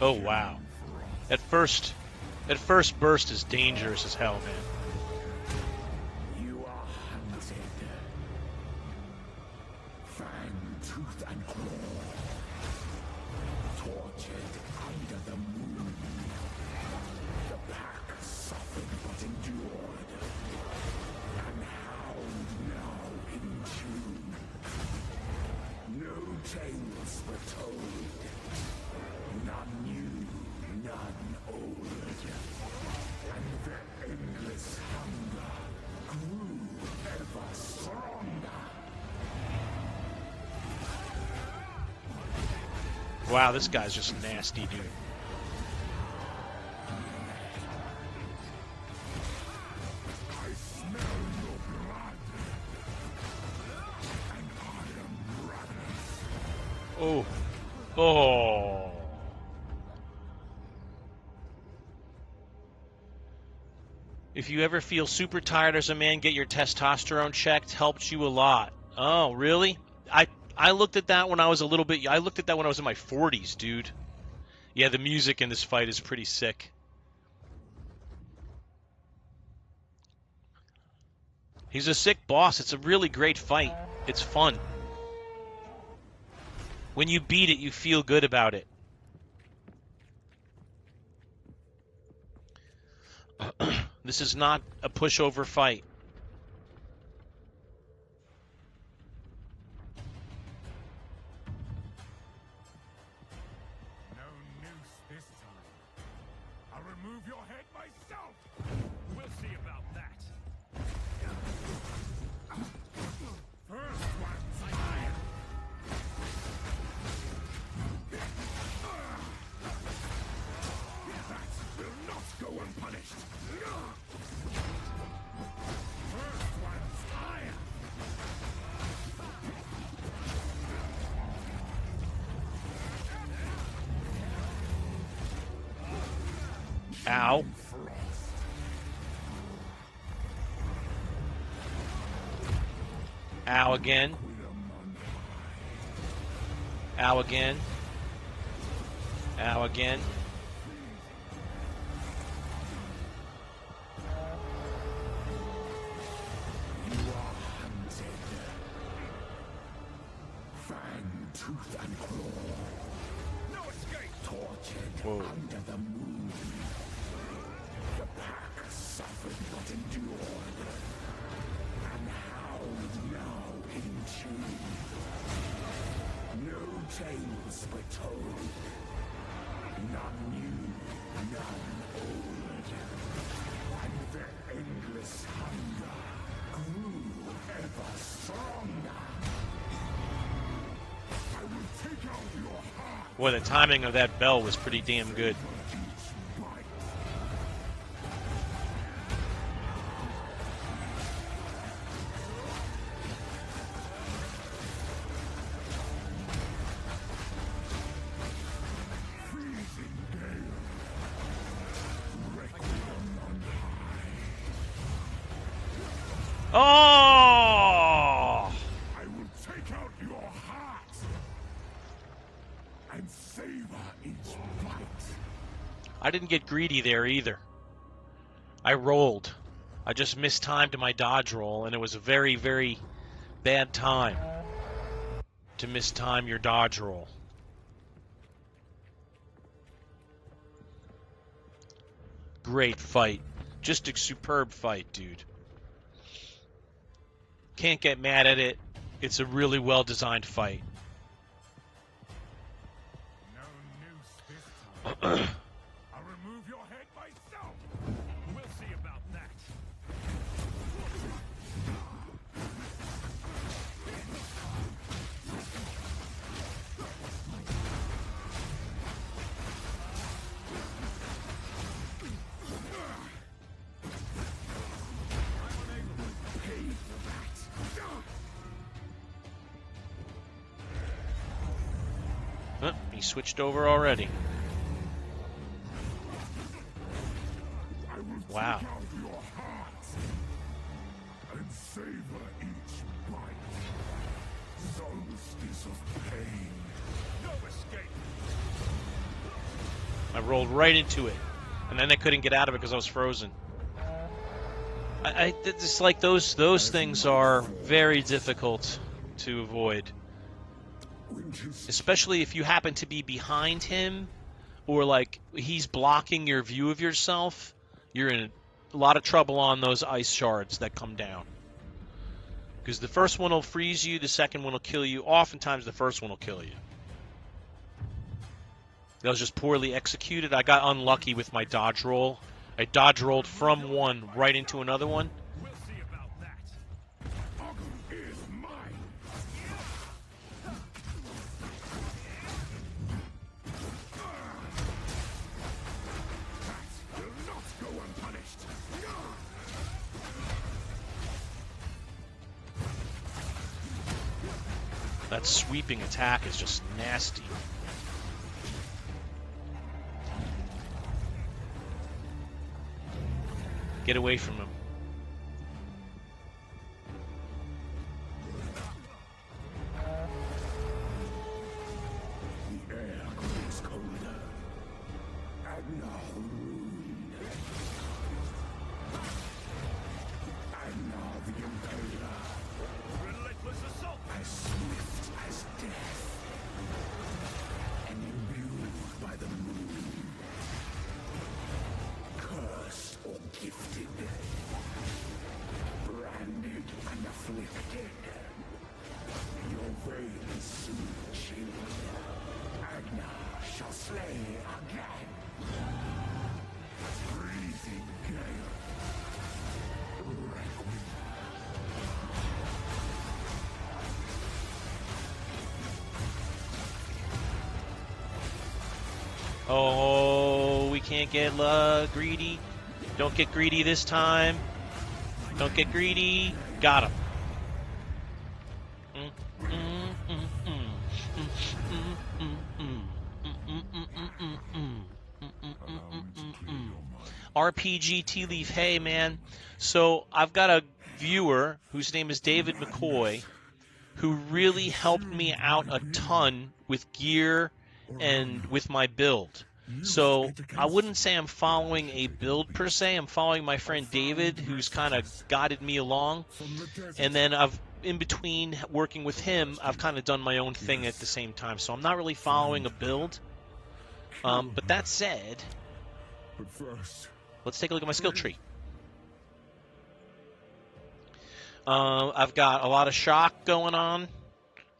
Oh, wow. At first burst is dangerous as hell, man. You are hunted. Fang, tooth, and claw. Tortured under the moon. The pack suffered but endured. And howled now in tune. No tales were told. None new, none old. And their endless hunger grew ever stronger. Wow, this guy's just nasty, dude. I smell your blood. And I am ravenous. Oh. Oh. If you ever feel super tired as a man, get your testosterone checked. Helped you a lot. Oh, really? I looked at that when I was a little bit... I looked at that when I was in my 40s, dude. Yeah, the music in this fight is pretty sick. He's a sick boss. It's a really great fight. It's fun. When you beat it, you feel good about it. This is not a pushover fight. No noose this time. I'll remove your head myself. We'll see about that. First one's fire. That will not go unpunished. First one's fire. Ow. Ow again. Ow again. Ow again. You are hunted. Fang, tooth, and claw. No escape. Tortured Whoa. under the moon. The pack suffered but endured. And howled now in tune. No tales were told. None new, none old. And their endless hunger grew ever stronger. I will take out your heart. Boy, the timing of that bell was pretty damn good. Freezing gale. Requiem on high. Oh! I will take out your heart and savor each bite. I didn't get greedy there either. I rolled. I just mistimed my dodge roll, and it was a very, very bad time to mistime your dodge roll. Great fight. Just a superb fight, dude. Can't get mad at it. It's a really well-designed fight. No noose this time. I'll remove your head myself. We'll see about that. He switched over already. Wow. Take out your heart and savor each bite. Solstice of pain. No escape. I rolled right into it, and then I couldn't get out of it because I was frozen. It's like those things are very difficult to avoid, especially if you happen to be behind him, or like he's blocking your view of yourself. You're in a lot of trouble on those ice shards that come down, because the first one will freeze you, the second one will kill you. Oftentimes, the first one will kill you. That was just poorly executed. I got unlucky with my dodge roll. I dodge rolled from one right into another one. We'll see about that. Is mine. That will not go unpunished. That sweeping attack is just nasty. Get away from him. The air grows colder. And now ruined. And now the Impaler. Relentless assault. As swift as death. And imbued by the moon. Cursed or gifted. Branded and afflicted. Your veins soon chilled. Agna shall slay again. Breathing gale. Requiem. Oh, we can't get greedy. Don't get greedy this time. Don't get greedy. Got him. RPG Tea Leaf, hey man. So I've got a viewer whose name is David McCoy, who really helped me out a ton with gear and with my build. So I wouldn't say I'm following a build per se. I'm following my friend David, who's kind of guided me along. And then in between working with him, I've kind of done my own thing at the same time. So I'm not really following a build. But that said, But first, let's take a look at my skill tree. I've got a lot of shock going on,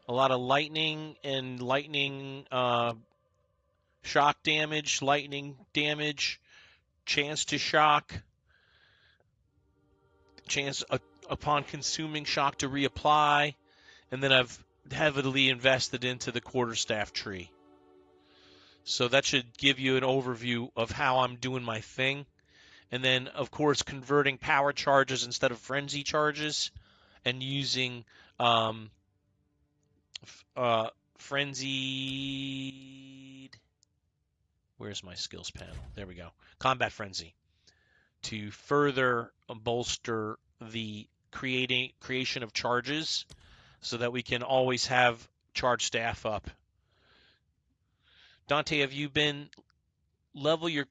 a lot of lightning and lightning shock damage, lightning damage, chance to shock, chance upon consuming shock to reapply, and then I've heavily invested into the quarterstaff tree. So that should give you an overview of how I'm doing my thing. And then, of course, converting power charges instead of frenzy charges, and using frenzied. Where's my skills panel? There we go. Combat frenzy to further bolster the creation of charges, so that we can always have charge staff up. Dante, have you been level your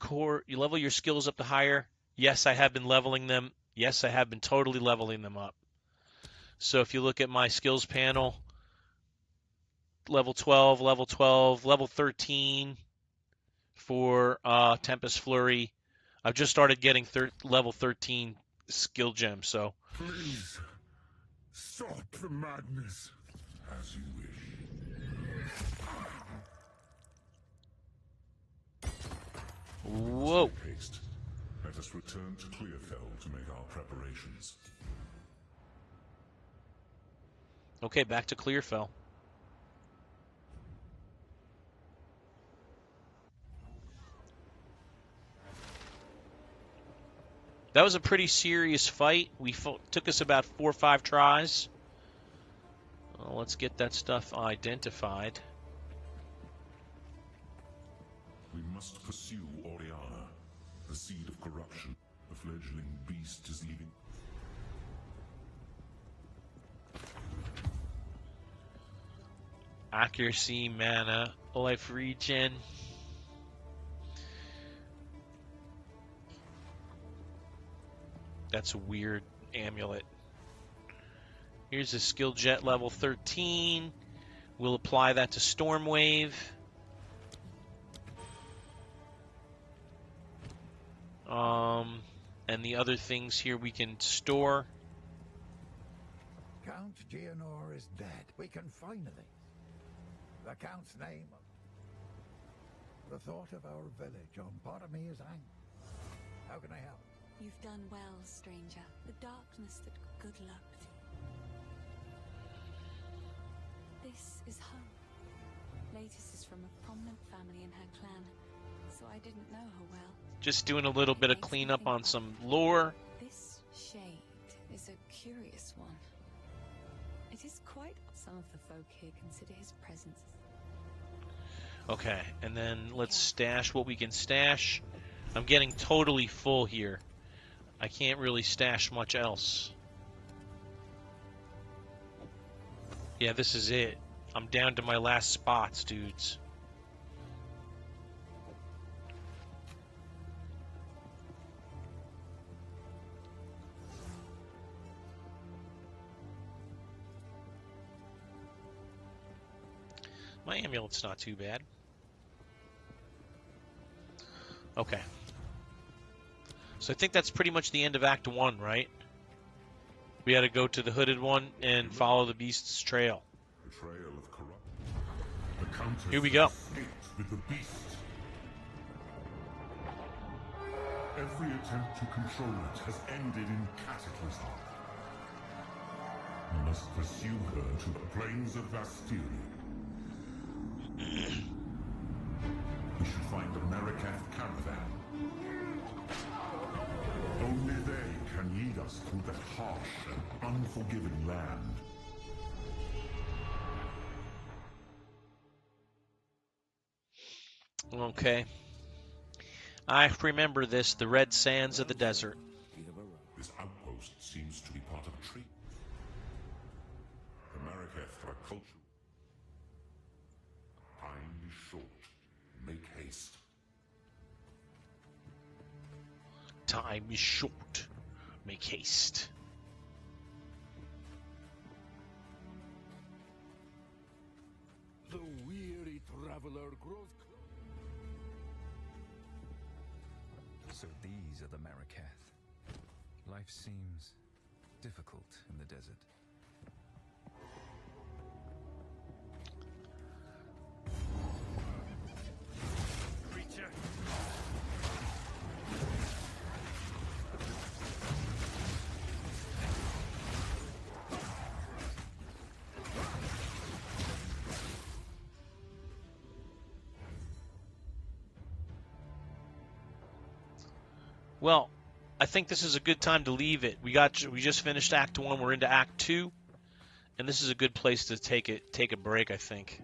skills up to higher? Yes, I have been leveling them. Yes, I have been totally leveling them up. So if you look at my skills panel, level 12, level 13 for Tempest Flurry. I've just started getting level 13 skill gems. So please stop the madness. As you wish. Whoa. Haste. Let us return to Clearfell to make our preparations. Okay, back to Clearfell. That was a pretty serious fight. Took us about 4 or 5 tries. Well, let's get that stuff identified. We must pursue Oriana, the seed of corruption. The fledgling beast is leaving. Accuracy, mana, life regen. That's a weird amulet. Here's a skill jet level 13. We'll apply that to Stormwave. And the other things here we can store. Count Geonor is dead. We can finally. The Count's name. The thought of our village on part of me is angry. How can I help? You've done well, stranger. The darkness that good luck to you. This is home. Latis is from a prominent family in her clan, so I didn't know her well. Just doing a little bit of cleanup on some lore. This shade is a curious one. It is quite some of the folk here consider his presence. Okay, and then let's stash what we can stash. I'm getting totally full here. I can't really stash much else. Yeah, this is it. I'm down to my last spots, dudes. My amulet's not too bad. Okay. So I think that's pretty much the end of Act 1, right? We had to go to the hooded one and follow the beast's trail. The trail of corrupt. The Countess Here we go. escaped with the beast. Every attempt to control it has ended in cataclysm. We must pursue her to the plains of Vastyria. We should find the Marikath caravan. Only they can lead us through that harsh and unforgiving land. Okay. I remember this, the red sands of the desert. This outpost seems to be part of a tree. The Marikath are cultural. Time is short. Make haste. Time is short. Make haste. The weary traveler grows close. So these are the Marikath. Life seems difficult in the desert. Creature. Well, I think this is a good time to leave it. We just finished Act 1. We're into Act 2, and this is a good place to take a break, I think.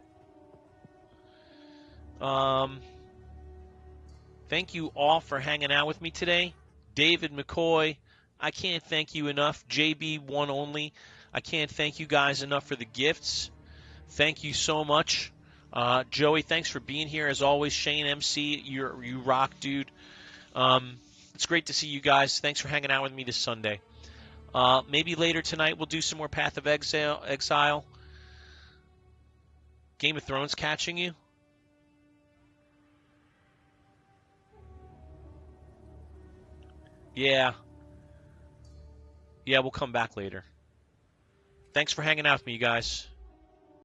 Thank you all for hanging out with me today. David McCoy, I can't thank you enough. JB One Only, I can't thank you guys enough for the gifts. Thank you so much. Joey, thanks for being here as always. Shane MC, you rock, dude. It's great to see you guys. Thanks for hanging out with me this Sunday. Maybe later tonight we'll do some more Path of Exile. Game of Thrones catching you? Yeah. Yeah, we'll come back later. Thanks for hanging out with me, you guys.